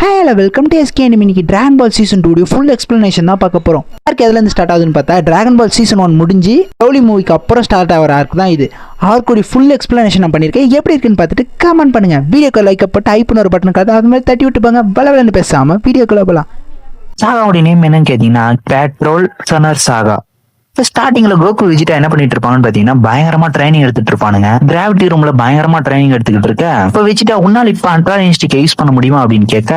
Hello welcome to SK anime. இன்னைக்கு dragon பால் season 2 full explanation தான் பார்க்க போகிறோம். ஆர்க் எதுலேருந்து ஸ்டார்ட் ஆகுதுன்னு பார்த்தா டிராகன் பால் சீசன் 1 முடிஞ்சு லவ்லி மூவிக்கு அப்புறம் ஸ்டார்ட் ஆகிற ஆர்க் தான் இது. ஆர்க்குடைய ஃபுல் எக்ஸ்பிளனேஷன் நான் பண்ணியிருக்கேன். எப்படி இருக்குன்னு பார்த்துட்டு கமெண்ட் பண்ணுங்கள். வீடியோக்கு லைக் போட்டு ஐப்புன்னு ஒரு பட்டன் காது அது மாதிரி தட்டி விட்டுப்பாங்க. பலவலன்னு பேசாமல் வீடியோக்குள்ள போகலாம். சாகாவுடைய நேம் என்னன்னு கேட்டீங்கன்னா பேட்ரோல் சனர் சாகா. இப்போ ஸ்டார்டிங்ல கோகு விஜிட்டா என்ன பண்ணிட்டு இருப்பாங்கன்னு பாத்தீங்கன்னா பயங்கரமா ட்ரைனிங் எடுத்துட்டு இருப்பானுங்க. கிராவிட்டி ரூம்ல பயங்கரமா ட்ரைனிங் எடுத்துக்கிட்டு இருக்க இப்போ விஜிட்டா உன்னால இப்ப அல்ட்ரானிஸ்டிக் யூஸ் பண்ண முடியுமா அப்படின்னு கேட்க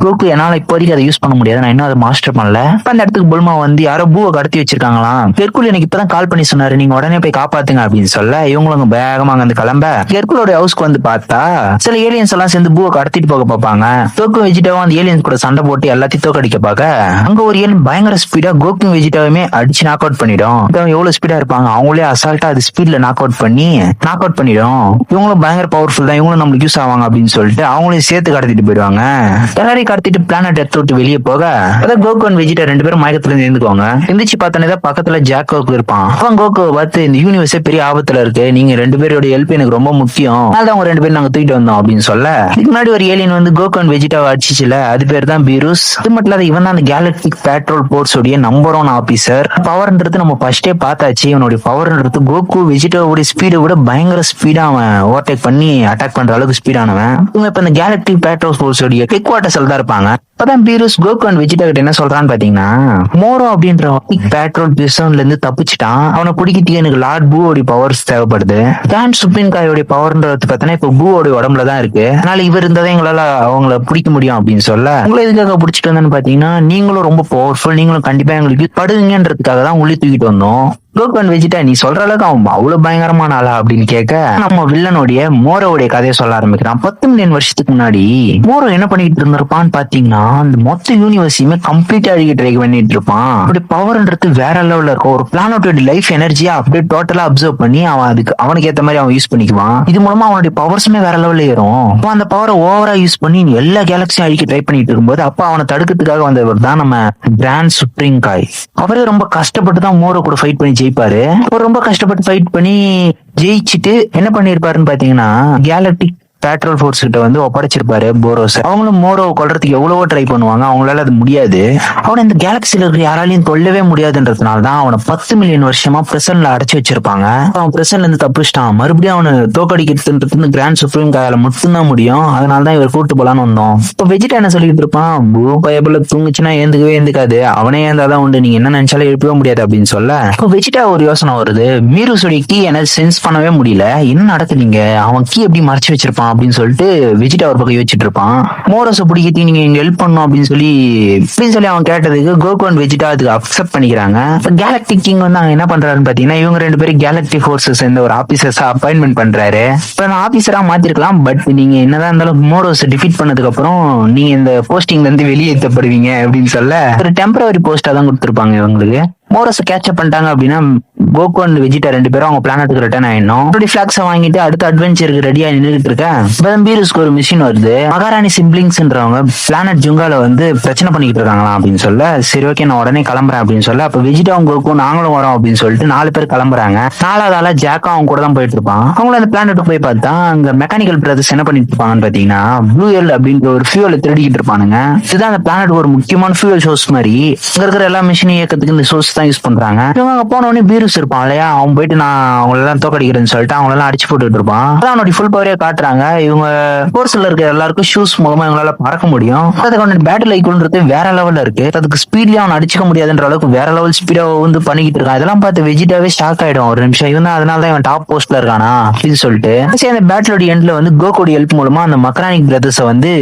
கோகு என்னால இப்போதைக்கு அதை யூஸ் பண்ண முடியாது, நான் இன்னும் அதை மாஸ்டர் பண்ணல. இப்ப அந்த இடத்துக்கு புல்மா வந்து யாரோ பூவை கடத்தி வச்சிருக்காங்களாம். ஹெர்குல் எனக்கு இப்பதான் கால் பண்ணி சொன்னாரு, நீங்க உடனே போய் காப்பாத்துங்க அப்படின்னு சொல்ல இவங்களும் வேகமா அங்க கிளம்ப ஹெர்குலோட ஹவுஸ்க்கு வந்து பார்த்தா சில ஏலியன்ஸ் எல்லாம் சேர்ந்து பூவை கடத்திட்டு போக பார்ப்பாங்க. கோகு விஜிட்டாவும் அந்த ஏலியன்ஸ் கூட சண்டை போட்டு எல்லாத்தையும் தோக்கடிக்க பார்க்க அங்க ஒரு ஏலியன் பயங்கர ஸ்பீடா கோகு விஜிட்டாவுமே அடிச்சு நாக் அவுட் பண்ணிடும். எவ்வளவு ஸ்பீடா இருப்பாங்க, அவங்களே அசால்ட்டா அது ஸ்பீட்ல நாக் அவுட் பண்ணிடும். இவங்களும் பயங்கர பவர்ஃபுல் தான், இவங்களும் நம்மளுக்கு யூஸ் ஆவாங்க அப்படின்னு சொல்லிட்டு அவங்களையும் சேர்த்து கடத்திட்டு போயிடுவாங்க. எல்லாரையும் கடத்திட்டு பிளானட் எடுத்து விட்டு வெளியே போக அதான் கோகு அண்ட் வெஜிடா ரெண்டு பேரும் மயக்கத்துல இருந்து எழுந்துக்குவாங்க. எந்திரிச்சு பார்த்தோன்னே பக்கத்துல ஜாக்கோக்கு இருப்பான். அவன் கோகுவை பார்த்து இந்த யூனிவர்ஸே பெரிய ஆபத்துல இருக்கு, நீங்க ரெண்டு பேரோட ஹெல்ப் எனக்கு ரொம்ப முக்கியம், அதனால அவங்க ரெண்டு பேரும் நாங்க தூக்கிட்டு வந்தோம் அப்படின்னு சொல்ல இதுக்கு முன்னாடி ஒரு ஏலியன் வந்து கோகு அண்ட் வெஜிடாவை அடிச்சிச்சுல, அது பேர் தான் பீருஸ். அது மட்டும் இல்லாத இவன் தான் அந்த கேலக்டிக் பேட்ரோல் போர்ஸ் உடைய நம்பர் 1 ஆபீசர். பவர்ன்றது நம்ம ஃபர்ஸ்டே பார்த்தாச்சு. இவனுடைய பவர்ன்றது கோகு வெஜிடாவோட ஸ்பீடை விட பயங்கர ஸ்பீடா அவன் ஓவர்டேக் பண்ணி அட்டாக் பண்ற அளவுக்கு ஸ்பீடானவன். இவங்க இப்ப இந்த கேலக்டிக் பேட்ரோல் போர்ஸ் உடைய ஹெட் குவார்டர்ஸ்ல தான் இருப்பாங்க. அப்பதான் பீருஸ் கோகு அண்ட் வெஜிடா கிட்ட என்ன சொல்றான்னு பாத்தீங்கன்னா, மோரோ அப்படின்ற பேட்ரோல் பிசன்ல இருந்து தப்பிச்சிட்டான், அவனை பிடிக்கிறதுக்கு எனக்கு லார்ட் பூவோட பவர்ஸ் தேவைப்படுது. கிராண்ட் சுப்ரீம் காயோட பவர்ன்றது பார்த்தா இப்ப பூவோட உடம்புல தான் இருக்கு, அதனால இவர் இருந்தாதான் எங்களால அவங்கள பிடிக்க முடியும் அப்படின்னு சொல்ல உங்களை எதுக்காக பிடிச்சிட்டு வந்தேன்னு பாத்தீங்கன்னா நீங்களும் ரொம்ப பவர்ஃபுல், நீங்களும் கண்டிப்பா எங்களுக்கு படுவீங்கன்றதுக்காக தான் உள்ளே தூக்கிட்டு வந்தோம். கோகு அண்ட் வெஜிடா நீ சொல்ற அளவுக்கு அவன் அவ்வளவு பயங்கரமான ஆளா அப்படின்னு கேட்க நம்ம வில்லனுடைய மோரோவுடைய கதையை சொல்ல ஆரம்பிக்கிறான். 10 மில்லியன் வருஷத்துக்கு முன்னாடி மோரோ என்ன பண்ணிட்டு இருந்திருப்பான்னு பாத்தீங்கன்னா அந்த மொத்த யூனிவர்ஸையுமே கம்ப்ளீட்டா அழிக்க ட்ரை பண்ணிட்டு இருப்பான். அப்படி பவர்ன்றது வேற லெவல்ல இருக்கும். ஒரு பிளானட்டோட லைஃப் எனர்ஜியா அப்படியே டோட்டலா அப்சர்வ் பண்ணி அவன் அவனுக்கு ஏத்த மாதிரி அவன் யூஸ் பண்ணிக்குவான். இது மூலமா அவனுடைய பவர்ஸுமே வேற லெவல்ல ஏறும். அப்ப அந்த பவரை ஓவரா யூஸ் பண்ணி எல்லா கேலக்சியும் அழிக்க ட்ரை பண்ணிட்டு இருக்கும்போது அப்ப அவனை தடுக்கிறதுக்காக வந்தவர் தான் நம்ம கிராண்ட் சுப்ரீம் காய். அவரே ரொம்ப கஷ்டப்பட்டு தான் மோரோ கூட ஃபைட் பண்ணி ஜெயிப்பாரு. ரொம்ப கஷ்டப்பட்டு ஃபைட் பண்ணி ஜெயிச்சுட்டு என்ன பண்ணிருப்பாருன்னு பாத்தீங்கன்னா கேலக்டிக் பேட்ரோல் போர்ஸ் கிட்ட வந்து ஒப்படைச்சிருப்பாரு போரோஸ். அவங்களும் மோரோ கொல்றதுக்கு எவ்வளவோ ட்ரை பண்ணுவாங்க, அவங்களால அது முடியாது. அவனை இந்த கேலக்சில இருக்கிற யாராலையும் கொல்லவே முடியாதுன்றதுனால தான் அவனை 10 மில்லியன் வருஷமா பிரசன்ல அடைச்சு வச்சிருப்பாங்க. அவன் பிரசன்ல இருந்து தப்பிச்சிட்டான். மறுபடியும் அவனை தோக்கடிக்கிறது கிராண்ட் சுப்ரீம் காயால மட்டும்தான் முடியும், அதனாலதான் இவர் கூட்டு போலான்னு வந்தோம். இப்ப வெஜிடா என்ன சொல்லிட்டு இருப்பான், பூ பயபுல தூங்குச்சுன்னா ஏந்துக்காது, அவனே ஏந்தாதான் உண்டு, நீங்க என்ன நினைச்சாலும் எழுப்பவே முடியாது அப்படின்னு சொல்ல இப்போ வெஜிடா ஒரு யோசனை வருது, மீருஸோட கீ என்ன சென்ஸ் பண்ணவே முடியல, என்ன நடக்குதுங்க, அவன் கீ எப்படி மறைச்சு வச்சிருப்பான் அப்படின்னு சொல்லிட்டு வெஜிடா ஒரு பக்கம் யோசிச்சுட்டு இருப்பான். மோரோஸை பிடிக்கிறதுக்கு நீங்க எங்க ஹெல்ப் பண்ணும் அப்படின்னு சொல்லி அவன் கேட்டதுக்கு கோகு அண்ட் வெஜிடா அதுக்கு அக்செப்ட் பண்ணிக்கிறாங்க. கேலக்டிக் கிங் வந்து அங்க என்ன பண்றாருன்னு பாத்தீங்கன்னா இவங்க ரெண்டு பேரும் கேலக்டிக் ஃபோர்ஸஸ் சேர்ந்த ஒரு ஆபீசர்ஸா அப்பாயின்மெண்ட் பண்றாரு. இப்ப நான் ஆபீசரா மாத்திருக்கலாம், பட் நீங்க என்னதான் இருந்தாலும் மோரோஸ் டிஃபீட் பண்ணதுக்கு அப்புறம் நீங்க இந்த போஸ்டிங்ல இருந்து வெளியேற்றப்படுவீங்க அப்படின்னு சொல்ல ஒரு டெம்பரரி போஸ்டா தான் கொடுத்துருப்பாங்க இவங்களுக்கு. மோரோஸ் கேட்சப் பண்ணிட்டாங்க அப்படின்னா கோகு அண்ட் வெஜிடா ரெண்டு பேரும் அவங்க பிளானட்டுக்கு ரிட்டர்ன் ஆயிடணும். ஃபிளாக்ஸை வாங்கிட்டு அடுத்த அட்வென்ச்சருக்கு ரெடியா நின்றுட்டு இருக்கேன். பீருஸ்க்கு ஒரு மிஷின் வருது. மகாராணி சிப்ளிங்ஸ்ன்றவங்க பிளானட் ஜுங்கால வந்து பிரச்சனை பண்ணிக்கிட்டு இருக்காங்களா அப்படின்னு சொல்ல சரி ஓகே நான் உடனே கிளம்புறேன் அப்படின்னு சொல்ல அப்ப வெஜிடாவும் கோகு நாங்களும் வரோம் அப்படின்னு சொல்லிட்டு 4 பேர் கிளம்புறாங்க. 4வது ஆளா ஜாக்கா அவங்க கூட தான் போயிட்டு இருப்பான். அவங்கள அந்த பிளானட்டுக்கு போய் பார்த்தா அங்க மெக்கானிக்கல் பிரதர்ஸ் என்ன பண்ணிட்டு இருப்பாங்கன்னு பாத்தீங்கன்னா ப்ளூ எல் அப்படின்ற ஒரு ஃபியூலை திருடிக்கிட்டு இருப்பானுங்க. இதுதான் அந்த பிளானட் ஒரு முக்கியமான ஃபியூல் சோர்ஸ் மாதிரி. அங்க இருக்கிற எல்லா மிஷினையும் இயக்கத்துக்கு இந்த சோர்ஸ் தான் யூஸ் பண்றாங்க. இவங்க போன உடனே பீருஸ் இருப்பான் இல்லையா, அவன் போயிட்டு நான் அவங்களெல்லாம் தோக்கடிக்கிறேன்னு சொல்லிட்டு அவங்களெல்லாம் அடிச்சு போட்டுட்டு இருப்பான். அதான் அவனுடைய ஃபுல் பவரே காட்டுறாங்க. இவங்க கோர்ஸ்ல இருக்க எல்லாருக்கும் ஷூஸ் மூலமா இவங்களால பறக்க முடியும். அதுக்கு பேட்டில் ஐக்கோன்றது வேற லெவல்ல இருக்கு. அதுக்கு ஸ்பீட்லயே அவன் அடிச்சுக்க முடியாதுன்ற அளவுக்கு வேற லெவல் ஸ்பீடா வந்து பண்ணிக்கிட்டு இருக்கான். இதெல்லாம் பார்த்து வெஜிடாவே ஷாக் ஆயிடும் ஒரு நிமிஷம், இவன் அதனால தான் இவன் டாப் போஸ்ட்ல இருக்கானா அப்படின்னு சொல்லிட்டு அந்த பேட்டிலோட எண்ட்ல வந்து கோகுடைய ஹெல்ப் மூலமா அந்த மெக்கானிக் பிரதர்ஸை வந்து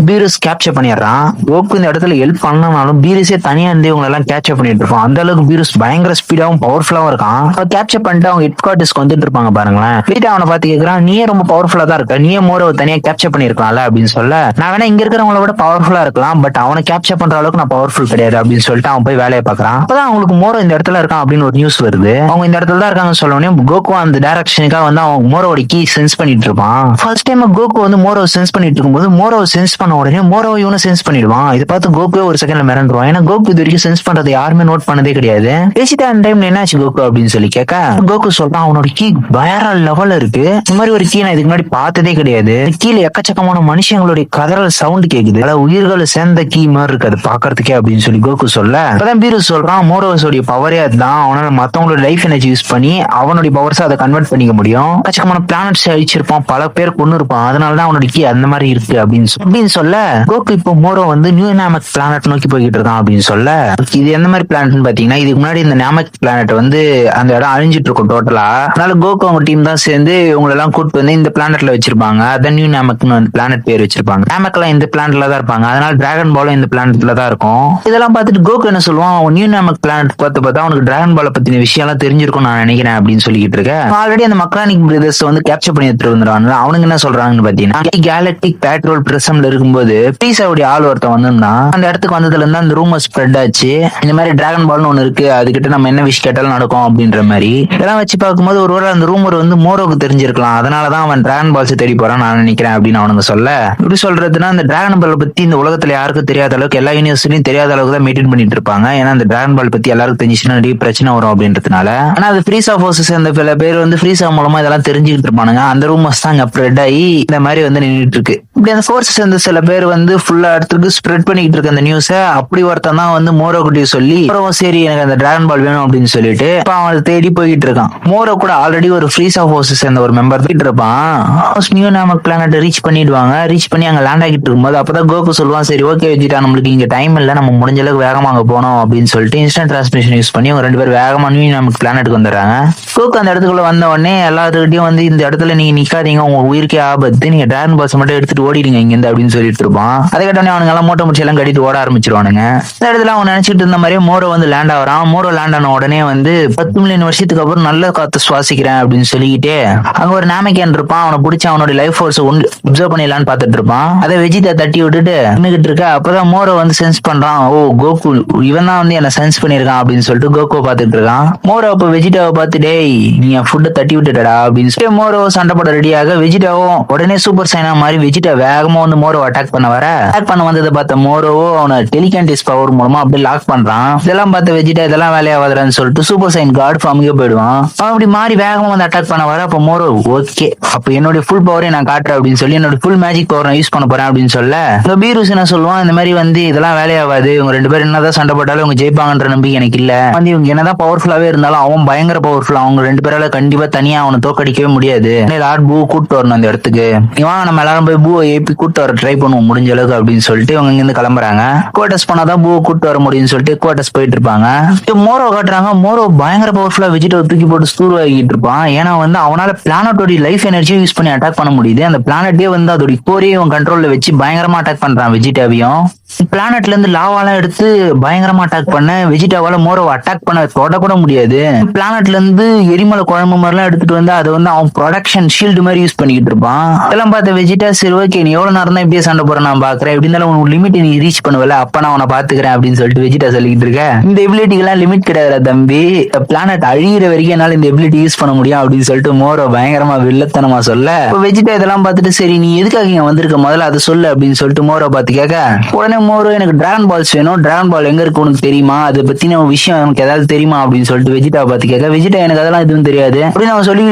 பீருஸ் கேப்சர் பண்ணிடுறான். கோகு இந்த இடத்துல ஹெல்ப் பண்ணனாலும் பீருஸே தனியா இருந்து இவங்க எல்லாம் கேப்சர் பண்ணிட்டு இருப்பான். அந்த அளவுக்கு பீருஸ் பயங்கர ஸ்பீடாவும் பவர்ஃபுல்லாவும் இருக்கான். கேப்சர் பண்ணிட்டு அவங்க ஹெட் குவார்டர்ஸ்க்கு வந்துட்டு இருப்பாங்க பாருங்களேன். வீட்டை அவனை பார்த்து கேட்கறான், நீயே ரொம்ப பவர்ஃபுல்லா தான் இருக்க, நீயே மோரோவை தனியா கேப்சர் பண்ணிருக்கலாம்ல அப்படின்னு சொல்ல நான் வேணா இங்க இருக்கிறவங்கள விட பவர்ஃபுல்லா இருக்கலாம், பட் அவனை கேப்சர் பண்ற அளவுக்கு நான் பவர்ஃபுல் கிடையாது அப்படின்னு சொல்லிட்டு அவன் போய் வேலையை பார்க்கறான். அப்பதான் அவங்களுக்கு மோரோ இந்த இடத்துல இருக்கான் அப்படின்னு ஒரு நியூஸ் வருது. அவங்க இந்த இடத்துல தான் இருக்காங்கன்னு சொல்லவுடனே கோகு அந்த டைரக்ஷனுக்காக வந்து அவன் மோரோட கீ சென்ஸ் பண்ணிட்டு இருப்பான். ஃபர்ஸ்ட் டைம் கோகு வந்து மோரோ சென்ஸ் பண்ணிட்டு இருக்கும்போது மோரோ சென்ஸ் பண்ண உடனே மோரோ இவனை சென்ஸ் பண்ணிடுவான். இதை பார்த்து கோகுவே ஒரு செகண்ட்ல மிரண்டுருவான். ஏன்னா கோகு இது வரைக்கும் சென்ஸ் பண்றது யாருமே நோட் பண்ணதே கிடையாது. கிடையாது. வெஜிடா அந்த டைம்ல என்னாச்சு கோகு அப்படின்னு சொல்லி கேட்க கோகு சொல்றான் அவனோட கீ வேற லெவல்ல இருக்கு. இந்த மாதிரி ஒரு கீ நான் இதுக்கு முன்னாடி பார்த்ததே கிடையாது. கீழே எக்கச்சக்கமான மனுஷங்களுடைய கதறல் சவுண்ட் கேக்குது. உயிர்கள் சேர்ந்த கீ மாதிரி இருக்கு அது பாக்குறதுக்கே அப்படின்னு சொல்லி கோகு சொல்ல அப்பதான் பீரு சொல்றான் மோரோஸோடைய பவரே அதுதான். அவனால மத்தவங்களோட லைஃப் எனர்ஜி யூஸ் பண்ணி அவனுடைய பவர்ஸ் அதை கன்வெர்ட் பண்ணிக்க முடியும். எக்கச்சக்கமான பிளானட்ஸ் அழிச்சிருப்பான், பல பேர் கொண்டு இருப்பான், அதனாலதான் அவனோட கீ அந்த மாதிரி இருக்கு அப்படின்னு சொல்ல கோகு இப்போ மோரோ வந்து நியூ நாமக் பிளானட் நோக்கி போய்கிட்டு இருக்கான் அப்படின்னு சொல்ல இது எந்த மாதிரி பிளானட்னு பாத்தீங்கன்னா இதுக்கு முன்னாடி இந்த நாமக் பிளானட் வந்து அந்த இடம் அழிஞ்சிட்டு இருக்கும் டோட்டலா. அதனால கோகு அவங்க டீம் தான் சேர்ந்து இவங்க எல்லாம் கூட்டு வந்து இந்த பிளானட்ல வச்சிருப்பாங்க. அதான் நியூ நாமக்னு பிளானட் பேர் வச்சிருப்பாங்க. நாமக்லாம் இந்த பிளானட்ல தான் இருப்பாங்க. அதனால டிராகன் பாலும் இந்த பிளானட்ல தான் இருக்கும். இதெல்லாம் பார்த்துட்டு கோகு என்ன சொல்லுவான் அவன் நியூ நாமக் பிளானட் பார்த்தா அவனுக்கு டிராகன் பாலை பத்தின விஷயம் எல்லாம் தெரிஞ்சிருக்கும் நான் நினைக்கிறேன் அப்படின்னு சொல்லிட்டு இருக்கேன். ஆல்ரெடி அந்த மெக்கானிக் பிரதர்ஸ் வந்து கேப்சர் பண்ணி எடுத்துட்டு வந்துருவாங்க. அவனுக்கு என்ன சொல்றாங்கன்னு பாத்தீங்கன்னா கேலக்டிக் பேட்ரோல் பிரசம்ல இருக்கும்போது பீஸாவுடைய ஆள் ஒருத்தன் வந்திருந்தான். அந்த இடத்துக்கு வந்ததுல இருந்து அந்த ரூமர் ஸ்ப்ரெட் ஆச்சு. இந்த மாதிரி டிராகன் பால்னு ஒண்ணு இருக்கு, அதுகிட்ட நம்ம என்ன விஷயம் கேட்டாலும் நடக்கும் அப்படின்ற மாதிரி இதெல்லாம் வச்சு பார்க்கும்போது ஒருவேளை அந்த ரூமர் வந்து மோரோக்கு தெரிஞ்சிருக்கலாம். அதனாலதான் அவன் டிராகன் பால்ஸ் தேடி போறான் நான் நினைக்கிறேன் அப்படின்னு அவனுங்க சொல்ல இப்படி சொல்றதுன்னா அந்த டிராகன் பால் பத்தி இந்த உலகத்துல யாருக்கும் தெரியாத அளவுக்கு எல்லா யூனிவர்சிட்டியும் தெரியாத அளவுக்கு தான் மெயின்டைன் பண்ணிட்டு இருப்பாங்க. ஏன்னா அந்த டிராகன் பால் பத்தி எல்லாருக்கும் தெரிஞ்சுச்சுன்னா நிறைய பிரச்சனை வரும் அப்படின்றதுனால. ஆனா அது ஃப்ரீசா ஃபோர்ஸஸ் அந்த பல பேர் வந்து ஃப்ரீசா மூலமா இதெல்லாம் தெரிஞ்சுக்கிட்டு இருப்பானுங்க. அந்த ரூமர்ஸ் தான் ஸ்ப்ரெட் ஆகி இந்த மாதிரி வந்து நின்றுட்டு இருக்கு. இப்படி அந்த ஃபோர்ஸஸ் வந்து சில பேர் வந்து ஃபுல்லா இடத்துக்கு ஸ்ப்ரெட் பண்ணிட்டு இருக்க அந்த நியூஸை அப்படி ஒருத்தன் தான் வந்து மோரோ குட்டி சொல்லி சரி எனக்கு அந்த டிராகன் பால் வேணும் அப்படின்னு சொல்லிட்டு அவன் தேடி போய்கிட்டு இருக்கான். மோரோ கூட ஆல்ரெடி ஒரு ஃப்ரீசா ஃபோர்ஸஸ் சேர்ந்த ஒரு மெம்பர் போயிட்டு இருப்பான். நியூ நாமக் பிளானட் ரீச் பண்ணிடுவாங்க. ரீச் பண்ணி அங்க லேண்ட் ஆகிட்டு இருக்கும்போது அப்பதான் கோகு சொல்லுவான் சரி ஓகே வச்சுட்டா நம்மளுக்கு இங்க டைம் இல்ல, நம்ம முடிஞ்ச அளவுக்கு வேகமா அங்க போனோம் அப்படின்னு சொல்லிட்டு இன்ஸ்டன்ட் டிரான்ஸ்மிஷன் யூஸ் பண்ணி அவங்க 2 பேரும் வேகமா நியூ நாமக் பிளானட்டுக்கு வந்துடுறாங்க. கோகு அந்த இடத்துக்குள்ள வந்த உடனே எல்லாத்துக்கிட்டையும் வந்து இந்த இடத்துல நீங்க நிக்காதீங்க, உங்க உயிருக்கே ஆபத்து, நீங்க டிராகன் பால்ஸ் மட்டும் எடுத்துட்டு ஓடிடுங்க இங்க இருந்து அப்படின்னு சொல்லிட்டு இருப்பான். அதை கேட்டோடனே அவனுங்க எல்லாம் மூட்டை முடிச்சு எல்லாம் கட்டிட்டு ஓட ஆரம்பிச்சிருவானுங்க. இந்த இடத்துல அவன் நினைச்சிட்டு இருந்த மாதிரியே மோரோ வந்து லேண்ட் ஆகிறான். மோரோ லேண்ட் ஆன உடனே வந்து 10 மில்லியன் வருஷத்துக்கு அப்புறம் நல்ல காத்து சுவாசிக்கிறேன் அப்படின்னு சொல்லிக்கிட்டே அங்க ஒரு நாமக்கேன் இருப்பான். அவனை பிடிச்சி அவனோட லைஃப் ஃபோர்ஸ் அப்சர்வ் பண்ணிடலான்னு பாத்துட்டு இருப்பான். அதை வெஜிடா தட்டி விட்டுட்டு நின்னுகிட்டு இருக்க. அப்பதான் மோரோ வந்து சென்ஸ் பண்றான், ஓ கோகு இவன் தான் வந்து என்ன சென்ஸ் பண்ணிருக்கான் அப்படின்னு சொல்லிட்டு கோகுவை பாத்துட்டு இருக்கான். மோரோ அப்ப வெஜிடாவை பார்த்து டேய் நீ ஃபுட்டை தட்டி விட்டுட்டடா அப்படின்னு சொல்லி மோரோ சண்டை போட ரெடியாக வெஜிடாவும் உடனே சூப்பர் சைனா மாதிரி வெஜிடா வேகமா வந்து மோரோ அட்டாக் பண்ண வர அட்டாக் பண்ண வந்ததை பார்த்த மோரோவோ அவனை டெலிகான்டிஸ் பவர் மூலமா அப்படியே லாக் பண்றான். இதெல்லாம் பார்த்த வெஜிடா இதெல்லாம் வேலையாவாதுன்னு சொல்லிட்டு சூப்பர் சைன் காட் ஃபார்முக்கே போயிடுவான். அவன் அப்படி மாறி வேகமா வந்து அட்டாக் பண்ண வர அப்ப மோரோ ஓகே அப்ப என்னோட ஃபுல் பவரை நான் காட்டுறேன் அப்படின்னு சொல்லி என்னோட ஃபுல் மேஜிக் பவர் நான் யூஸ் பண்ண போறேன் அப்படின்னு சொல்ல பீருஸ் என்ன சொல்லுவான் இந்த மாதிரி வந்து இதெல்லாம் வேலையாவாது, இவங்க 2 பேரும் என்னதான் சண்டை போட்டாலும் இவங்க ஜெயிப்பாங்கன்ற நம்பிக்கை எனக்கு இல்ல. வந்து இவங்க என்னதான் பவர்ஃபுல்லாவே இருந்தாலும் அவன் பயங்கர பவர்ஃபுல், அவங்க 2 பேரால கண்டிப்பா தனியா அவனை தோக்கடிக்கவே முடியாது. லார்ட் பூ கூட்டு வரணும் அந்த இடத்துக்கு, இவன் நம்ம எல்லாரும் போய் பூவை ஏப்பி கூட்டு வர ட்ரை பண்ணுவோம் முடிஞ்ச அளவுக்கு அப்படின்னு சொல்லிட்டு இவங்க இங்க இருந்து கிளம்புறாங்க. குவார்டர்ஸ் பண்ணாதான் பூவை கூட்டு வர முடியும்னு சொல்லிட்டு குவார்டர்ஸ் போயிட்டு இருப்பாங்க. மோரோ காட்டுறாங்க. மோரோ பயங்கர பவர்ஃபுல்லா வெஜிடேவை தூக்கி போட்டு ஸ்தூர்வாகிட்டு இருப்பான். ஏன்னா வந்து அவனால பிளானட்டோட லைஃப் எனர்ஜியை யூஸ் பண்ணி அட்டாக் பண்ண முடியுது. அந்த பிளானட்டே வந்து அதோட கோரையை இவன் கண்ட்ரோல்ல வச்சு பயங்கரமா அட்டாக் பண்றான் வெஜிடாவையும். பிளானட்ல இருந்து லாவாலாம் எடுத்து பயங்கரமா அட்டாக் பண்ண வெஜிடாவால மோரோவை அட்டாக் பண்ண தொட கூட முடியாது. பிளானட்ல இருந்து எரிமலை குழம்பு மாதிரிலாம் எடுத்துட்டு வந்து அதை வந்து அவன் ப்ரொடக்ஷன் ஷீல்டு மாதிரி யூஸ் பண்ணிக்கிட்டு இருப்பான். இதெல்லாம் பார்த்த வெஜிடா சரி ஓகே நீ எவ்வளவு நேரம் தான் இப்படியே சண்டை போறேன் நான் பாக்குறேன், எப்படி இருந்தாலும் உனக்கு லிமிட் நீ ரீச் பண்ணுவல அப்ப நான் அவனை பாத்துக்கிறேன் அப்படின்னு சொல்லிட்டு வெஜிடா சொல்லிட்டு இருக்கேன். இந்த எபிலிட்டிக்கு எல்லாம் லிமிட் கிடையாது தம்பி, பிளானட் அழிகிற வரைக்கும் என்னால இந்த எபிலிட்டி யூஸ் பண்ண முடியும் அப்படின்னு சொல்லிட்டு மோரோ பயங்கரமா வில்லத்தனமா சொல்ல வெஜிடா இதெல்லாம் பார்த்துட்டு சரி நீ எதுக்காக இங்க வந்திருக்க முதல்ல அதை சொல்லு அப்படின்னு சொல்லிட்டு மோரோ பார்த்து கேட்க உடனே மோரோ எனக்கு டிராகன் பால்ஸ் வேணும், டிராகன் பால் எங்க இருக்கு உனக்கு தெரியுமா, அதை பத்தின விஷயம் எனக்கு ஏதாவது தெரியுமா அப்படின்னு சொல்லிட்டு வெஜிடா பார்த்து கேட்க வெஜிடா எனக்கு அதெல்லாம் எதுவும் தெரியாது அப்படின்னு அவன் சொல்லி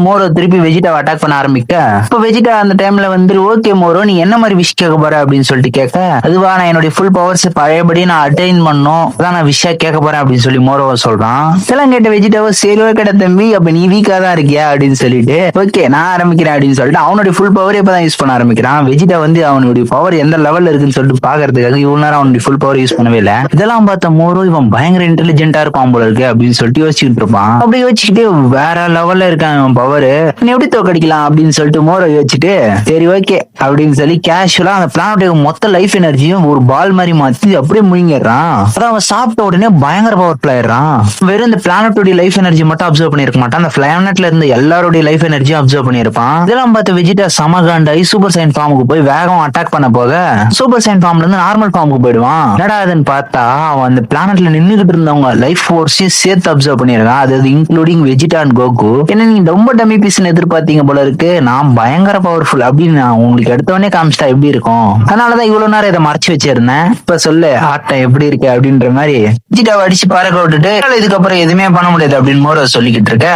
மோரோ திருப்பி வெஜிடாவை அட்டாக் பண்ண ஆரம்பிக்க இப்போ வெஜிடா அந்த டைம்ல வந்து ஓகே மோரோ நீ என்ன மாதிரி விஷ் கேட்க போற அப்படின்னு சொல்லிட்டு கேட்க அதுவா நான் என்னுடைய ஃபுல் பவர்ஸ் பழையபடி நான் அட்டைன் பண்ணும் அதான் நான் விஷயா கேட்க போறேன் அப்படின்னு சொல்லி மோரோ சொல்றான். இதெல்லாம் கேட்ட வெஜிடாவோ சரி ஓகே தம்பி அப்ப நீ வீக்கா தான் இருக்கியா அப்படின்னு சொல்லிட்டு ஓகே நான் ஆரம்பிக்கிறேன் அப்படின்னு சொல்லிட்டு அவனுடைய ஃபுல் பவர் இப்பதான் யூஸ் பண்ண ஆரம்பிக்கிறான். வெஜிடா வந்து அவனுடைய பவர் எந்த லெவல்ல இருக்குன்னு சொல்லிட்டு பாக்குறதுக்காக இவ்வளவு நேரம் அவனுடைய ஃபுல் பவர் யூஸ் பண்ணவே இல்லை. இதெல்லாம் பார்த்த மோரோ இவன் பயங்கர இன்டெலிஜென்ட்டா இருப்பான் போல இருக்கு அப்படின்னு சொல்லிட்டு யோசிச்சுட்டு இருப்பான். அப்படி யோசிச்சுக்கிட்டே வேற லெவல்ல இருக்கான் இவன் பவர், நீ எப்படி தோக்கடிக்கலாம் அப்படின்னு சொல்லிட்டு மோரோ யோசிச்சுட்டு சரி ஓகே அப்படின்னு சொல்லி கேஷுவலா அந்த பிளானோட மொத்த லைஃப் எனர்ஜியும் ஒரு பால் மாதிரி மாத்தி அப்படியே முழுங்கிடுறான். அதான் அவன் சாப்பிட்ட உடனே பயங்கர பவர்ஃபுல் ஆயிடுறான். வெறும் இந்த பிளானட்டோட லைஃப் எனர்ஜி மட்டும் அப்சர்வ் பண்ணிருக்க மாட்டான், அந்த பிளானட்ல இருந்து எல்லாருடைய லைஃப் எனர்ஜியும் அப்சர்வ் பண்ணிருப்பான். இதெல்லாம் பார்த்து வெஜிடா சமகாண்டாயி சூப்பர் சைன் ஃபார்முக்கு போய் வேகம் அட்டாக் பண்ண போக சூப்பர் சைன் ஃபார்ம்ல இருந்து நார்மல் ஃபார்முக்கு போயிடுவான். என்னடா அதுன்னு பார்த்தா அவன் அந்த பிளானட்ல நின்னுகிட்டு இருந்தவங்க லைஃப் ஃபோர்ஸையும் சேர்த்து அப்சர்வ் பண்ணிருக்கான். அது இன்க்ளூடிங் வெஜிடா அண்ட் கோகு. என்ன நீங்க ரொம்ப டம்மி பீஸ்னு எதிர்பார்த்தீங்க போல இருக்கு, நான் பயங்கர பவர்ஃபுல் அப்படின்னு நான் உங்களுக்கு எடுத்தவொடனே காமிச்சிட்டா எப்படி இருக்கும்? அதனாலதான் இவ்வளவு நேரம் இதை மறைச்சு வச்சிருந்தேன். இப்ப சொல்லு ஆட்டம் எப்படி இருக்கு அப்படின்ற மாதிரி வெஜிடாவை அடிச்சு பறக்க விட்டுட்டு இதுக்கப்புறம் எதுவுமே பண்ண முடியாது அப்படின்னு மோரோ சொல்லிக்கிட்டு இருக்க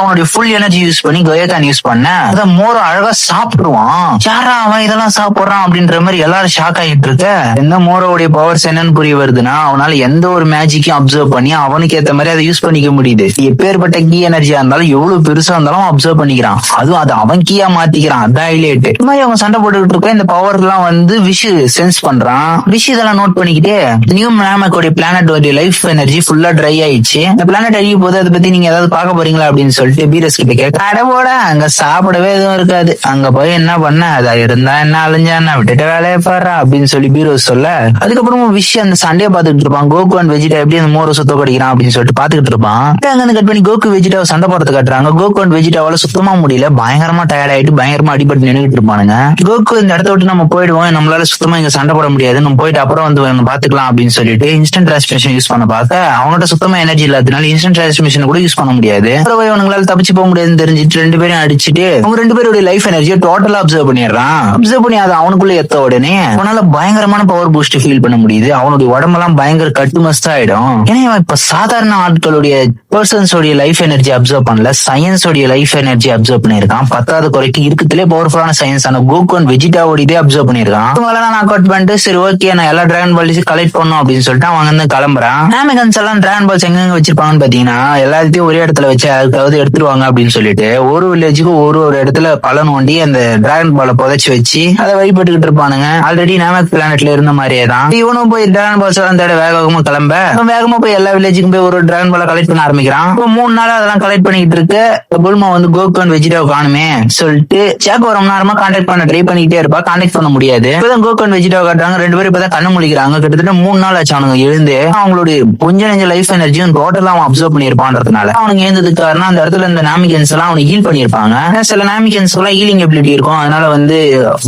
அவனுடைய ஃபுல் எனர்ஜி யூஸ் பண்ணி கோயகான் யூஸ் பண்ண அத மோரோ அழகா சாப்பிடுவான். யாரா அவன் இதெல்லாம் சாப்பிடுறான் அப்படின்ற மாதிரி எல்லாரும் ஷாக் ஆகிட்டு இருக்க. எந்த மோரோவுடைய பவர்ஸ் என்னன்னு புரிய வருதுன்னா அவனால எந்த ஒரு மேஜிக்கையும் அப்சர்வ் பண்ணி அவனுக்கு ஏத்த மாதிரி அதை யூஸ் பண்ணிக்க முடியுது. எப்பேற்பட்ட கீ எனர்ஜியா இருந்தாலும் எவ்வளவு பெருசா இருந்தாலும் அப்சர்வ் பண்ணிக்கிறான். அதுவும் அது அவன் கீயா மாத்திக்கிறான். அதான் ஹைலைட். இந்த மாதிரி அவங்க சண்டை போட்டுக்கிட்டு இருக்க இந்த பவர் எல்லாம் விஷ் சென்ஸ் பண்றான். விஷ் இதெல்லாம் நோட் பண்ணிக்கிட்டே நியூ நாமக்கோடைய பிளானட் லைஃப் எனர்ஜி ஃபுல்லா ட்ரை ஆயிடுச்சு. இந்த பிளானட் அழிய போது அதை பத்தி நீங்க ஏதாவது பார்க்க போறீங்களா அப்படின்னு சொல்லிட்டு பீரஸ் கிட்ட கேட்க, அடவோட அங்க சாப்பிடவே எதுவும் இருக்காது, அங்க போய் என்ன பண்ண, அதா இருந்தா என்ன அழிஞ்சா என்ன, விட்டுட்டு வேலையை பாடுறா அப்படின்னு சொல்லி பீரோஸ் சொல்ல, அதுக்கப்புறமா விஷ் அந்த சண்டையை பாத்துக்கிட்டு இருப்பான். கோகு அண்ட் வெஜிடா எப்படி அந்த மோரோ சுத்த கடிக்கிறான் அப்படின்னு சொல்லிட்டு பாத்துக்கிட்டு இருப்பான். அங்க கட் பண்ணி கோகு வெஜிடாவை சண்டை போறது காட்டுறாங்க. கோகு அண்ட் வெஜிடாவால சுத்தமா முடியல, பயங்கரமா டயர்ட் ஆயிட்டு பயங்கரமா அடிபட்டு நின்றுட்டு இருப்பானுங்க. கோகு இந்த இடத்த விட்டு நம்ம போயிடுவோம், நம்மளால சுத்தமா இங்க சண்டை போட முடியாது, நம்ம போயிட்டு அப்புறம் பாத்துக்கலாம் அப்படின்னு சொல்லிட்டு இன்ஸ்டன்ட் டிரான்ஸ்மிஷன் யூஸ் பண்ண பார்க்க அவங்ககிட்ட சுத்தமா எனர்ஜி இல்லாதனால இன்ஸ்டன்ட் டிரான்ஸ்மிஷன் கூட யூஸ் பண்ண முடியாது. அவங்களால தப்பிச்சு போக முடியாதுன்னு தெரிஞ்சுட்டு ரெண்டு பேரும் அடிச்சுட்டு அவங்க ரெண்டு பேருடைய லைஃப் எனர்ஜியை டோட்டலா அப்சர்வ் பண்ணிடுறான். அப்சர்வ் பண்ணி அதை அவனுக்குள்ள எத்த உடனே அவனால பயங்கரமான பவர் பூஸ்ட் ஃபீல் பண்ண முடியுது. அவனுடைய உடம்பெல்லாம் பயங்கர கட்டுமஸ்தா ஆயிடும். ஏன்னா அவன் இப்ப சாதாரண ஆட்களுடைய பர்சன்ஸோடைய லைஃப் எனர்ஜி அப்சர்வ் பண்ணல, சயின்ஸோடைய லைஃப் எனர்ஜி அப்சர்வ் பண்ணிருக்கான். 10வது குறைக்கு இருக்குதுலே பவர்ஃபுல்லான சயின்ஸ் ஆன கோகு அண்ட் வெஜிடாவோட இதே அப்சர்வ் பண்ணிருக்கான். நான் கட் பண்ணிட்டு சரி ஓகே நான் எல்லா டிராகன் பால்ஸையும் கலெக்ட் பண்ணும் அப்படின்னு சொல்லிட்டு அவன் வந்து கிளம்புறான். நாமிகன்ஸ் எல்லாம் டிராகன் பால்ஸ் எங்க வச்சிருப்பாங்கன்னு பாத்தீங்கன்னா எல்லாத்தையும் ஒரே இடத்துல வச்சு அதுக்காவது எடுத்துருவாங்க அப்படின்னு சொல்லிட்டு ஒரு வில்லேஜுக்கும் ஒரு இடத்துல பலன் ஒண்டி அந்த டிராகன் பாலை புதைச்சு வச்சு அதை வழிபட்டுக்கிட்டு இருப்பானுங்க. ஆல்ரெடி நாமக் பிளானட்ல இருந்த மாதிரியே தான் இவனும் போய் டிராகன் பால்ஸ் எல்லாம் தேட வேகமா கிளம்ப வேகமா போய் எல்லா வில்லேஜுக்கும் போய் ஒரு டிராகன் பாலை கலெக்ட் பண்ண ஆரம்பிக்கிறான். 3 நாளா அதெல்லாம் கலெக்ட் பண்ணிட்டு இருக்கு. புல்மா வந்து கோகு அண்ட் வெஜிடாவை காணுமே சொல்லிட்டு சேக்கு ரொம்ப நேரமா கான்டாக்ட் பண்ண ட்ரை பண்ணிக்கிட்டே இருப்பா, கான்டாக்ட் பண்ண முடியாது. இப்பதான் கோகு அண்ட் வெஜிடாவை காட்டுறாங்க. ரெண்டு பேரும் இப்பதான் கண்ணு முழிக்கிறாங்க. கிட்டத்தட்ட 3 நாள் ஆச்சு அவனுங்க எழுந்து. அவங்களுடைய கொஞ்ச நெஞ்ச லைஃப் எனர்ஜியும் டோட்டலா அவன் அப்சர்வ் பண்ணிருப்பான்றதுனால அவனுக்கு எழுந்ததுக்கு காரணம் அந்த இடத்துல இந்த நாமிகன்ஸ் எல்லாம் அவனுக்கு ஹீல் பண்ணிருப்பாங்க. சில நாமிகன்ஸ் எல்லாம் ஹீலிங் எபிலிட்டி இருக்கும், அதனால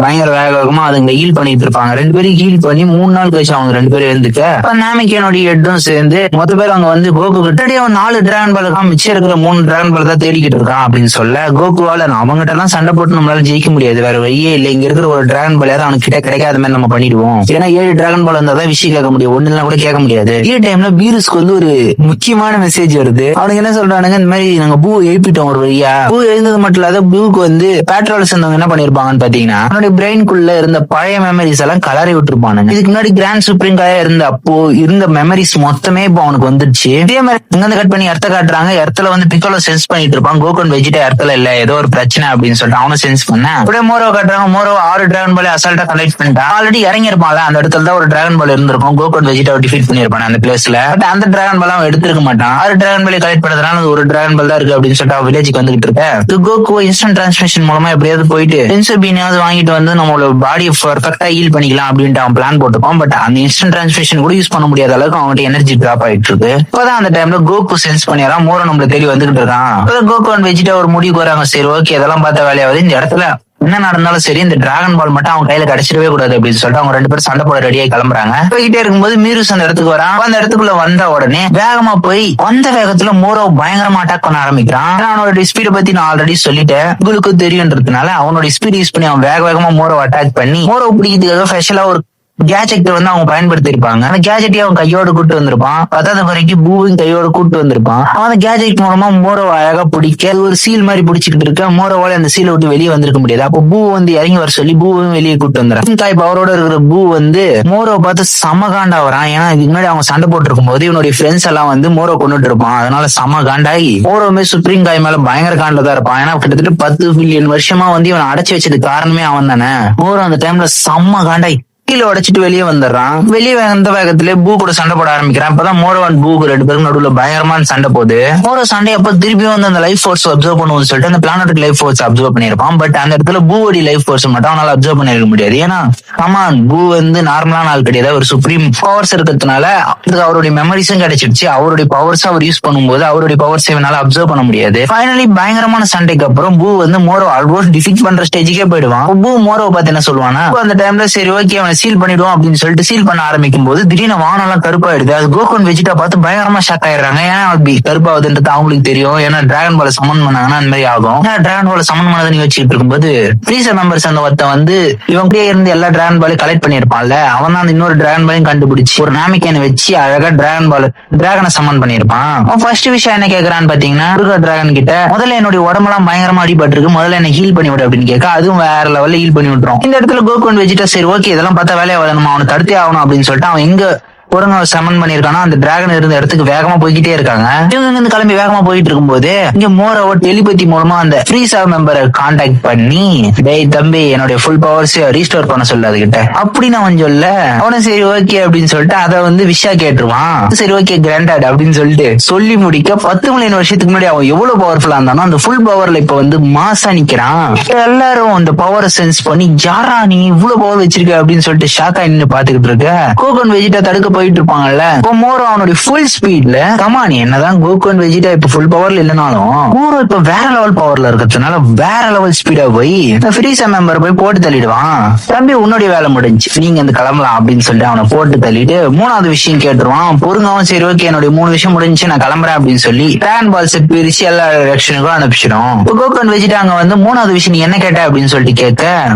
பயங்கர வேகமா அதுங்க ஹீல் பண்ணிட்டு இருப்பாங்க. ரெண்டு பேரும் ஹீல் பண்ணி 3 நாள் கழிச்சு அவங்க ரெண்டு பேரும் எழுந்துக்க நாமிகனுடைய ஹெட்டும் சேர்ந்து மொத்த பேர் அங்க கோகு கிட்டே அவன் 4 டிராகன் பால் மிச்சம் இருக்கிற 3 டிராகன் பால் தான் தேடிக்கிட்டு இருக்கான் அப்படின்னு சொல்ல கோகுவால அவங்ககிட்ட எல்லாம் சண்டை போட்டு நம்மளால ஜெயிக்க முடியாது, வேற வழியே இல்லை, இங்க இருக்கிற ஒரு டிராகன் பால் யாரும் அவனுக்கு கிட்ட கிடைக்காத மாதிரி நம்ம பண்ணிடுவோம். ஏன்னா 7 டிராகன் பால் இருந்தாதான் விஷயம் கேட்க முடியும், ஒண்ணுலாம் கூட கேட்க முடியாது. இதே டைம்ல பீருஸ்க்கு ஒரு முக்கியமான மெசேஜ் வருது. அவனுக்கு என்ன சொல்றானுங்க, இந்த மாதிரி நாங்க பூ எழுப்பிட்டோம் ஒரு வழியா. பூ எழுந்தது மட்டும் இல்லாத பூக்கு பேட்ரோல் சேர்ந்தவங்க என்ன பண்ணிருப்பாங்கன்னு பாத்தீங்கன்னா அவனுடைய பிரெயின்குள்ள இருந்த பழைய மெமரிஸ் எல்லாம் கலரை விட்டுருப்பானுங்க. இதுக்கு முன்னாடி கிராண்ட் சுப்ரீம் காயா இருந்த அப்போ இருந்த மெமரிஸ் மொத்தமே இப்போ அவனுக்கு வந்துருச்சு. இதே மாதிரி இங்க கட் பண்ணி எர்த்த காட்டுறாங்க. எர்த்துல பிக்கோல சென்ஸ் பண்ணிட்டு இருப்பான். கோகு அண்ட் வெஜிடா எர்த்துல இல்ல, ஏதோ ஒரு பிரச்சனை அப்படின்னு சொல்லிட்டு அவனும் சென்ஸ் பண்ண அப்படியே மோரோ காட்டுறாங்க. மோரோ 6 டிராகன் பால் அசால்ட்டா கலெக்ட் பண்ணிட்டான். ஆல்ரெடி இறங்கி இருப்பான்ல அந்த இடத்துல தான் ஒரு டிராகன் பால் இருந்திருக்கும். கோகு அண்ட் வெஜிடாவை டிஃபீட் பண்ணிருப்பான் அந்த பிளேஸ்ல. பட் அந்த டிராகன் பால் அவன் எடுத்திருக்க மாட்டான். 6 டிராகன் பால் கலெக்ட் பண்ணதுனால ஒரு டிராகன் பால் தான் இருக்கு அப்படின்னு சொல்லிட்டு அவன் வில்லேஜுக்கு வந்துகிட்டு இருக்க கோகு இன்ஸ்டன்ட் டிரான்ஸ்மிஷன் மூலமா எப்படியாவது போயிட்டு பென்சோபீனாவது வாங்கிட்டு நம்மளோட பாடியை பர்ஃபெக்டா ஹீல் பண்ணிக்கலாம் அப்படின்ட்டு அவன் பிளான் போட்டுப்பான். பட் அந்த இன்ஸ்டன்ட் டிரான்ஸ்மிஷன் கூட யூஸ் பண்ண முடியாத அளவுக்கு அவன்கிட்ட எனர்ஜி டிராப் ஆயிட்டு இருக்கு. இப்பதான் அந்த டைம்ல கோகு சென்ஸ் பண்ணிடுறான். மோரோ நம்மள தேடி வந்துகிட்டு இருக்கான். கோகு அண்ட் வெஜிடா ஒரு முடிவுக்கு வராங்க. சரி ஓகே இதெல்லாம் பார்த்த வேலையாவது இந்த இடத்துல என்ன நடந்தாலும் சரி இந்த டிராகன் பால் மட்டும் அவங்க கையில கிடைச்சிடவே கூடாது அப்படின்னு சொல்லிட்டு அவங்க 2 பேரும் சண்டை போட ரெடியாகி கிளம்புறாங்க. போய்கிட்டே இருக்கும்போது மீருஸ் அந்த இடத்துக்கு வரான். அந்த இடத்துக்குள்ள வந்த உடனே வேகமா போய் வந்த வேகத்துல மோரோ பயங்கரமா அட்டாக் பண்ண ஆரம்பிக்கிறான். அவனோட ஸ்பீடை பத்தி நான் ஆல்ரெடி சொல்லிட்டேன், உங்களுக்கு தெரியும்ன்றதுனால அவனோட ஸ்பீட் யூஸ் பண்ணி அவன் வேகமா மோரோ அட்டாக் பண்ணி மோரோ பிடிக்கிறதுக்காக ஸ்பெஷலா ஒரு கேஜெட் அவங்க பயன்படுத்தி இருப்பாங்க. அந்த கேஜெட்டையும் அவன் கையோடு கூட்டு வந்திருப்பான். 10வது வரைக்கும் பூவும் கையோட கூட்டு வந்திருப்பான். அவன் கேஜெட் மூலமா மோரோ அழகா பிடிக்க ஒரு சீல் மாதிரி பிடிச்சிக்கிட்டு இருக்க. மோரோவால அந்த சீலை விட்டு வெளியே வந்திருக்க முடியாது. அப்போ பூ இறங்கி வர சொல்லி பூவும் வெளியே கூட்டு வந்துறான். காய் பவரோட இருக்கிற பூ மோரோ பார்த்து சம காண்டா வரான். ஏன்னா இதுக்கு முன்னாடி அவங்க சண்டை போட்டு இருக்கும் போது இவனுடைய ஃப்ரெண்ட்ஸ் எல்லாம் மோரோ கொண்டுட்டு இருப்பான். அதனால சம காண்டாகி மோரோமே சுப்ரீம் காய் மேல பயங்கர காண்டதா இருப்பான். ஏன்னா கிட்டத்தட்ட 10 பில்லியன் வருஷமா இவன் அடைச்சு வச்சது காரணமே அவன் தானே. மோரோ அந்த டைம்ல சம காண்டாய் கீழே உடைச்சிட்டு வெளியே வந்துடுறான். வெளியே வந்த வேகத்திலே பூ கூட சண்டை போட ஆரம்பிக்கிறான். அப்பதான் மோரோ அண்ட் பூ 2 பேரும் நடுவுல பயங்கரமான சண்டை போகுது. மோரோ சண்டை அப்ப திருப்பியும் அந்த லைஃப் ஃபோர்ஸ் அப்சர்வ் பண்ணுவோம்னு சொல்லிட்டு அந்த பிளானட் லைஃப் ஃபோர்ஸ் அப்சர்வ் பண்ணிருப்பான். பட் அந்த இடத்துல பூவோட லைஃப் ஃபோர்ஸ் மட்டும் அவனால அப்சர்வ் பண்ணிருக்க முடியாது. ஏன்னா கமான் பூ நார்மலான ஆள் கிடையாது, ஒரு சுப்ரீம் பவர்ஸ் இருக்கிறதுனால அவருடைய மெமரிஸும் கிடைச்சிருச்சு. அவருடைய பவர்ஸ் அவர் யூஸ் பண்ணும்போது அவருடைய பவர்ஸ் இவனால அப்சர்வ் பண்ண முடியாது. ஃபைனலி பயங்கரமான சண்டைக்கு அப்புறம் பூ மோரோ ஆல்மோஸ்ட் டிஃபீட் பண்ற ஸ்டேஜுக்கே போயிடுவான். பூ மோரோ பார்த்து என்ன சொல்லுவானா அந்த டைம்ல சரி ஓகே அவனை சீல் பண்ணிடுவோம் அப்படின்னு சொல்லிட்டு சீல் பண்ண ஆரம்பிக்கும் போது திடீர்னு வானம் எல்லாம் கருப்பாயிடுது. அது கோகுன் வெஜிடா பார்த்து பயங்கரமா ஷாக் ஆயிடுறாங்க. ஏன்னா அப்படி கருப்பாவதுன்றது அவங்களுக்கு தெரியும். ஏன்னா டிராகன் பால் சமன் பண்ணாங்கன்னா அந்த மாதிரி ஆகும். டிராகன் பால் சமன் பண்ணதை நீ வச்சுட்டு இருக்கும்போது ஃப்ரீசர் மெம்பர்ஸ் அந்த ஒருத்தன் வந்து இவங்க இருந்து எல்லா டிராகன் பாலையும் கலெக்ட் பண்ணிருப்பான்ல, அவன் தான் இன்னொரு டிராகன் பாலையும் கண்டுபிடிச்சு ஒரு நாமிக்கேனை வச்சு அழகா டிராகனை சமன் பண்ணிருப்பான். அவன் ஃபர்ஸ்ட் விஷயம் என்ன கேக்குறான்னு பாத்தீங்கன்னா டிராகன் கிட்ட முதல்ல என்னுடைய உடம்பெல்லாம் பயங்கரமா அடிபட்டு இருக்கு, முதல்ல என்ன ஹீல் பண்ணி விடு அப்படின்னு கேட்க அதுவும் வேற லெவல்ல ஹீல் பண்ணி விட்டுரும். இந்த இடத்துல கோகுன் வெஜிடா சரி ஓகே இதெல்லாம் பார்த்தா வேலையா வரணுமா, அவனை தடுத்தே ஆகணும் அப்படின்னு சொல்லிட்டு அவன் எங்க பொருங்க சமன் பண்ணிருக்கானா அந்த டிராகன் இருந்த இடத்துக்கு வேகமா போய்கிட்டே இருக்காங்க. இவங்க இருந்து கிளம்பி வேகமா போயிட்டு இருக்கும்போது இங்க மோரோவோ டெலிபதி மூலமா அந்த ஃப்ரீசர் மெம்பரை கான்டாக்ட் பண்ணி டேய் தம்பி என்னுடைய ஃபுல் பவர்ஸ் ரீஸ்டோர் பண்ண சொல்லு அதுகிட்ட அப்படின்னு அவன் சொல்ல அவனும் சரி ஓகே அப்படின்னு சொல்லிட்டு அதை வந்து விஷா கேட்டுருவான். சரி ஓகே கிராண்டட் அப்படின்னு சொல்லிட்டு சொல்லி முடிக்க 10 மில்லியன் வருஷத்துக்கு முன்னாடி அவன் எவ்வளவு பவர்ஃபுல்லா இருந்தானோ அந்த ஃபுல் பவர்ல இப்ப வந்து மாசா நிக்கிறான். எல்லாரும் அந்த பவரை சென்ஸ் பண்ணி யாரா நீ இவ்வளவு பவர் வச்சிருக்க அப்படின்னு சொல்லிட்டு ஷாக்கா நின்னு பாத்துக்கிட்டு இருக்க. கோகுன் வெஜிடா தடுக்க போயிட்டு இருப்பாங்கல்ல, மோரோ அவனுடைய ஃபுல் ஸ்பீட்ல கமானி என்னதான் கோகுன் வெஜிடா இப்ப ஃபுல் பவர்ல இல்லனாலும் மோரோ இப்ப வேற லெவல் பவர்ல இருக்கிறதுனால வேற லெவல் ஸ்பீடா போய் ஃப்ரீசர் மெம்பர் போய் போட்டு தள்ளிடுவான். தம்பி உன்னுடைய வேலை முடிஞ்சு நீங்க இந்த கிளம்பலாம் அப்படின்னு சொல்லிட்டு அவனை போட்டு தள்ளிட்டு 3வது விஷயம் கேட்டுருவான். பொறுங்கவும் சரி ஓகே என்னுடைய 3 விஷயம் முடிஞ்சு நான் கிளம்புறேன் அப்படின்னு சொல்லி டிராகன் பால் செட் பிரிச்சு எல்லா டைரக்ஷனுக்கும் அனுப்பிச்சிடும். கோகுன் வெஜிடா அங்க வந்து 3வது விஷயம் நீ என்ன கேட்ட அப்படின்னு சொல்லிட்டு கேட்க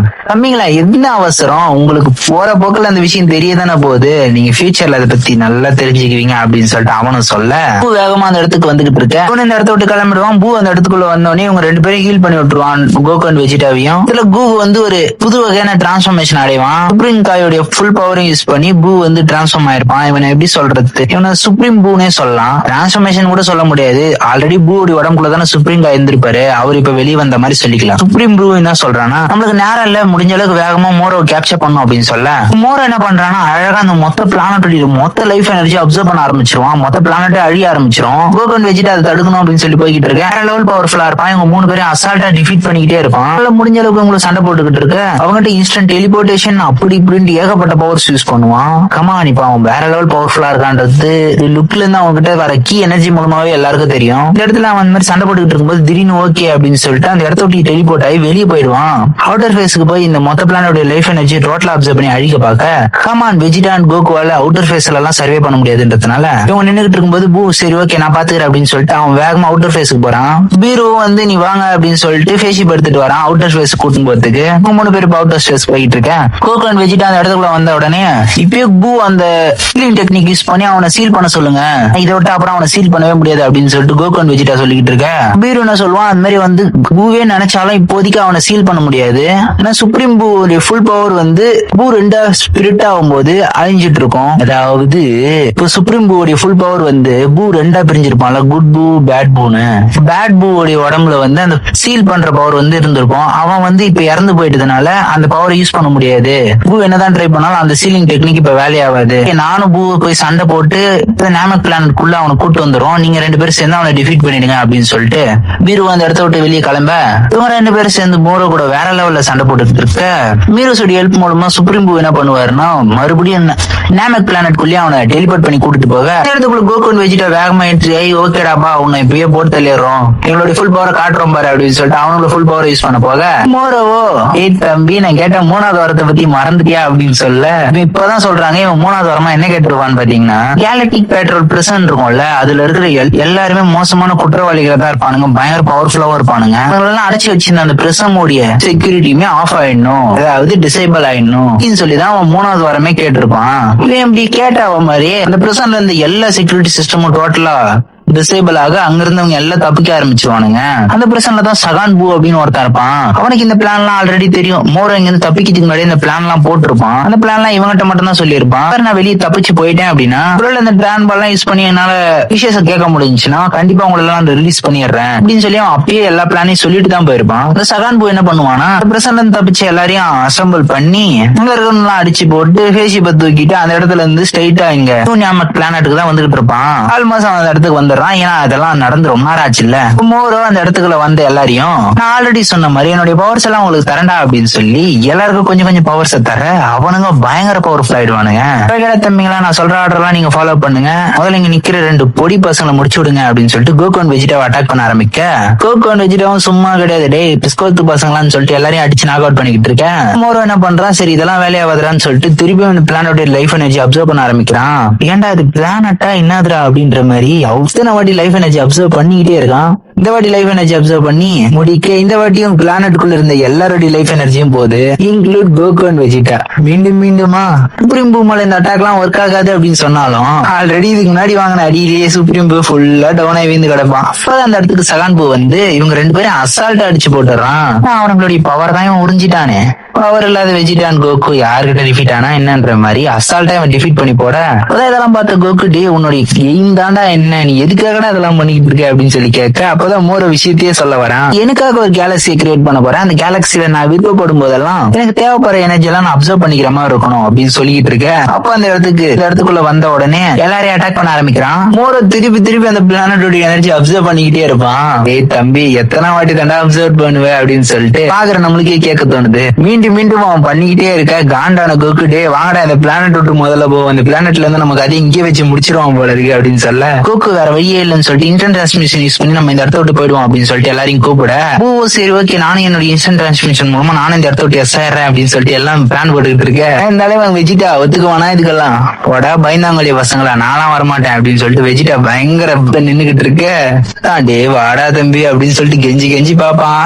தம்பிங்களா என்ன அவசரம், உங்களுக்கு போற போக்குல அந்த விஷயம் தெரியதானே போகுது, நீங்க ஃபியூச்சர்ல அதை பத்தி நல்லா தெரிஞ்சுக்குவீங்க அப்படின்னு சொல்லிட்டு அவனும் சொல்ல பூ வேகமா அந்த இடத்துக்கு வந்துகிட்டு இருக்க இந்த இடத்த விட்டு கிளம்பிடுவான். பூ அந்த இடத்துக்குள்ள வந்தோடனே இவங்க 2 பேரும் ஹீல் பண்ணி விட்டுருவான் கோகுன் வெஜிடாவையும். இதுல பூ வந்து ஒரு புது வகையான டிரான்ஸ்ஃபர்மேஷன் அடைவான். சுப்ரீம் காயோட ஃபுல் பவரையும் யூஸ் பண்ணி பூ வந்து டிரான்ஸ்ஃபார்ம் ஆயிருப்பான். இவனை எப்படி சொல்றது, இவனை சுப்ரீம் பூனே சொல்லலாம், டிரான்ஸ்ஃபர்மேஷன் கூட சொல்ல முடியாது. ஆல்ரெடி பூவோட உடம்புக்குள்ள தானே சுப்ரீம் காய் இருந்திருப்பாரு, அவர் இப்ப வெளியே வந்த மாதிரி சொல்லிக்கலாம். சுப்ரீம் பூ என்ன சொல்றான்னா நம்மளுக்கு நேரம் இல்ல, முடிஞ்ச அளவுக்கு வேகமா மோரோ கேப்சர் பண்ணும் அப்படின்னு சொல்ல மோரோ என்ன பண்றான்னா அழகா அந்த மொத்த பிளானட் மொத்த லைஃப் எனர்ஜி அப்சர்வ் பண்ண ஆரம்பிச்சிருவான். மொத்த பிளானட்டே அழிய ஆரம்பிச்சிரும். கோகுன் வெஜிடா அதை தடுக்கணும் அப்படின்னு சொல்லி போய்கிட்டு இருக்கு. வேற லெவல் பவர்ஃபுல்லா இருப்பான். இவங்க 3 பேரும் அசால்ட்டா டிஃபீட் பண்ணிக்கிட்டே இருப்பான். முடிஞ்ச அளவுக்கு உங்களுக்கு சண்டை போட்டுக்கிட்டு இருக்கு. அவங்ககிட்ட இன்ஸ்டன்ட் டெலிபோர்டேஷன் அப்படி இப்படின்னு ஏகப்பட்ட பவர்ஸ் யூஸ் பண்ணுவான். கமான் இப்ப அவன் வேற லெவல் பவர்ஃபுல்லா இருக்கான்றது லுக்ல இருந்து அவங்க கிட்ட வர கீ எனர்ஜி மூலமாவே எல்லாருக்கும் தெரியும். இந்த இடத்துல அவன் இந்த மாதிரி சண்டை போட்டுக்கிட்டு இருக்கும்போது திடீர்னு ஓகே அப்படின்னு சொல்லிட்டு அந்த இடத்த விட்டு டெலிபோர்ட் ஆகி வெளியே போயிடுவான். அவுட்டர் ஃபேஸ்க்கு போய் இந்த மொத்த பிளானோட லைஃப் எனர்ஜி டோட்டலா அப்சர்வ் பண்ணி அழிக்க பார்க்க கமான் வெஜிடா அண்ட் கோகுவால அவுட்டர் ஃபேஸ்ல எல்லாம் சர்வே பண்ண முடியாதுன்றதுனால இவங்க நின்னுகிட்டு இருக்கும்போது பூ சரி ஓகே நான் பாத்துக்கிறேன் அப்படின்னு சொல்லிட்டு அவன் வேகமா அவுட்டர் ஃபேஸ்க்கு போறான். பீரோ வந்து நீ வாங்க அப்படின்னு சொல்லிட்டு ஃபேஷிப் எடுத்துட்டு வரான் அவுட்டர் ஃபேஸ் கூட்டின்னு போறதுக்கு. 3 பேர் அவுட்டர் ஃபேஸ் போயிட்டு இருக்கேன். கோகுன் வெஜிடா அந்த இடத்துக்குள்ள வந்த உடனே இப்பயே பூ அந்த சீலிங் டெக்னிக் யூஸ் பண்ணி அவனை சீல் பண்ண சொல்லுங்க, இதை விட்டு அப்புறம் அவனை சீல் பண்ணவே முடியாது அப்படின்னு சொல்லிட்டு கோகுன் வெஜிடா சொல்லிக்கிட்டு இருக்க. பீரோ என்ன சொல்லுவான் அந்த மாதிரி வந்து பூவே நினைச்சாலும் இப்போதைக்கு அவனை சீல் பண்ண முடியாது. ஆனா சுப்ரீம் பூ ஃபுல் பவர் வந்து பூ 2 ஸ்பிரிட் ஆகும்போது அழிஞ்சிட்டு இருக்கும். அதாவது இப்போ சுப்ரீம் பூவோடைய ஃபுல் பவர் வந்து பூ 2 பிரிஞ்சிருப்பான்ல, குட் பூ பேட் பூன்னு. பேட் பூவோடைய உடம்புல வந்து அந்த சீல் பண்ற பவர் வந்து இருந்திருக்கும். அவன் வந்து இப்ப இறந்து போயிட்டதுனால அந்த பவரை யூஸ் பண்ண முடியாது. பூ என்னதான் ட்ரை பண்ணாலும் அந்த சீலிங் டெக்னிக் இப்ப வேலையாகாது. நானும் பூ போய் சண்டை போட்டு நாமக் பிளானட்குள்ள அவனை கூட்டு வந்துரும், நீங்க 2 பேரும் சேர்ந்து அவனை டிஃபீட் பண்ணிடுங்க அப்படின்னு சொல்லிட்டு பீரு அந்த இடத்த விட்டு வெளியே கிளம்ப இவங்க 2 பேரும் சேர்ந்து மோரோ கூட வேற லெவல்ல சண்டை போட்டுட்டு இருக்க. மீரோஸோட ஹெல்ப் மூலமா சுப்ரீம் பூ என்ன பண்ணுவாருன்னா மறுபடியும் நாமக் பிளானட்குள்ளேயே அவனை டெலிபோர்ட் பண்ணி கூட்டிட்டு போக இடத்துக்குள்ள கோகுன் வெஜிடா வேகமா என்ட்ரி ஆகி ஓகேடாப்பா உன்னை இப்பயே போட்டு தள்ளிடுறோம், எங்களுடைய ஃபுல் பவரை காட்டுறோம் பாரு அப்படின்னு சொல்லிட்டு அவனோட ஃபுல் பவர் யூஸ் பண்ண போக மோரோவோ தம்பி நான் கேட்ட 3வது வாரத்தை பத்தி மறந்துட்டியா அப்படின்னு சொல்ல இப்பதான் சொல்றாங்க இவன் 3வது வாரமா என்ன கேட்டுருவான்னு பாத்தீங்கன்னா கேலக்டிக் பெட்ரோல் பிரசன் இருக்கும்ல, அதுல இருக்கிற எல்லாருமே மோசமான குற்றவாளிகளா தான் இருப்பானுங்க, பயங்கர பவர்ஃபுல்லாவும் இருப்பானுங்க. அவங்களெல்லாம் அடைச்சி வச்சிருந்த அந்த பிரசமோடைய செக்யூரிட்டியுமே ஆஃப் ஆயிடணும், அதாவது டிசேபிள் ஆயிடணும் அப்படின்னு சொல்லிதான் அவன் 3வது வாரமே கேட்டிருப்பான். இவன் இப்படி கேட்ட மாதிரி அந்த பிரசன்ல இருந்த எல்லா செக்யூரிட்டி சிஸ்டமும் டோட்டலா டிசேபிள் ஆக அங்க இருந்தவங்க எல்லாம் தப்பிக்க ஆரம்பிச்சுவானுங்க. அந்த பிரச்சனை தான் சகான் பூ அப்படின்னு ஒருத்தன் இருப்பான். அவனுக்கு இந்த பிளான் எல்லாம் ஆல்ரெடி தெரியும். மோரோ இங்க இருந்து தப்பிக்கிறதுக்கு முன்னாடி இந்த பிளான் எல்லாம் போட்டிருப்பான். அந்த பிளான் எல்லாம் இவங்கிட்ட மட்டும் தான் சொல்லியிருப்பான். நான் வெளியே தப்பிச்சு போயிட்டேன் அப்படின்னா இந்த டிரான் பால் எல்லாம் யூஸ் பண்ணி என்னால விஷயத்தை கேட்க முடிஞ்சுன்னா கண்டிப்பா உங்களை எல்லாம் ரிலீஸ் பண்ணிடுறேன் அப்படின்னு சொல்லி அவன் அப்பயே எல்லா பிளானையும் சொல்லிட்டு தான் போயிருப்பான். இந்த சகான் பூ என்ன பண்ணுவானா பிரசன்ல இருந்து தப்பிச்சு எல்லாரையும் அசம்பிள் பண்ணி இங்க இருக்கவங்க அடிச்சு போட்டு ஃபேஷிப்பை தூக்கிட்டு அந்த இடத்துல இருந்து ஸ்ட்ரைட்டா இங்க நாமக் பிளானட்டுக்கு தான் வந்துகிட்டு இருப்பான். ஆல்மோஸ்ட் அவன் அந்த இடத்துக்கு வந்துடுறான். சொல்லலாம். ஏன்னா அதெல்லாம் நடந்து ரொம்ப நேரம் ஆச்சு இல்ல. மோரோ அந்த இடத்துக்குள்ள வந்த எல்லாரையும் நான் ஆல்ரெடி சொன்ன மாதிரி என்னுடைய பவர்ஸ் எல்லாம் உங்களுக்கு தரண்டா அப்படின்னு சொல்லி எல்லாருக்கும் கொஞ்சம் கொஞ்சம் பவர்ஸ் தர அவனுங்க பயங்கர பவர்ஃபுல் ஆயிடுவானுங்க. தம்பிங்களா நான் சொல்ற ஆர்டர் எல்லாம் நீங்க ஃபாலோ பண்ணுங்க. முதல்ல இங்க நிக்கிற 2 பொடி பசங்களை முடிச்சு விடுங்க அப்படின்னு சொல்லிட்டு கோகு அண்ட் வெஜிடாவை அட்டாக் பண்ண ஆரம்பிக்க கோகு அண்ட் வெஜிடாவும் சும்மா கிடையாது, டேய் பிஸ்கோத்து பசங்களான்னு சொல்லிட்டு எல்லாரையும் அடிச்சு நாக் அவுட் பண்ணிக்கிட்டு இருக்கேன். மோரோ என்ன பண்றான், சரி இதெல்லாம் வேலையாவதுறான்னு சொல்லிட்டு திருப்பி அந்த பிளானோட லைஃப் எனர்ஜி அப்சர்வ் பண்ண ஆரம்பிக்கிறான். ஏன்டா இது பிளானட்டா என்னதுரா அப்படின்ற மாதிரி அத்தனை வாட்டி லைஃப் எனர்ஜி அப்சர்வ் பண்ணிக்கிட்டே இருக்கான். இந்த வாட்டி லைஃப் எனர்ஜி அப்சர்வ் பண்ணி முடிக்க இந்த வாட்டியும் பிளானட்டுக்குள்ள இருந்த எல்லாரோட லைஃப் எனர்ஜியும் போகுது, இன்க்ளூட் கோகு அண்ட் வெஜிடா. மீண்டும் மீண்டுமா சுப்ரீம் பூமால இந்த அட்டாக் எல்லாம் ஒர்க் ஆகாது அப்படின்னு சொன்னாலும் ஆல்ரெடி இதுக்கு முன்னாடி வாங்கின அடியிலேயே சுப்ரீம் பூ ஃபுல்லா டவுன் ஆகி வீந்து கிடப்பான். அப்பதான் அந்த இடத்துக்கு சகான் பூ வந்து இவங்க 2 பேரும் அசால்ட்டா அடிச்சு போட்டுறான். அவனுங்களுடைய பவர் தான் இவன் உறிஞ்சிட்டானே. பவர் இல்லாத வெஜிடான் கோகு யாருக்கிட்ட டிஃபீட் ஆனா என்னன்ற மாதிரி அசால்ட்டா இவன் டிஃபீட் பண்ணி போட அதான் இதெல்லாம் பார்த்த கோகு, டே உன்னுடைய எய்ம் தாண்டா என்ன, நீ எதுக்காக இதெல்லாம் பண்ணிக்கிட்டு இருக்க அப்படின்னு சொல்லி கேட்க அப்பதான் மோரோ விஷயத்தையே சொல்ல வரான். எனக்காக ஒரு கேலக்சியை கிரியேட் பண்ண போறேன், அந்த கேலக்சியில நான் விருப்பப்படும் போதெல்லாம் எனக்கு தேவைப்படுற எனர்ஜி எல்லாம் நான் அப்சர்வ் பண்ணிக்கிற மாதிரி இருக்கணும் அப்படின்னு சொல்லிட்டு இருக்கேன். அப்ப அந்த இடத்துக்குள்ள வந்த உடனே எல்லாரையும் அட்டாக் பண்ண ஆரம்பிக்கிறான். மோரோ திருப்பி அந்த பிளானட்டோட எனர்ஜி அப்சர்வ் பண்ணிக்கிட்டே இருப்பான். ஏய் தம்பி எத்தனை வாட்டி தாண்டா அப்சர்வ் பண்ணுவேன் அப்படின்னு சொல்லிட்டு பாக்குற நம்மளுக்கே கேட்க தோணுது. மீண்டும் அவன் பண்ணிக்கிட்டே இருக்க காண்டான கோகு, டே வாங்கடா இந்த பிளானட் விட்டு முதல்ல போ, அந்த பிளானட்ல இருந்து நமக்கு அதை இங்கே வச்சு முடிச்சிருவான் போல இருக்கு அப்படின்னு சொல்ல கோகு வேற வழியே இல்லைன்னு சொல்லிட்டு இன்ஸ்டன்ட் டிரான்ஸ்மிஷன் யூஸ் பண்ணி நம்ம இந்த இடத்த விட்டு போயிடுவோம் அப்படின்னு சொல்லிட்டு எல்லாரையும் கூப்பிட ஓ சரி ஓகே நானும் என்னோட இன்ஸ்டன்ட் டிரான்ஸ்மிஷன் மூலமா நானும் இந்த இடத்த விட்டு எஸ் ஆயிடுறேன் அப்படின்னு சொல்லிட்டு எல்லாம் பிளான் போட்டுக்கிட்டு இருக்கேன். இருந்தாலும் வெஜிடா ஒத்துக்குவானா இதுக்கெல்லாம், போடா பயந்தாங்கொழி பசங்களா நான்லாம் வரமாட்டேன் அப்படின்னு சொல்லிட்டு வெஜிடா பயங்கர நின்னுகிட்டு இருக்க. டே வாடா தம்பி அப்படின்னு சொல்லிட்டு கெஞ்சி பாப்பான்.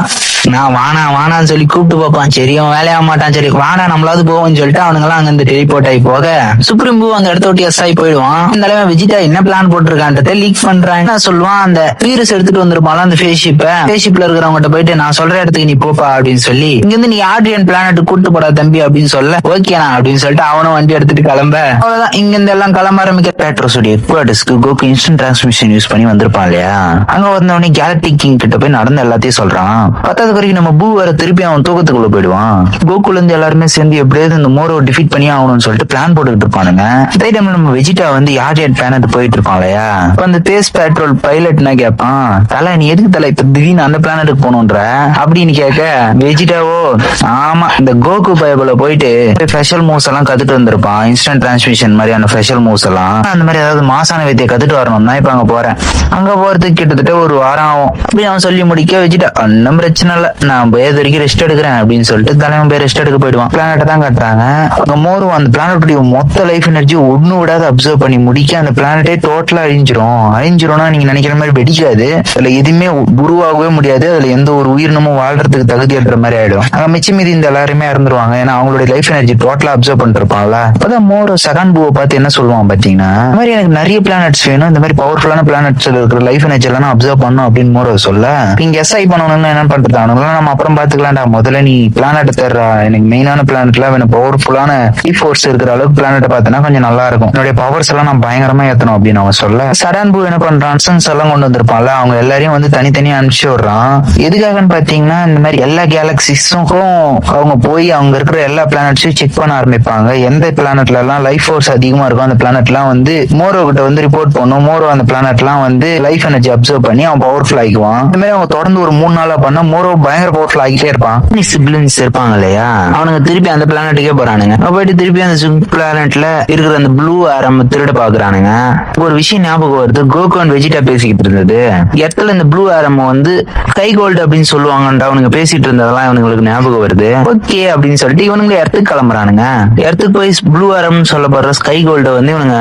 நான் வானான்னு சொல்லி கூப்பிட்டு பார்ப்பான். சரி அவன் வேலையாக மாட்டான், சரி வாடா நம்மளாவது போவோம்னு சொல்லிட்டு அவனுங்களாம் அங்க டெலிபோர்ட் ஆகி போக சுப்ரீம் பூ அந்த இடத்த விட்டு எஸ் ஆகி போயிடுவான். இந்த வெஜிடா என்ன பிளான் போட்டிருக்கான்றத லீக் பண்றான். என்ன சொல்லுவான், அந்த வீரஸ் எடுத்துட்டு வந்துருப்பான் அந்த ஃபேஸ் ஷிப்ல இருக்கிறவங்க போயிட்டு நான் சொல்ற இடத்துக்கு நீ போப்பா அப்படின்னு சொல்லி இங்க இருந்து நீ ஆர்டியன் பிளானட் கூட்டு போடா தம்பி அப்படின்னு சொல்ல ஓகேனா அப்படின்னு சொல்லிட்டு அவனும் வண்டி எடுத்துட்டு கிளம்ப அவ்வளவுதான். இங்க இருந்து எல்லாம் கிளம்ப ஆரம்பிக்க பேட்ரோஸோட ஹெட்குவார்ட்டர்ஸ்க்கு கோகு இன்ஸ்டன்ட் டிரான்ஸ்மிஷன் யூஸ் பண்ணி வந்திருப்பான் இல்லையா. அங்க வந்தவனே கேலக்டிக் கிங் கிட்ட போய் நடந்த எல்லாத்தையும் சொல்றான். பத்தாவது வரைக்கும் நம்ம பூ வர திருப்பி அவன் தூக்கத்துக்குள்ள போயிடுவான். கோகுல இருந்து எல்லாருமே சேர்ந்து எப்படியாவது இந்த மோரோ டிஃபீட் பண்ணி ஆகணும்னு சொல்லிட்டு பிளான் போட்டுக்கிட்டு இருப்பானுங்க. அதே டைம்ல நம்ம வெஜிடா வந்து யார்டியன் பிளானட் போயிட்டு இருப்பான் இல்லையா. அந்த பேஸ் பேட்ரோல் பைலட் என்ன கேட்பான், தலை நீ எதுக்கு தலை இப்ப திடீர்னு அந்த பிளானட்டுக்கு போகணுன்ற அப்படின்னு கேட்க வெஜிடாவோ ஆமா இந்த கோகு பைபிள போயிட்டு ஸ்பெஷல் மூவ்ஸ் எல்லாம் கத்துட்டு வந்திருப்பான். இன்ஸ்டன்ட் டிரான்ஸ்மிஷன் மாதிரியான ஸ்பெஷல் மூவ்ஸ் எல்லாம் அந்த மாதிரி ஏதாவது மாசான வித்தையை கத்துட்டு வரணும்னா இப்ப அங்க போறேன். அங்க போறதுக்கு கிட்டத்தட்ட 1 வாரம் ஆகும் அப்படி அவன் சொல்லி முடிக்க வெஜிடா ஒன்னும் பிரச்சனை இல்ல நான் போய் வரைக்கும் ரெஸ்ட் எடுக்கிறேன் அப்படின்னு சொல்லிட்டு தலைவன் போய் ரெஸ்ட் எடுக்க போயிடுவான். பிளானட்டை தான் காட்டுறாங்க. அங்க மோரும் அந்த பிளானட்டுடைய மொத்த லைஃப் எனர்ஜி ஒண்ணு விடாத அப்சர்வ் பண்ணி முடிக்க அந்த பிளானட்டே டோட்டலா அழிஞ்சிரும்னா நீங்க நினைக்கிற மாதிரி வெடிக்காது. அதுல எதுவுமே உருவாகவே முடியாது. அதுல எந்த ஒரு உயிரினமும் வாழ்றதுக்கு தகுதியற்ற மாதிரி ஆயிடும். அங்க மிச்சம் மீதி இந்த எல்லாருமே இறந்துருவாங்க. ஏன்னா அவங்களுடைய லைஃப் எனர்ஜி டோட்டலா அப்சர்வ் பண்ணிட்டு இருப்பாங்கல்ல. அப்பதான் மோர் செகண்ட் பூவை பார்த்து என்ன சொல்லுவான் பாத்தீங்கன்னா, இந்த மாதிரி எனக்கு நிறைய பிளானட்ஸ் வேணும், இந்த மாதிரி பவர்ஃபுல்லான பிளானட்ஸ் இருக்கிற லைஃப் எனர்ஜி எல்லாம் அப்சர்வ் பண்ணும் அப்படின்னு மோர் சொல்ல நீங்க எஸ்ஐ பண்ணணும்னு என்ன பண்றது நம்ம அப்புறம் பாத்துக்கலாம்டா, முதல்ல நீ பிளானட் தர்றா, எனக்கு மெயினான பிளானட்ல வேணும் பவர்ஃபுல்லான ஃபோர்ஸ் இருக்கிற அளவுக்கு பிளானட்டை பார்த்தனா கொஞ்சம் நல்லா இருக்கும், என்னுடைய பவர்ஸ் எல்லாம் நான் பயங்கரமா ஏத்தணும் அப்படின்னு அவன் சொல்ல சடன் பூ என்ன பண்றான், எல்லாம் கொண்டு வந்திருப்பான்ல அவங்க எல்லாரையும் வந்து தனித்தனியா அனுப்பிச்சு விடுறான். எதுக்காகன்னு பாத்தீங்கன்னா இந்த மாதிரி எல்லா கேலக்சிஸுக்கும் அவங்க போய் அவங்க இருக்கிற எல்லா பிளானட்ஸையும் செக் பண்ண ஆரம்பிப்பாங்க. எந்த பிளானட்ல எல்லாம் லைஃப் ஃபோர்ஸ் அதிகமா இருக்கும் அந்த பிளானட்லாம் வந்து மோரோ கிட்ட வந்து ரிப்போர்ட் பண்ணும். மோரோ அந்த பிளானட்லாம் வந்து லைஃப் எனர்ஜி அப்சர்வ் பண்ணி அவன் பவர்ஃபுல் ஆகிக்குவான். இந்த மாதிரி அவங்க தொடர்ந்து ஒரு 3 நாளா பண்ண மோரோ பயங்கர பவர்ஃபுல் ஆகிட்டே இருப்பான். சிப்லிங்ஸ் இருப்பாங்க இல்லையா, அவனுங்க திருப்பி அந்த பிளானட்டுக்கே போறானுங்க. போயிட்டு திருப்பி அந்த பிளானட்ல இருக்கிற அந்த ப்ளூ ஆரம் திருட பாக்குறானுங்க. ஒரு விஷயம் ஞாபகம் வருது, கோகு அண்ட் வெஜிடா பேசிக்கிட்டு இருந்தது இடத்துல இந்த ப்ளூ ஆரம் வந்து ஸ்கை கோல்டு அப்படின்னு சொல்லுவாங்கன்ற அவனுங்க பேசிட்டு இருந்ததெல்லாம் இவனுங்களுக்கு ஞாபகம் வருது. ஓகே அப்படின்னு சொல்லிட்டு இவனுங்க இடத்துக்கு கிளம்புறானுங்க. இடத்துக்கு போய் ப்ளூ ஆரம் சொல்லப்படுற ஸ்கை கோல்ட வந்து இவனுங்க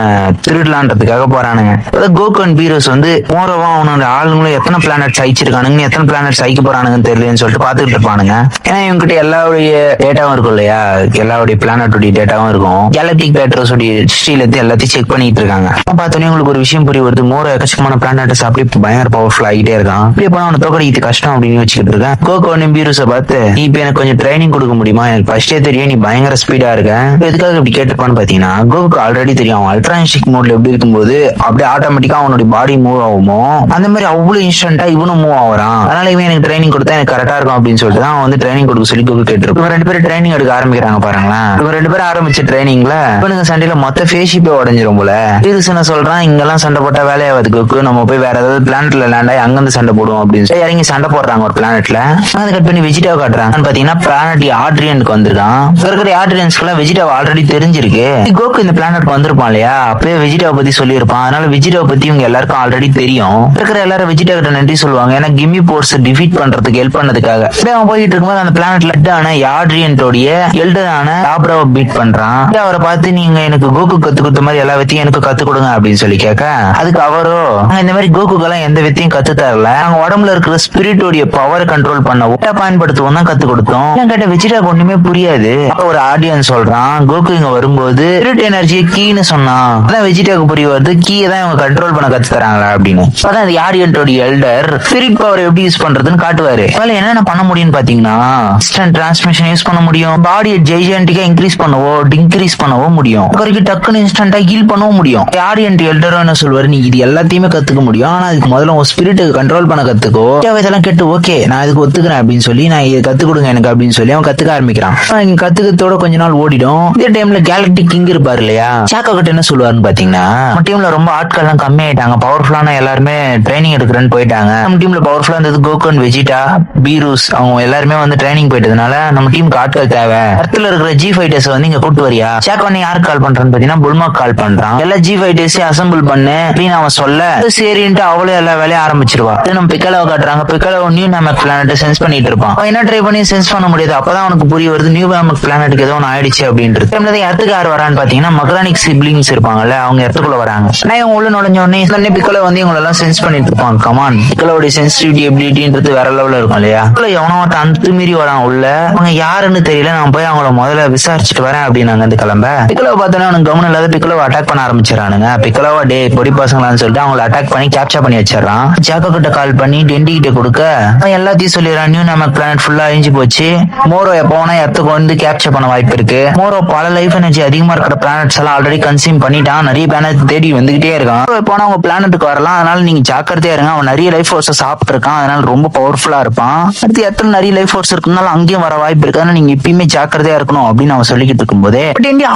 திருடலான்றதுக்காக போறானுங்க. கோகு அண்ட் பீரோஸ் வந்து மோரோவா அவனோட ஆளுங்களும் எத்தனை பிளானட்ஸ் அழிச்சிருக்கானுங்க, எத்தனை பிளானட்ஸ் அழிக்க போறானுங்கன்னு தெரியலன்னு சொல்லிட்டு பாத்துக்கிட்டு இருப்பானுங்க. ஏன்னா இவங்ககிட்ட எல்லாருடைய டேட்டாவும் இருக்கும் இல்லையா, எல்லாருடைய பிளானட்டுடைய டேட்டாவும் இருக்கும். கேலக்டிக் பேட்ரோஸோடைய ஹிஸ்டரியில எல்லாத்தையும் செக் பண்ணிட்டு இருக்காங்க. பார்த்தோன்னே உங்களுக்கு ஒரு விஷயம் புரிய வருது, மோரோ எக்கச்சக்கமான பிளானட்ஸ் அப்படி பயங்கர பவர்ஃபுல் ஆகிட்டே இருக்கான். இப்படி போனா அவனை தோக்கடிக்கிறது கஷ்டம் அப்படின்னு வச்சுக்கிட்டு இருக்கேன். கோகோ பீருஸை பார்த்து நீ இப்ப எனக்கு கொஞ்சம் ட்ரைனிங் கொடுக்க முடியுமா, எனக்கு ஃபர்ஸ்டே தெரியும் நீ பயங்கர ஸ்பீடா இருக்க, எதுக்காக இப்படி கேட்டுப்பான்னு பாத்தீங்கன்னா கோகுக்கு ஆல்ரெடி தெரியும் அவன் அல்ட்ரா இன்ஸ்டிக் மோட்ல எப்படி இருக்கும்போது அப்படியே ஆட்டோமேட்டிக்கா அவனுடைய பாடி மூவ் ஆகுமோ அந்த மாதிரி அவ்வளவு இன்ஸ்டன்டா இவனும் மூவ் ஆகுறான். அதனால இவன் எனக்கு ட்ரைனிங் கொடுத்தா எனக்கு கரெக்டா இருக்கும் அப்படின்னு சொல்லிட்டு தான் அவன் வந்து ட்ரைனிங் கொடுக்க சொல்லி கோகு கேட்டிருப்பான். இவன் 2 பேரும் ட்ரைனிங் எடுக்க ஆரம்பிக்கிறாங்க பாருங்களேன். இவன் 2 பேரும் ஆரம்பிச்ச ட்ரைனிங்ல இவனுங்க சண்டையில மொத்த ஃபேஷிப்பே உடஞ்சிரும் போல. பீருஸ் என்ன சொல்றான், இங்கெல்லாம் சண்டை போட்டா வேலையாவது கோகு, நம்ம போய் வேற ஏதாவது பிளானட்ல லேண்ட் ஆகி அங்கிருந்து சண்டை போடுவோம் அப்படின்னு சொல்லி இறங்கி சண்டை போடுறாங்க ஒரு பிளானட்ல. அதை கட் பண்ணி வெஜிடாவை காட்டுறாங்க. பாத்தீங்கன்னா பிளானட் ஆட்ரியனுக்கு வந்திருக்கான். இருக்கிற ஆட்ரியன்ஸ்க்குலாம் வெஜிடாவை ஆல்ரெடி தெரிஞ்சிருக்கு. கோகு இந்த பிளானட்க்கு வந்திருப்பான் இல்லையா, அப்பவே வெஜிடாவை பத்தி சொல்லியிருப்பான். அதனால வெஜிடாவை பத்தி இவங்க எல்லாருக்கும் ஆல்ரெடி தெரியும். இருக்கிற எல்லாரும் வெஜிடா கிட்ட நன்றி சொல்லுவாங்க, ஏன்னா கிம்மி போர்ஸ் டிஃபீட் பண்றதுக்கு ஹெல்ப் பண்ணதுக்காக. அவன் போயிட்டு இருக்கும்போது அந்த பிளானட்ல யாட்ரியன்டோடைய எல்டரான டாப்ராவை பீட் பண்றான். அவரை பார்த்து நீங்க எனக்கு கோகு கத்து கொடுத்த மாதிரி எல்லா வித்தையும் எனக்கு கத்து கொடுங்க அப்படின்னு சொல்லி கேட்க, அதுக்கு அவரோ இந்த மாதிரி கோகுக்கெல்லாம் எந்த வித்தையும் கத்து தரல, நாங்க உடம்புல இருக்கிற ஸ்பிரிட்டோடைய பவரை கண்ட்ரோல் பண்ண பயன்படுத்துவோம் தான் கத்து கொடுத்தோம். கேட்ட வெஜிடா ஒண்ணுமே புரியாது. ஒரு ஆடியன்ஸ் சொல்றான், கோகு இங்க வரும்போது ஸ்பிரிட் எனர்ஜியை கீன்னு சொன்னான். அதான் வெஜிடாவுக்கு புரிய வருது, கீயை தான் இவங்க கண்ட்ரோல் பண்ண கத்து தராங்களா அப்படின்னு. அதான் இந்த ஆடியன்டோடைய எல்டர் ஸ்பிரிட் பவர் எப்படி யூஸ் பண்றதுன்னு காட்டுவாரு. அதுல என்னென்ன பண்ண முடியும்னு பாத்தீங்கன்னா இன்ஸ்டன்ட் டிரான்ஸ்மிஷன் யூஸ் பண்ண முடியும், பாடியை ஜெய்ஜென்டிக்கா இன்க்ரீஸ் பண்ணவோ டிக்ரீஸ் பண்ணவோ முடியும், வரைக்கும் டக்குன்னு இன்ஸ்டன்டா ஹீல் பண்ணவும் முடியும். ஆடியன்ட் எல்டரும் என்ன சொல்வாரு, நீ இது எல்லாத்தையுமே கத்துக்க முடியும், ஆனா அதுக்கு முதல்ல உன் ஸ்பிரிட் கண்ட்ரோல் பண்ண கத்துக்கோ. இதெல்லாம் கேட்டு ஓகே நான் இதுக்கு ஒத்துக்கிறேன் அப்படின்னு சொல்லி நான் இதை கத்து கொடுங்க எனக்கு அப்படின்னு சொல்லி அவன் கத்துக்க ஆரம்பிக்கிறான். கத்துக்கிறதோட கொஞ்ச நாள் ஓடிடும். இதே டைம்ல கேலக்டிக் கிங் இருப்பாரு இல்லையா, சாக்கோ கிட்ட என்ன சொல்லுவாருன்னு பாத்தீங்கன்னா, நம்ம டீம்ல ரொம்ப ஆட்கள் எல்லாம் கம்மி ஆயிட்டாங்க, பவர்ஃபுல்லான எல்லாருமே ட்ரைனிங் எடுக்கிறேன்னு போயிட்டாங்க. நம்ம டீம்ல பவர்ஃபுல்லா இருந்தது கோகன், வெஜிடா, பீருஸ், அவங்க எல்லாருமே வந்து ட்ரைனிங் போயிட்டதுனால நம்ம டீமுக்கு ஆட்கள் தேவை. இடத்துல இருக்கிற ஜி ஃபைட்டர்ஸ் வந்து இங்க கூட்டு வரியா. சாக்கோ நீ யாருக்கு கால் பண்றான்னு பாத்தீங்கன்னா புல்மாக்கு கால் பண்றான். எல்லா ஜி ஃபைட்டர்ஸையும் அசம்பிள் பண்ணு அப்படின்னு அவன் சொல்ல, சரின்ட்டு அவளே எல்லா வேலையும் ஆரம்பிச்சிருவா. நம்ம பிக்கலாவை காட்டுறாங்க. பிக்கலாவை நியூ நாமக் பிளானட் சென்ஸ் பண்ணிட்டு இருப்பான். அவன் என்ன ட்ரை பண்ணி சென்ஸ் பண்ண முடியாது. அப்பதான் அவனுக்கு புரிய வருது நியூ நாமக் பிளானட்டுக்கு ஏதோ ஒன்று ஆயிடுச்சு அப்படின்றது. இடத்துக்கு யார் வரான்னு பாத்தீங்கன்னா மக்ரானிக் சிப்லிங்ஸ் இருப்பாங்கல்ல, அவங்க இடத்துக்குள்ள வராங்க. நான் இவங்க உள்ள நுழைஞ்ச உடனே பிக்கலோ வந்து இவங்க எல்லாம் சென்ஸ் பண்ணிட்டு இருப்பாங்க. கமான் பிக்கலோட சென்சிட்டிவிட்டி எபிலிட்டின்றது வேற லெவல்ல இருக்கும் இல்லையா. எவனோ அந்த மீறி வரான் உள்ள, அவங்க யாருன்னு தெரியல, நான் போய் அவங்கள முதல்ல விசாரிச்சுட்டு வரேன் அப்படின்னு வந்து கிளம்ப. பிக்கலோ பார்த்தோன்னா அவனுக்கு கவனம் இல்லாத பிக்கலோ அட்டாக் பண்ண ஆரம்பிச்சிடறானுங்க. பிக்கலோவா டே பொடி பசங்களான்னு சொல்லிட்டு அவங்களை அட்டாக் பண்ணி கேப்சர் பண்ணி வச்சிடறான். ஜாக்கோ கிட்ட கால் பண்ணி டெண்டி கிட்ட கொடுக்க அவன் எல்லாத்தையும் சொல்லிடுறான், நியூ நாமக் பிளானட் ஃபுல்லா அழிஞ்சு போச்சு, மோரோ எப்போனா இடத்துக்கு வந்து கேப்சர் பண்ண வாய்ப்பு இருக்கு, மோரோ பல லைஃப் எனர்ஜி அதிகமா இருக்கிற பிளானட்ஸ் எல்லாம் ஆல்ரெடி கன்சியூம் பண்ணிட்டான், நிறைய பிளானட் தேடி வந்துகிட்டே இருக்கான், எப்போனா அவங்க பிளானட்டுக்கு வரலாம், அதனால நீங்க ஜாக்கிரதையா இருங்க, அவன் நிறைய லைஃப் ஃபோர்ஸை சாப்பிட்டு இருக்கான், அதனால ரொம்ப பவர்ஃபுல்லா இருப்பான், அடுத்த இடத்துல நிறைய லைஃப் ஃபோர்ஸ் இருக்குனால அங்கேயும் வர வாய்ப்பு இருக்கு, அதனால நீங்க எப்பயுமே ஜாக்கிரதையா இருக்கணும் அப்படின்னு அவன் சொல்லிக்கிட்டு இருக்கும்போதே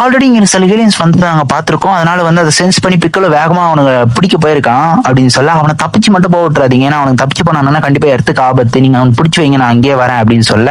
ஆல்ரெடி இங்க சில ஏலியன்ஸ் வந்து நாங்க பாத்துருக்கோம், அதனால வந்து அதை சென்ஸ் பண்ணி பிக்கல வேகமா அவனுக்கு பிடிக்க போயிருக்கான் அப்படின்னு சொல்ல, அவனை தப்பிச்சு மட்டும் போக விட்டுறாதீங்க, ஏன்னா அவனுக்கு தப்பிச்சு போனான்னா கண்டிப்பா இடத்துக்கு ஆபத்து, நீங்க அவன் பிடிச்சி வைங்க நான் அங்கேயே வரேன் அப்படின்னு சொல்ல,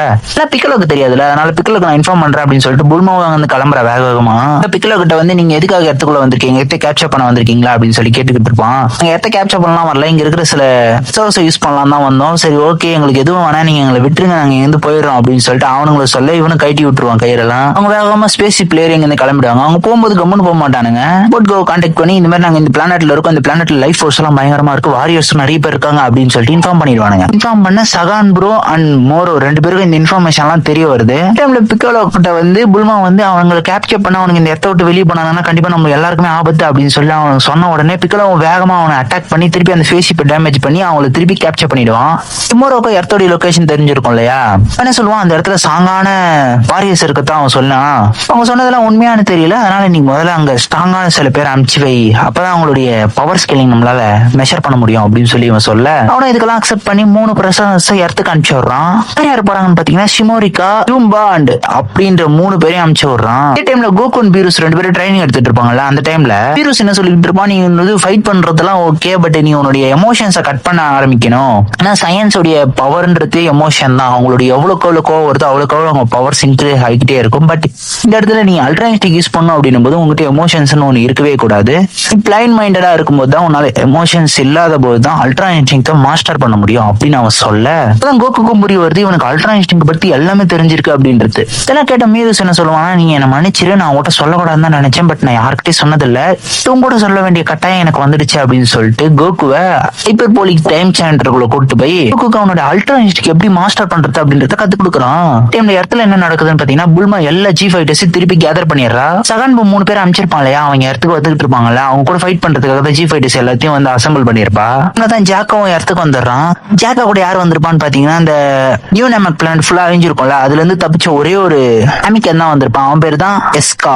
பிக்கலுக்கு தெரியாதுல்ல, அதனால பிக்கலுக்கு நான் இன்ஃபார்ம் பண்றேன் அப்படின்னு சொல்லிட்டு புல்மாவை வந்து கிளம்புற வேகமா. பிக்கலோ கிட்ட வந்து நீங்க எதுக்காக இடத்துக்குள்ள வந்திருக்கீங்க, இடத்த கேப்சர் பண்ண வந்திருக்கீங்களா அப்படின்னு சொல்லி கேட்டுக்கிட்டு இருப்பான். இடத்த கேப்சர் பண்ணலாம் வரல, இங்க இருக்கிற சில ரிசோர்ஸை யூஸ் பண்ணலாம் தான் வந்தோம், சரி ஓகே எங்களுக்கு எதுவும் வேணா நீங்க எங்களை விட்டுருங்க, நாங்க இருந்து போயிடுறோம் அப்படின்னு சொல்லிட்டு அவனுங்களை சொல்ல இவனு கைட்டி விட்டுருவான் கயிறெல்லாம். அவங்க வேகமா ஸ்பேஸ் பிளேயர் இங்க இருந்து கிளம்பிடுவாங்க. அவங்க போகும்போது கம்முன்னு போக மாட்டானுங்க, போட் கோ கான்டாக்ட் பண்ணி இந்த மாதிரி நாங்க இந்த பிளானட்ல இருக்கோம், இந்த பிளானட்ல லைஃப் ஃபோர்ஸ் எல்லாம் பயங்கரமா இருக்கு, வாரியர்ஸ் நிறைய பேர் இருக்காங்க அப்படின்னு சொல்லிட்டு இன்ஃபார்ம் பண்ணிடுவானுங்க. இன்ஃபார்ம் பண்ண சகான் ப்ரோ அண்ட் மோரோ 2 பேருக்கும் இந்த இன்ஃபர்மேஷன் எல்லாம் தெரிய வருது. டைம்ல பிக்கலோ கிட்ட வந்து புல்மா வந்து அவங்களை கேப்சர் பண்ண அவனுக்கு இந்த இடத்த விட்டு வெளியே போனாங்கன்னா கண்டிப்பா நம்ம எல்லாருக்குமே ஆபத்து அப்படின்னு சொல்லி அவன் சொன்ன உடனே பிக்கலோ வேகமா அவனை அட்டாக் பண்ணி திருப்பி அந்த ஃபேஸ் டேமேஜ் பண்ணி அவங்களை திருப்பி கேப்சர் பண்ணிடுவான். மோரோக்கு இடத்தோட லொகேஷன் தெரிஞ்சிருக்கும் இல்லையா, என்ன சொல்லுவான் அந்த இடத்துல ஸ்ட்ராங்கான வாரியர்ஸ் இருக்கத்தான் அவன் சொன்னான். அவங்க சொன்னதெல்லாம் உண்மையானு தெரியல, அதனால நீ முதல்ல அங்க ஸ்ட்ராங்கான சில பேர் அனுப்பிச்சு வை, அப்பதான் அவங்களுடைய பவர் ஸ்கேலிங் நம்மளால மெஷர் பண்ண முடியும் அப்படின்னு சொல்லி இவன் சொல்ல, அவனை இதுக்கெல்லாம் அக்செப்ட் பண்ணி 3 பிரசன்ஸை இடத்துக்கு அனுப்பிச்சு விடுறான். யார் போறாங்கன்னு பாத்தீங்கன்னா ஷிமோரிகா, ஜூம்பா அண்ட் அப்படின்ற 3 பேரையும் அனுப்பிச்சு விடுறான். இந்த டைம்ல கோகுன் பீருஸ் 2 பேரும் ட்ரைனிங் எடுத்துட்டு இருப்பாங்கல்ல, அந்த டைம்ல பீருஸ் என்ன சொல்லிட்டு இருப்பான், நீ ஃபைட் பண்றதெல்லாம் ஓகே, பட் நீ உன்னுடைய எமோஷன்ஸை கட் பண்ண ஆரம்பிக்கணும், ஏன்னா சயின்ஸ் உடைய பவர்ன்றது எமோஷன் தான், அவங்களுடைய எவ்வளவுக்கு எவ்வளவு கோவம் வருதோ அவ்வளவுக்கு எவ்வளவு அவங்க பவர்ஸ் இன்க்ரீஸ் ஆகிட்டே இருக்கும், பட் இந்த இடத்துல நீ அல்ட்ரானிஸ்டிக் யூஸ் பண்ணும் அப்படின்னும் போது உங்ககிட்ட எமோஷன்ஸ் ஒன்று இருக்கவே கூடாது, பிளைன் மைண்டடா இருக்கும்போது தான் உன்னால எமோஷன்ஸ் இல்லாத போது தான் அல்ட்ரா இன்ஸ்டிங்க்ட மாஸ்டர் பண்ண முடியும் அப்படின்னு அவன் சொல்ல, அதான் கோகுக்கும் புரிய வருது இவனுக்கு அல்ட்ரா இன்ஸ்டிங்க் பத்தி எல்லாமே தெரிஞ்சிருக்கு அப்படின்றது. இதெல்லாம் கேட்ட மீதுஸ் என்ன சொல்லுவானா, நீ என்ன மன்னிச்சிரு, நான் உங்கள்கிட்ட சொல்லக்கூடாதுன்னு தான் நினைச்சேன், பட் நான் யார்கிட்டயும் சொன்னதில்லை, இவங்க கூட சொல்ல வேண்டிய கட்டாயம் எனக்கு வந்துடுச்சு அப்படின்னு சொல்லிட்டு கோகுவை ஹைப்பர்போலிக் டைம் சேனருக்குள்ள கூட்டு போய் கோகுக்கு அவனோட அல்ட்ரா இன்ஸ்டிக் எப்படி மாஸ்டர் பண்றது அப்படின்றத கத்து கொடுக்குறான். டைம்ல இடத்துல என்ன நடக்குதுன்னு பாத்தீங்கன்னா புல்மா எல்லா ஜி ஃபைட்டர்ஸையும் திருப்பி கேதர் பண்ணிடுறா. சகான் 3 பேர் அமைச்சிருப்பான் இல்லையா, அவங்க இடத்துக்கு வந்துட்டு இருப்பாங்கல்ல, அவங்க கூட ஃபைட் பண்றதுக்காக ஜி ஃபைட்டர்ஸ் எல்லாத்தையும் வந்து அசம்பிள் பண்ணிருப்பா. தான் ஜாக்காவும் இடத்துக்கு வந்துடுறான். ஜாக்கா கூட யார் வந்திருப்பான்னு பாத்தீங்கன்னா இந்த நியூ நேமக் பிளானட் ஃபுல்லா அழிஞ்சிருக்கும்ல, அதுல இருந்து தப்பிச்ச ஒரே ஒரு அமிக்கன் தான் வந்திருப்பான். அவன் பேர் தான் எஸ்கா.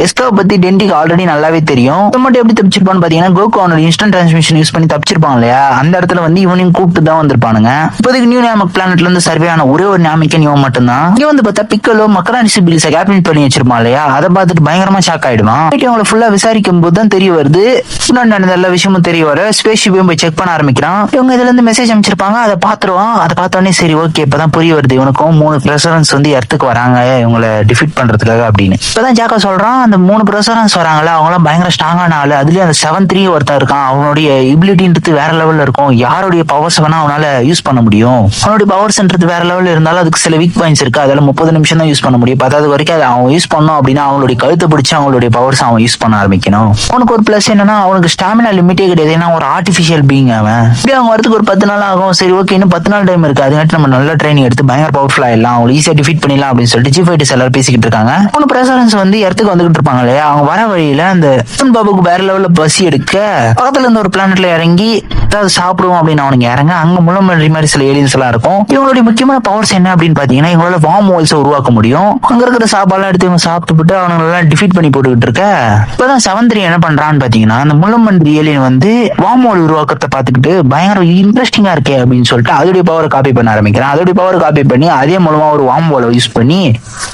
எஸ்காவை பத்தி டென்டிக்கு ஆல்ரெடி நல்லாவே தெரியும். இவன் மட்டும் எப்படி தப்பிச்சிருப்பான்னு பாத்தீங்கன்னா கோகு அவனோட இன்ஸ்டன்ட் டிரான்ஸ்மிஷன் யூஸ் பண்ணி தப்பிச்சிருப்பான் இல்லையா, அந்த இடத்துல வந்து இவனையும் கூப்பிட்டு தான் வந்திருப்பானுங்க. இப்போதைக்கு நியூ நேமக் பிளானட்ல இருந்து சர்வே ஆன ஒரே ஒரு நாமிக்கன் இவன் மட்டும்தான். இங்க வந்து பார்த்தா பிக்கலோ மக்கரானிசி பில்ஸை கேப்டன் பண்ணி வச்சிருப்பான் இல்லையா, அதை பார்த்துட்டு பயங்கரமா ஷாக் ஆயிடுவான். அவங்களை ஃபுல்லா விசாரிக்கும் போது தான் தெரிய வருது முன்னாடி நடந்த எல்லா விஷயமும் தெரிய வர ஸ்பேஸ் ஷிப்பையும் போய் செக் பண்ண ஆரம்பிக்கிறான். இவங்க இதுல இருந்து மெசேஜ் அமைச்சிருப்பாங்க, அதை பாத்துருவான். அதை பார்த்தோன்னே சரி ஓகே இப்பதான் புரிய வருது இவனுக்கும் 3 பிரசரன்ஸ் வந்து இடத்துக்கு வராங்க இவங்களை டிஃபீட் பண்றதுக்காக அப்படின்னு. இப்பதான் ஜாக்கா சொல்றான் அந்த 3 பிரசரன்ஸ் வராங்கல்ல அவங்களாம் பயங்கர ஸ்ட்ராங்கான ஆளு, அதுலயும் அந்த 7-3 ஒருத்தன் இருக்கான், அவனுடைய எபிலிட்டின்றது வேற லெவல்ல இருக்கும், யாருடைய பவர்ஸ் வேணா அவனால யூஸ் பண்ண முடியும், அவனுடைய பவர்ஸ்ன்றது வேற லெவல்ல இருந்தாலும் அதுக்கு சில வீக் பாயிண்ட்ஸ் இருக்கு, அதில் 30 நிமிஷம் தான் யூஸ் பண்ண முடியும், 10வது வரைக்கும் அதை அவன் யூஸ் பண்ணோம் அப்படின்னா அவங்களுடைய கழுத்தை பிடிச்சி அவங்களுடைய பவர்ஸ் அவன் யூஸ் பண்ண ஆரம்பிக்கணும். அவனுக்கு ஒரு பிளஸ் என்னன்னா அவனுக்கு ஸ்டாமினா லிமிட்டே கிடையாது, ஏன்னா ஒரு ஆர்டிஃபிஷியல் பீயிங் அவன். இப்படி அவங்க வரதுக்கு ஒரு 10 நாள் ஆகும். சரி ஓகே இன்னும் 10 நாள் டைம் இருக்கு, அதுக்காட்டி நம்ம நல்ல ட்ரைனிங் எடுத்து பயங்கர பவர்ஃபுல் ஆயிடலாம், அவங்க ஈஸியா டிஃபீட் பண்ணிடலாம் அப்படின்னு சொல்லிட்டு G5 எல்லாரும் பேசிக்கிட்டு இருக்காங்க. 3 பிரசரன்ஸ் வந்து இடத்துக்கு வந்துகிட்டு இருப்பாங்க இல்லையா, அவங்க வர வழியில அந்த பாபுக்கு வேற லெவல்ல பசி எடுக்க பக்கத்துல இருந்து ஒரு பிளானட்ல இறங்கி ஏதாவது சாப்பிடுவோம் அப்படின்னு அவனுக்கு இறங்க அங்க முள்ளமல்லி மாதிரி சில ஏலியன்ஸ் எல்லாம் இருக்கும். இவங்களுடைய முக்கியமான பவர்ஸ் என்ன அப்படின்னு பாத்தீங்கன்னா இவங்களால வார்ம் வால்ஸ் உருவாக்க முடியும். அங்க இருக்கிற சாப்பாடுலாம் எடுத்து இவங்க சாப்பிட்டு அவங்களெல்லாம் டிஃபீட் பண்ணி போட்டுக்கிட்டு இருக்க இப்பதான் 7-3 என்ன பண்றான்னு பாத்தீங்கன்னா அந்த முள்ளமல்லி ஏலியன் வந்து வார்ம் வால் உருவாக்கத்தை பார்த்துக்கிட்டு பயங்கர இன்ட்ரெஸ்டிங்கா இருக்கே அப்படின்னு சொல்லிட்டு அதோடைய பவரை காப்பி பண்ண ஆரம்பிக்கிறான். அதோடைய பவரை காப்பி பண்ணி அதே மூலமா ஒரு வார்ம் வாலை யூஸ் பண்ணி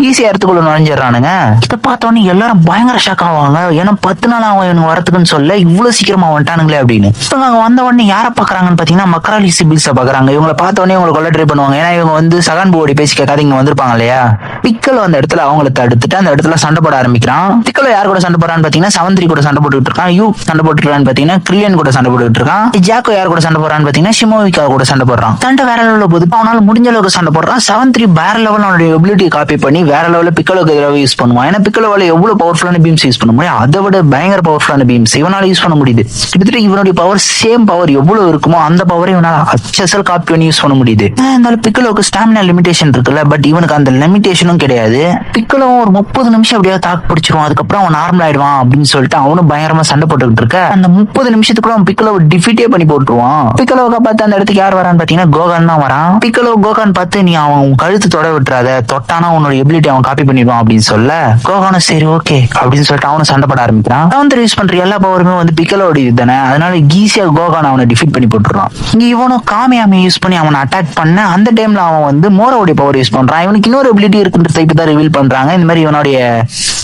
ஈஸியா இடத்துக்குள்ள நுழைஞ்சிடறானுங்க. இதை பார்த்தோன்னே எல்லாரும் பயங்கர ஷாக் ஆவாங்க, ஏன்னா 10 நாள் அவன் இவங்க வரத்துக்குன்னு சொல்ல இவ்வளவு சீக்கிரமா வந்துட்டானுங்களே அப்படின்னு. இவங்க வந்த உடனே யாரை பாக்குறாங்கன்னு பாத்தீங்கன்னா மக்கராலிசி பில்ஸை பாக்குறாங்க. இவங்களை பார்த்த உடனே இவங்களை கொல்ல ட்ரை பண்ணுவாங்க, ஏன்னா இவங்க வந்து சகான் போடி பேசி கேட்காத இங்க வந்திருப்பாங்க இல்லையா. பிக்கல் அந்த இடத்துல அவங்களை தடுத்துட்டு அந்த இடத்துல சண்டை போட ஆரம்பிக்கிறான். பிக்கல் யார் கூட சண்டை போறான்னு பாத்தீங்கன்னா 7-3 கூட சண்டை போட்டுட்டு இருக்கான். யூ சண்டை போட்டுருக்கான்னு பாத்தீங்கன்னா கிரிலியன் கூட சண்டை போட்டுட்டு இருக்கான். ஜாக்கோ யார் கூட சண்டை போறான்னு பாத்தீங்கன்னா ஷிமோவிகா கூட சண்டை போடுறான். சண்டை வேற லெவலில் போது அவனால முடிஞ்ச அளவுக்கு சண்டை போடுறான். 7-3 வேற லெவல் அவனுடைய எபிலிட்டியை காப்பி பண்ணி வேற லெவலில் பிக்கலுக்கு எதிராக யூஸ் பண்ணுவான். ஏன்னா பிக்கலோவால எவ்வளவு பவர்ஃபுல்லான பீம்ஸ் யூஸ் பண்ண முடியும், அதை விட பயங்கர பவர்ஃபுல்லான பீம்ஸ் இவனால யூஸ் பண்ண முடியுது. கிட்டத்தட்ட இவனுடைய பவர் சேம் பவர் எவ்வளவு இருக்குமோ அந்த பவரை இவனால HSL காப்பி பண்ணி யூஸ் பண்ண முடியுது. இருந்தாலும் பிக்கலோக்கு ஸ்டாமினா லிமிடேஷன் இருக்குல்ல, பட் இவனுக்கு அந்த லிமிடேஷனும் கிடையாது. பிக்கலோ ஒரு 30 நிமிஷம் அப்படியே தாக்கு பிடிச்சிருவான், அதுக்கப்புறம் அவன் நார்மல் ஆயிடுவான் அப்படின்னு சொல்லிட்டு அவனும் பயங்கரமா சண்டை போட்டுக்கிட்டு இருக்க அந்த 30 நிமிஷத்துக்குள்ள அவன் பிக்கலோவை டிஃபீட்டே பண்ணி போட்டுருவான். பிக்கலோவை பார்த்து அந்த இடத்துக்கு யார் வரான்னு பாத்தீங்கன்னா கோகான் தான் வரான். பிக்கலோ கோகான் பார்த்து நீ அவன் கழுத்து தொட விட்டுறாத, தொட்டானா உன்னோட எபிலிட்டி அவன் காப்பி பண்ணிடுவான் அப்படின்னு சொல்ல கோகானும் சரி ஓகே அப்படின்னு சொல்லிட்டு அவனும் சண்டை போட ஆரம்பிக்கிறான். அவன் யூஸ் பண்ற எல்லா பவருமே வந்து பிக்கலோட இதுதானே, அதனால ஈஸியா கோகான் அவனை டிஃபீட் பண்ணி போட்டுறான். இங்க இவனும் காமியாமி யூஸ் பண்ணி அவனை அட்டாக் பண்ண அந்த டைம்ல அவன் வந்து மோரோடைய பவர் யூஸ் பண்றான். இவனுக்கு இன்னொரு எபிலிட்டி இருக்குன்றத இப்பதான் ரிவீல் பண்றாங்க. இந்த மாதிரி இவனுடைய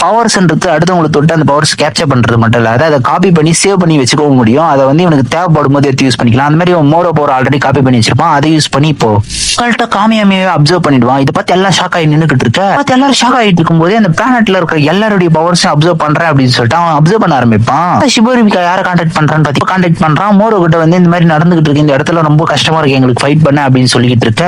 பவர்ஸ்ன்றது அடுத்தவங்களை தொட்டு அந்த பவர்ஸ் கேப்சர் பண்றது மட்டும் இல்ல, அதை காப்பி பண்ணி சேவ் பண்ணி வச்சுக்க முடியும். அதை வந்து இவனுக்கு தேவைப்படும் போது எடுத்து யூஸ் பண்ணிக்கலாம். அந்த மாதிரி மோரோ பவர் ஆல்ரெடி காப்பி பண்ணி வச்சிருப்பான், அதை யூஸ் பண்ணி இப்போ கரெக்டா காமியாமியை அப்சர்வ் பண்ணிடுவான். இதை பார்த்து எல்லாம் ஷாக் ஆகி நின்றுட்டு இருக்க பார்த்து எல்லாரும் ஷாக் ஆகிட்டு இருக்கும் போதே அந்த பிளானட்ல இருக்கிற எல்லாருடைய பவர்ஸும் அப்சர்வ் பண்றேன் அப்படின்னு சொல்லிட்டு அவன் அப்சர்வ் பண்ண ஆரம்பிப்பான். ஷிபோரிமிகா யாரை கான்டாக்ட் பண்றான்னு பார்த்து கான்டாக்ட் பண்றான். மோரோ கிட்ட வந்து இந்த மாதிரி நடந்துகிட்டு இருக்கு, இந்த இடத்துல ரொம்ப கஷ்டமா இருக்கு எங்களுக்கு ஃபைட் பண்ண அப்படின்னு சொல்லிட்டு இருக்க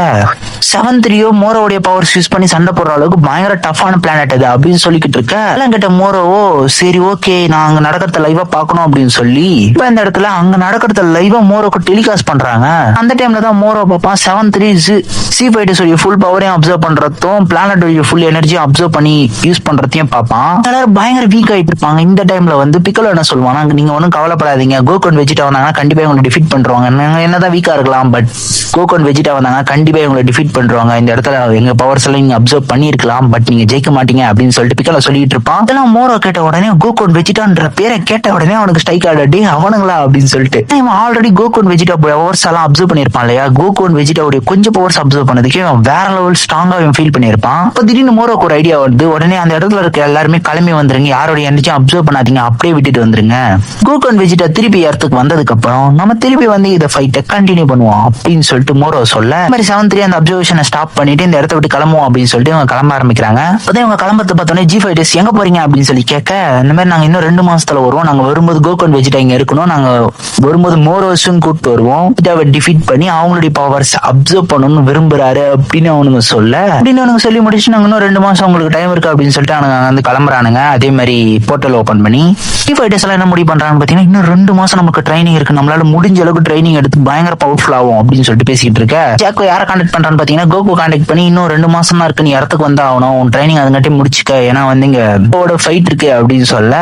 7-3 மோரோடைய பவர்ஸ் யூஸ் பண்ணி சண்டை போடுற அளவுக்கு பயங்கர டஃப்பான பிளானட் அது அப்படின்னு சொல்லிக்கிட்டு இருக்க எல்லாம் கிட்ட மோரோவோ சரி ஓகே நான் அங்க நடக்கிறத லைவா பார்க்கணும் அப்படின்னு சொல்லி இப்ப இந்த இடத்துல அங்க நடக்கிறத லைவா மோரோக்கு டெலிகாஸ்ட் பண்றாங்க. அந்த டைம்ல தான் மோரோ பார்ப்பான் 7-3 C5 ஃபுல் பவரையும் அப்சர்வ் பண்றதும் பிளானட் ஃபுல் எனர்ஜியும் அப்சர்வ் பண்ணி யூஸ் பண்றதையும் பார்ப்பான். எல்லாரும் பயங்கர வீக் ஆயிட்டு இருப்பாங்க. இந்த டைம்ல வந்து பிக்கலோ என்ன சொல்லுவானா நீங்க ஒன்னும் கவலைப்படாதீங்க, கோகோன் வெஜிடா வந்தாங்கன்னா கண்டிப்பா இவங்களை டிஃபீட் பண்றாங்க, என்னதான் வீக்கா இருக்கலாம் பட் கோகோன் வெஜிடா வந்தாங்க கண்டிப்பா இவங்களை டிஃபீட் பண்றாங்க, இந்த இடத்துல எங்க பவர்ஸ் எல்லாம் நீங்க அப்சர்வ் பண்ணிருக்கலாம் பட் நீங்க ஜெயிக்க மாட்டீங்க அப்படின்னு சொல்லிட்டு பிக்கலோ சொல்லிட்டு இருப்பான். அதெல்லாம் மோரோ கேட்ட உடனே கோகோன் வெஜிடான்ற பேரை கேட்ட உடனே அவனுக்கு ஸ்ட்ரைக் ஆடி அவனுங்களா அப்படின்னு சொல்லிட்டு இவன் ஆல்ரெடி கோகோன் வெஜிடா பவர்ஸ் எல்லாம் அப்சர்வ் பண்ணிருப்பான் இல்லையா. கோகோன் வெஜிடாவுடைய கொஞ்சம் பவர்ஸ் அப்சர்வ் பண்ணதுக்கு வேற லெவல் ஸ்ட்ராங்கா ஃபீல் பண்ணிருப்பான். இப்போ திடீர்னு மோரோக்கு ஒரு ஐடியா வருது. உடனே அந்த இடத்துல இருக்க எல்லாருமே கிளம்பி வந்துருங்க, யாரோட எனர்ஜியும் அப்சர்வ் பண்ணாதீங்க, அப்படியே விட்டுட்டு வந்துருங்க. கோகோன் வெஜிடா திருப்பி இடத்துக்கு வந்ததுக்கு அப்புறம் நம்ம திருப்பி வந்து இதை ஃபைட்டை கண்டினியூ பண்ணுவோம் அப்படின்னு சொல்லிட்டு மோரோ சொல்ல இந்த மாதிரி 7-3 அந்த அப்சர்வேஷனை ஸ்டாப் பண்ணிட்டு இந்த இடத்த விட்டு கிளம்புவோம் அப்படின்னு சொல்லிட்டு இவங்க கிளம்ப ஆரம்பிக்கிறாங்க. அப்பதான் இவங்க கிளம்பத்தை பார்த்தோன்னே G5 எங்க போறீங்க அப்படின்னு சொல்லி கேட்க இந்த மாதிரி நாங்க இன்னும் 2 மாசத்துல வருவோம், நாங்க வரும்போது கோகோன் வெஜிடா இங்க இருக்கணும், நாங்க வரும்போது மோரோஸும் கூப்பிட்டு வருவோம், இதை டிஃபீட் பண்ணி அவங்களுடைய பவர்ஸ் அப்சர்வ் பண்ணணும்னு விரும்புறாரு அப்படின்னு அவனுங்க சொல்ல அப்படின்னு அவனுங்க சொல்லி முடிச்சு நாங்க இன்னும் 2 மாசம் உங்களுக்கு டைம் இருக்கு அப்படின்னு சொல்லிட்டு அவனுங்க வந்து கிளம்புறானுங்க. அதே மாதிரி போர்ட்டல் ஓபன் பண்ணி G5 எல்லாம் என்ன முடிவு பண்றாங்கன்னு பாத்தீங்கன்னா இன்னும் 2 மாசம் நமக்கு ட்ரைனிங் இருக்கு, நம்மளால முடிஞ்ச அளவுக்கு ட்ரைனிங் எடுத்து பயங்கர பவர்ஃபுல் ஆகும் அப்படின்னு சொல்லிட்டு பேசிட்டு இருக்க ஜாக்கோ யாரை கான்டாக்ட் பண்றான்னு பாத்தீங்கன்னா கோகு கான்டாக்ட் பண்ணி இன்னும் 2 மாசம் தான் இருக்கு, நீ இடத்துக்கு வந்து ஆகணும், உன் ட்ரைனிங் அதுங்காட்டி முடிச்சுக்க, ஏன்னா வந்து இங்க ஃபைட் இருக்கு அப்படின்னு சொல்ல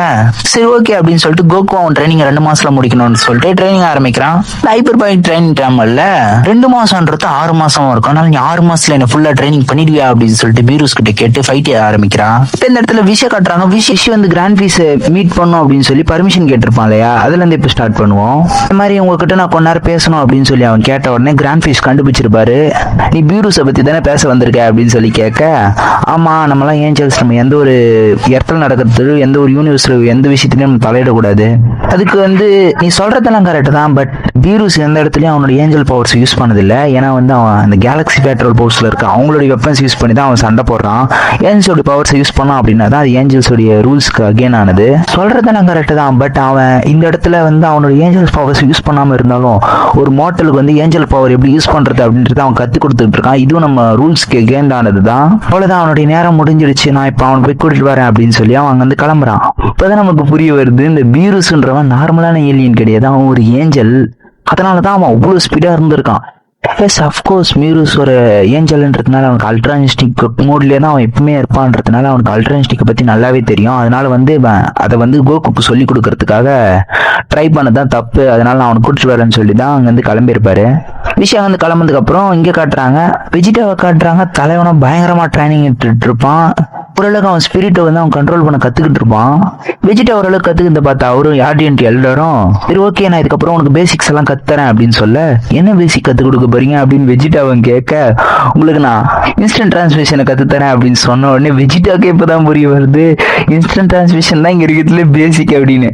சரி ஓகே அப்படின்னு சொல்லிட்டு கோகு அவன் ட்ரைனிங் 2 மாசத்துல முடிக்கணும்னு சொல்லிட்டு ட்ரைனிங் ஆரம்பிக்கிறான். ஹைப்பர் பாய் ட்ரைனிங் டைம்ல 2 மாசம்ன்றது 6 மாசமா இருக்கும். அதனால நீ 6 மாசத்துல என்ன ஃபுல்லா ட்ரைனிங் பண்ணிடுவியா அப்படின்னு சொல்லிட்டு பீரூஸ் கிட்ட கேட்டு ஃபைட் ஆரம்பிக்கிறான். இந்த இடத்துல விஷயம் காட்டுறாங்க. விஷயம் வந்து கிராண்ட் ஃபீஸ் மீட் பண்ணும் அப்படின்னு சொல்லி பர்மிஷன் கேட்டிருப்பான் இல்லையா, அதுல இருந்து இப்ப ஸ்டார்ட் பண்ணுவோம். இந்த மாதிரி உங்ககிட்ட நான் கொஞ்ச நேரம் பேசணும் அப்படின்னு சொல்லி அவன் கேட்ட உடனே கிராண்ட் ஃபீஸ் கண்டுபிடிச்சிருப்பாரு. நீ பீரூஸை பத்தி தானே பேச வந்திருக்க அப்படின்னு சொல்லி கேட்க, ஆமா நம்மளாம் ஏஞ்சல்ஸ், நம்ம எந்த ஒரு இடத்துல நடக்கிறது, எந்த ஒரு யூனிவர்ஸ்ல எந்த விஷயத்திலையும் நம்ம தலையிடக்கூடாது. அதுக்கு வந்து நீ சொல்றதெல்லாம் கரெக்ட் தான், பட் பீரூஸ் எந்த இடத்துலயும் அவனோட ஏஞ்சல் பவர்ஸ் யூஸ் பண்ணதில்லை. ஏன்னா வந்து அவன் அந்த கேலக்ஸி பேட்ரோல் போர்ஸ்ல இருக்க அவங்களுடைய வெப்பன்ஸ் யூஸ் பண்ணி தான் அவன் சண்டை போடுறான். ஏஞ்சல்ஸோட பவர்ஸ் யூஸ் பண்ணான் அப்படின்னா தான் அது ஏஞ்சல்ஸோடைய ரூல்ஸ்க்கு அகேன் ஆனது. சொல்றதெல்லாம் கரெக்ட் தான், பட் அவன் இந்த இடத்துல வந்து அவனோட ஏஞ்சல் பவர்ஸ் யூஸ் பண்ணாம இருந்தாலும் ஒரு மார்ட்டலுக்கு வந்து ஏஞ்சல் பவர் எப்படி யூஸ் பண்றது அப்படின்றத அவன் கத்து கொடுத்துட்டு இருக்கான். இதுவும் நம்ம ரூல்ஸ்க்கு அகேன் ஆனது தான். அவ்வளவுதான், அவனுடைய நேரம் முடிஞ்சிருச்சு, நான் இப்ப அவன் போய் கூட்டிட்டு வரேன் அப்படின்னு சொல்லி அவன் வந்து கிளம்புறான். இப்பதான் நமக்கு புரிய வருது, இந்த பீரூஸ்ன்றவன் நார்மலான ஏலியன் கிடையாது, அவன் ஒரு ஏஞ்சல். அதனாலதான் அவன் அவ்வளவு ஸ்பீடா இருந்திருக்கான். எஸ் அஃப்கோர்ஸ் மீரூஸ் ஒரு ஏஞ்சல்ன்றதுனால அவனுக்கு அல்ட்ரானிஸ்டிக் மோட்லேயே தான் அவன் எப்பவுமே இருப்பான்றதுனால அவனுக்கு அல்ட்ரானிஸ்டிக்கை பற்றி நல்லாவே தெரியும். அதனால வந்து அதை வந்து கோகுக்கு சொல்லி கொடுக்கறதுக்காக ட்ரை பண்ணதான் தப்பு, அதனால நான் அவனுக்கு கூட்டிட்டு வரேன்னு சொல்லி தான் அங்கே வந்து கிளம்பியிருப்பாரு. விஷயம் வந்து கிளம்புனதுக்கு அப்புறம் இங்கே காட்டுறாங்க, வெஜிடாவை காட்டுறாங்க. தலைவனை பயங்கரமாக ட்ரைனிங் எடுத்துட்டு இருப்பான். ஓரளவுக்கு அவன் ஸ்பிரிட்டை வந்து அவன் கண்ட்ரோல் பண்ண கற்றுக்கிட்டு இருப்பான். வெஜிடா ஓரளவுக்கு கற்றுக்கிட்டு பார்த்தா அவரும் ஆர்டியன்ட் எல்லாரும் சரி ஓகே நான் இதுக்கப்புறம் உனக்கு பேசிக்ஸ் எல்லாம் கத்துறேன் அப்படின்னு சொல்ல, என்ன பேசிக் கற்றுக் கொடுக்க போறீங்க அப்படின்னு வெஜிடாவன் கேட்க, உங்களுக்கு நான் இன்ஸ்டன்ட் டிரான்ஸ்மிஷனை கற்றுத்தரேன் அப்படின்னு சொன்ன உடனே வெஜிடாவுக்கு இப்போதான் புரிய வருது, இன்ஸ்டன்ட் டிரான்ஸ்மிஷன் தான் இங்கே இருக்கிறதுல பேசிக் அப்படின்னு.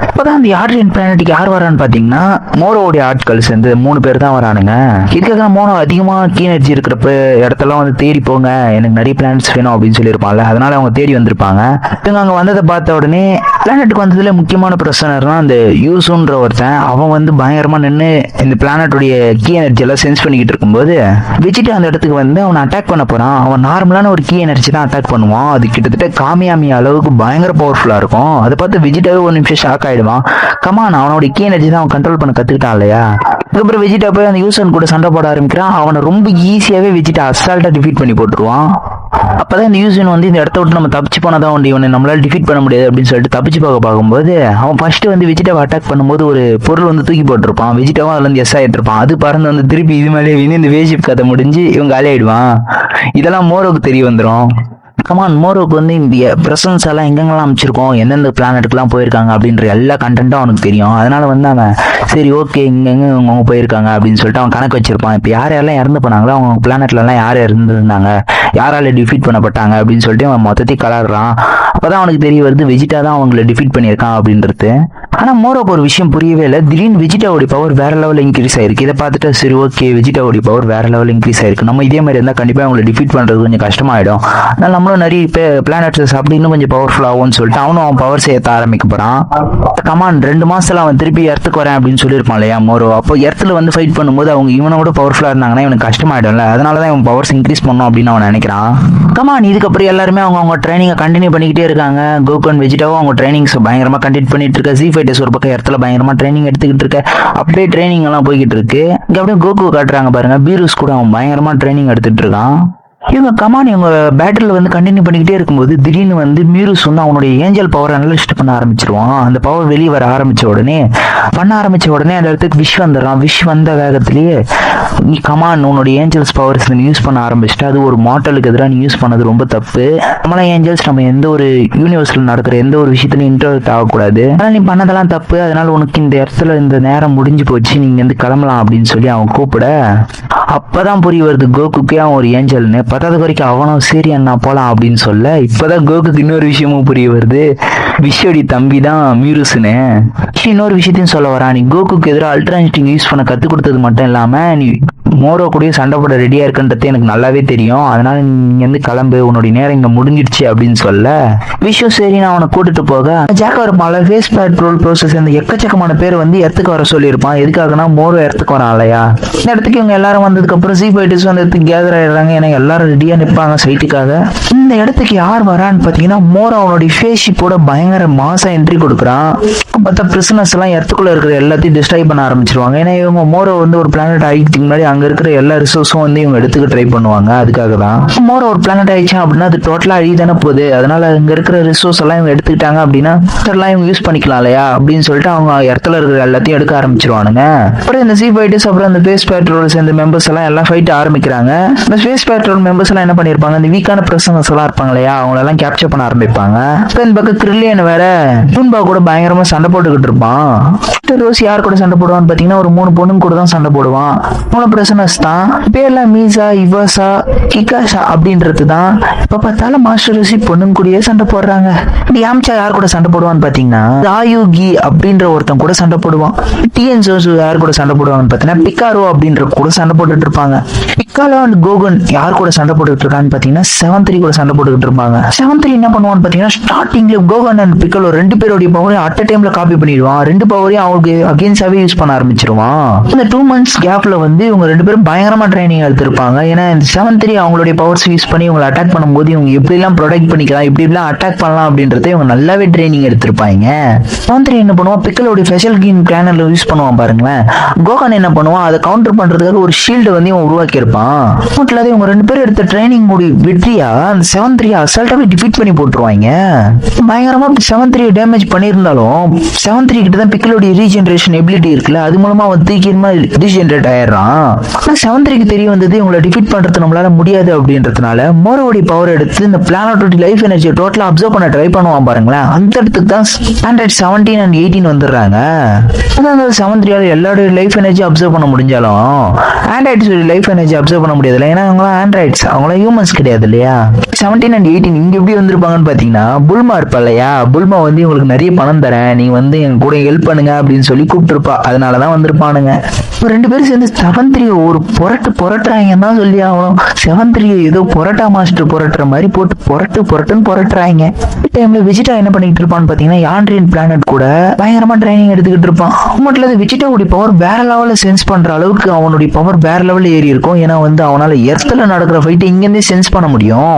இப்போதான் அந்த ஆர்டியன் பிளானட்டுக்கு யார் வரான்னு பார்த்தீங்கன்னா மோரோவுடைய ஆட்கள் சேர்ந்து 3 பேர் தான் வரானுங்க. இதுக்காக மோனோ அதிகமாக கீ எனர்ஜி இருக்கிறப்ப இடத்தெல்லாம் வந்து தேடி போங்க, எனக்கு நிறைய பிளானட்ஸ் வேணும் அப்படின்னு சொல்லியிருப்பாங்கல்ல, அதனால அவங்க தேடி வந்திருப்பாங்க. இவங்க அங்கே வந்ததை பார்த்த உடனே பிளானட்டுக்கு வந்ததுல முக்கியமான பிரச்சனைனா அந்த யூசுன்ற ஒருத்தன், அவன் வந்து பயங்கரமா நின்று இந்த பிளானட்டுடைய கீ எனர்ஜி எல்லாம் சென்ஸ் பண்ணிக்கிட்டு இருக்கும்போது வெஜிடா அந்த இடத்துக்கு வந்து அவனை அட்டாக் பண்ண போறான். அவன் நார்மலான ஒரு கீ எனர்ஜி தான் அட்டாக் பண்ணுவான், அது கிட்டத்தட்ட காமியாமி அளவுக்கு பயங்கர பவர்ஃபுல்லா இருக்கும். அதை பார்த்து வெஜிடாவே ஒரு நிமிஷம் ஷாக் ஆயிடுவான். கமான், அவனோட கீ எனர்ஜி தான் அவன் கண்ட்ரோல் பண்ண கத்துக்கிட்டான் இல்லையா. அதுக்கப்புறம் வெஜிடா போய் அந்த யூசன் கூட சண்டை போட ஆரம்பிக்கிறான். அவனை ரொம்ப ஈஸியாவே வெஜிடா அசால்ட்டா டிஃபீட் பண்ணி போட்டுருவான். அப்பதான் இந்த யூசன் வந்து இந்த இடத்த விட்டு நம்ம தப்பிச்சு போனதான் உண்டு, இவனை நம்மளால டிஃபீட் பண்ண முடியாது அப்படின்னு சொல்லிட்டு தப்பிச்சு பார்க்கும்போது அவன் ஃபர்ஸ்ட் வந்து வெஜிடாவை அட்டாக் பண்ணும்போது ஒரு பொருள் வந்து தூக்கி போட்டிருப்பான். வெஜிடாவும் அதுல இருந்து எஸ் ஆயிட்டு இருப்பான். அது பறந்து வந்து திருப்பி இது மேலே வந்து இந்த வேஷிப் கதை முடிஞ்சு இவன் காலி ஆயிடுவான். இதெல்லாம் மோரோக்கு தெரிய வந்துடும். கமான், மோரோக்கு வந்து இந்த பிரசன்ஸ் எல்லாம் எங்கெங்கெல்லாம் அமைச்சிருக்கோம், எந்தெந்த பிளானட்டுக்குலாம் போயிருக்காங்க அப்படின்ற எல்லா கண்டென்ட்டும் அவனுக்கு தெரியும். அதனால வந்து அவன் சரி ஓகே இங்கெங்க அவங்க போயிருக்காங்க அப்படின்னு சொல்லிட்டு அவன் கணக்கு வச்சிருப்பான். இப்போ யாரெல்லாம் இறந்து போனாங்களோ அவங்க பிளானட்லலாம் யார் இறந்துருந்தாங்க, யாரால டிஃபீட் பண்ணப்பட்டாங்க அப்படின்னு சொல்லிட்டு அவன் மொத்தத்தையும் கலர்றான். அப்பதான் அவனுக்கு தெரிய வருது வெஜிடா தான் அவங்களை டிஃபீட் பண்ணியிருக்கான் அப்படின்றது. ஆனா மோரோக்கு ஒரு விஷயம் புரியவே இல்லை. திடீர்னு வெஜிடாவோட பவர் வேற லெவலில் இன்க்ரீஸ் ஆயிருக்கு. இதை பார்த்துட்டு சரி ஓகே வெஜிடாவோட பவர் வேற லெவலில் இன்க்ரீஸ் ஆயிருக்கு, நம்ம இதே மாதிரி இருந்தால் கண்டிப்பாக அவங்களை டிஃபீட் பண்றது கொஞ்சம் கஷ்டமாயிடும். அதனால நம்மளும் நிறைய பிளானட்ஸ் அப்படி இன்னும் கொஞ்சம் பவர்ஃபுல் ஆகும்னு சொல்லிட்டு அவனும் அவன் பவர் சேர்த்த ஆரம்பிக்க போறான். கமான் 2 மாசத்துல அவன் திருப்பி எர்த்துக்கு வரேன் அப்படின்னு சொல்லியிருப்பான் இல்லையா மோரோ. அப்போ எர்த்துல வந்து ஃபைட் பண்ணும்போது அவங்க இவனோட பவர்ஃபுல்லா இருந்தாங்கன்னா இவனுக்கு கஷ்டமாயிடும்ல, அதனாலதான் இவன் பவர்ஸ் இன்க்ரீஸ் பண்ணும் அப்படின்னு அவன் நினைக்கிறான். கமான் இதுக்கப்புறம் எல்லாருமே அவங்க ட்ரைனிங்கை கண்டினியூ பண்ணிக்கிட்டே இருக்காங்க. கோகுன் வெஜிடாவும் அவங்க ட்ரைனிங்ஸ் பயங்கரமா கண்டினியூ பண்ணிட்டு இருக்க. ஜி ஃபைட்டர்ஸ் ஒரு பக்கம் இடத்துல பயங்கரமா ட்ரைனிங் எடுத்துக்கிட்டு இருக்க. அப்படியே ட்ரைனிங் எல்லாம் போய்கிட்டு இருக்கு. இங்க அப்படியே கோகு காட்டுறாங்க பாருங்க, பீரூஸ் கூட அவன் பயங்கரமா ட்ரைனிங் எடுத்துட்டு இருக்கான். இவங்க கமான் இவங்க பேட்டில் வந்து கண்டினியூ பண்ணிக்கிட்டே இருக்கும்போது திடீர்னு வந்து மீரூஸ் வந்து அவனுடைய ஏஞ்சல் பவர் அனலிஸ்ட் பண்ண ஆரம்பிச்சிருவான். அந்த பவர் வெளியே வர ஆரம்பிச்ச உடனே அந்த இடத்துக்கு விஷ் வந்துடுறான். விஷ் வந்த வேகத்திலேயே நீ கமான் உன்னுடைய ஏஞ்சல்ஸ் பவர்ஸ் நீ யூஸ் பண்ண ஆரம்பிச்சுட்டு அது ஒரு மார்ட்டலுக்கு எதிராக நீ யூஸ் பண்ணது ரொம்ப தப்பு. நம்மளாம் ஏஞ்சல்ஸ் நம்ம எந்த ஒரு யூனிவர்ஸ்ல நடக்கிற எந்த ஒரு விஷயத்துலையும் இன்டர்வெக்ட் ஆகக்கூடாது, அதனால நீ பண்ணதெல்லாம் தப்பு, அதனால உனக்கு இந்த இடத்துல இந்த நேரம் முடிஞ்சு போச்சு, நீங்க வந்து கிளம்பலாம் அப்படின்னு சொல்லி அவன் கூப்பிட அப்பதான் புரிய வருது கோகுக்கே அவன் ஒரு ஏஞ்சல்னு. 10வது வரைக்கும் அவனும் சரி அண்ணா போலாம் அப்படின்னு சொல்ல இப்பதான் கோகுக்கு இன்னொரு விஷயமும் புரிய வருது, விஷயோடி தம்பி தான் மீரூஸ்னு. இன்னொரு விஷயத்தையும் சொல்ல வரா, நீ கோகுக்கு எதிராக அல்ட்ரானிஸ்டிக் யூஸ் பண்ண கத்து கொடுத்தது மட்டும் இல்லாம நீ மோரோ கூட சண்டை போட ரெடியா இருக்குன்றது எனக்கு நல்லாவே தெரியும், அதனால நீங்க வந்து கிளம்பு, உன்னுடைய நேரம் இங்க முடிஞ்சிடுச்சு அப்படின்னு சொல்ல விஷயம் சரி நான் அவனை கூட்டிட்டு போக ஜாக் ஒரு பல ஃபேஸ் பேட்ரோல் ப்ரோசஸ் இந்த எக்கச்சக்கமான பேர் வந்து இடத்துக்கு வர சொல்லியிருப்பான். எதுக்காகனா மோரோ இடத்துக்கு வரான் இல்லையா. இந்த இடத்துக்கு இவங்க எல்லாரும் வந்ததுக்கு அப்புறம் ஜி ஃபைட்டர்ஸ் வந்து இடத்துக்கு கேதர் ஆயிடுறாங்க. ஏன்னா எல்லாரும் ரெடியா நிற்பாங்க சைட்டுக்காக. இந்த இடத்துக்கு யார் வரான்னு பாத்தீங்கன்னா மோரோ அவனுடைய ஃபேஸ் ஷிப்போட பயங்கர மாசா என்ட்ரி கொடுக்குறான். பார்த்தா பிரிசனர்ஸ் எல்லாம் எர்த்துக்குள்ள இருக்கிற எல்லாத்தையும் டிஸ்ட்ராய் பண்ண ஆரம்பிச்சிருவாங்க. ஏன்னா இவங்க மோரோ வந்து ஒரு பிளானட் ஆகிட்டு முன்னாடி அங்க இருக்கிற எல்லா ரிசோர்ஸும் வந்து இவங்க எடுத்துக்க ட்ரை பண்ணுவாங்க. அதுக்காக தான் மோரோ ஒரு பிளானட் ஆயிடுச்சு அப்படின்னா அது டோட்டலா அழி தானே போகுது. அதனால இங்க இருக்கிற ரிசோர்ஸ் எல்லாம் இவங்க எடுத்துக்கிட்டாங்க அப்படின்னா எல்லாம் இவங்க யூஸ் பண்ணிக்கலாம் இல்லையா அப்படின்னு சொல்லிட்டு அவங்க இடத்துல இருக்கிற எல்லாத்தையும் எடுக்க ஆரம்பிச்சிருவானுங்க. அப்புறம் இந்த சி ஃபைட்டர்ஸ் அப்புறம் இந்த ஸ்பேஸ் பேட்ரோல் சேர்ந்த மெம்பர்ஸ் எல்லாம் ஃபைட் ஆரம்பிக்கிறாங்க. இந்த ஸ்பேஸ் பேட்ரோல் மெம்பர்ஸ் எல்லாம் என்ன பண்ணிருப்பாங்க, இந்த வீக்கான பிரசனர்ஸ் எல்லாம் இருப்பாங்க இல்லையா, அவங்க எல்லாம் கேப்சர் பண்ண ஆரம்பிப்பாங்க. இந்த பக்கம் கிரில்லியன் வேற டூன்பா கூட பயங்கரமா சண்டை போட்டுக்கிட்டு இருப்பான். ரோஸ் யார் கூட சண்டை போடுவான்னு பாத்தீங்கன்னா ஒரு 3 பொண்ணுங்க கூட தான் சண்டை போடுவான். 3 பிரசனர்ஸ் தான். பேர்லாம் மீசா, இவாசா, கிகாஷா அப்படின்றது தான். இப்ப பார்த்தாலும் மாஸ்டர் ரோசி பொண்ணுங்க கூடயே சண்டை போடுறாங்க. யாம்சா யார் கூட சண்டை போடுவான்னு பாத்தீங்கன்னா ராயுகி அப்படின்ற ஒருத்தன் கூட சண்டை போடுவான். டிஎன் சோசு யார் கூட சண்டை போடுவாங்கன்னு பாத்தீங்கன்னா பிக்காரோ அப்படின்ற கூட சண்டை போட்டுட்டு இருப்பாங்க. பிக்காலோ அண்ட் கோகன் யார் கூட சண்டை போட்டுட்டு இருக்கான்னு பாத்தீங்கன்னா 7-3 கூட சண்டை போட்டுக்கிட்டு இருப்பாங்க. 7-3 என்ன பண்ணுவான்னு பாத்தீங்கன்னா ஸ்டார்டிங்ல கோகன் அண்ட் பிக்காலோ 2 பேருடைய பவரையும் அட் டைம்ல காப்பி பண்ணிடுவான். 2 பவரையும் அவங்களுக்கு அகேன்ஸ்டாவே யூஸ் பண்ண ஆரம்பிச்சிருவான். இந்த 2 months கேப்ல வந்து இவங்க 2 பேரும் பயங்கரமா ட்ரைனிங் எடுத்திருப்பாங்க. ஏன்னா இந்த 7-3 அவங்களுடைய பவர்ஸ் யூஸ் பண்ணி இவங்களை அட்டாக் பண்ணும்போது இவங்க எப்படி எல்லாம் ப்ரொடெக்ட் பண்ணிக்கலாம், எப்படி எல்லாம் அட்டாக் பண்ணலாம் அப்படின்றத இவங்க நல்லாவே ட்ரைனிங் எடுத்திருப்பாங்க. 7-3 என்ன பண்ணுவான், பிக்கலோட ஸ்பெஷல் கீன் பிளானர்ல யூஸ் பண்ணுவான் பாருங்களேன். கோகான் என்ன பண்ணுவான், அதை கவுண்டர் பண்றதுக்காக ஒரு ஷீல்டு வந்து இவன் உருவாக்கி இருப்பான். இவங்க 2 பேரும் எடுத்த ட்ரைனிங் வெற்றியா அந்த 7-3 அசால்ட்டாவே டிஃபீட் பண்ணி போட்டுருவாங்க. பயங்கரமா 7-3 டேமேஜ் பண்ணியிருந்தாலும் 7-3 கிட்ட தான் பிக்கலோட ரீஜெனரேஷன் எபிலிட்டி இருக்குல்ல, அது மூலமா அவன் தீக்கிரமா ரீஜெனரேட் ஆயிடுறான். ஆனா 7-3க்கு தெரிய வந்தது இவங்களை டிஃபீட் பண்றது நம்மளால முடியாது அப்படின்றதுனால மோரோடைய பவர் எடுத்து இந்த பிளானட்டோட லைஃப் எனர்ஜியை டோட்டலா அப்சர்வ் பண்ண ட்ரை பண்ணுவான் பாருங்களேன். அந்த இடத்துக்கு தான் ஆண்ட்ராய்ட் 17 and 18 வந்துடுறாங்க. அதான் 7-3 எல்லாரோட லைஃப் எனர்ஜி அப்சர்வ் பண்ண முடிஞ்சாலும் ஆண்ட்ராய்ட்ஸ் லைஃப் எனர்ஜி அப்சர்வ் பண்ண முடியாது. ஏன்னா அவங்களாம் ஆண்ட்ராய்ட்ஸ், அவங்களாம் ஹியூமன்ஸ் கிடையாது இல்லையா. 17 and 18 இங்க எப்படி வந்திருப்பாங்கன்னு பாத்தீங்கன்னா புல்மா இருப்பா இல்லையா, புல்மா வந்து உங்களுக்கு நிறைய பணம் தரேன், நீங்க வந்து எங்க கூட ஹெல்ப் பண்ணுங்க அப்படின்னு சொல்லி கூப்பிட்டுருப்பா. அதனாலதான் வந்திருப்பானுங்க. 2 பேரும் சேர்ந்து 7-3 ஒரு புரட்டுறாங்கன்னு தான் சொல்லி ஆகணும். 7-3 ஏதோ பொரட்டா மாஸ்டர் புரட்டுற மாதிரி போட்டு புரட்டுன்னு புரட்டுறாங்க. டைம்ல விஜிட்டா என்ன பண்ணிட்டு இருப்பான்னு பாத்தீங்கன்னா யாண்ட்ரியன் பிளானட் கூட பயங்கரமா ட்ரைனிங் எடுத்துக்கிட்டு இருப்பான். மட்டும் இல்ல விஜிட்டாவுடைய பவர் வேற லெவல்ல சென்ஸ் பண்ற அளவுக்கு அவனுடைய பவர் வேற லெவல்ல ஏறி இருக்கும். ஏன்னா வந்து அவனால எர்த்ல நடக்கிற ஃபைட் இங்க இருந்தே சென்ஸ் பண்ண முடியும்.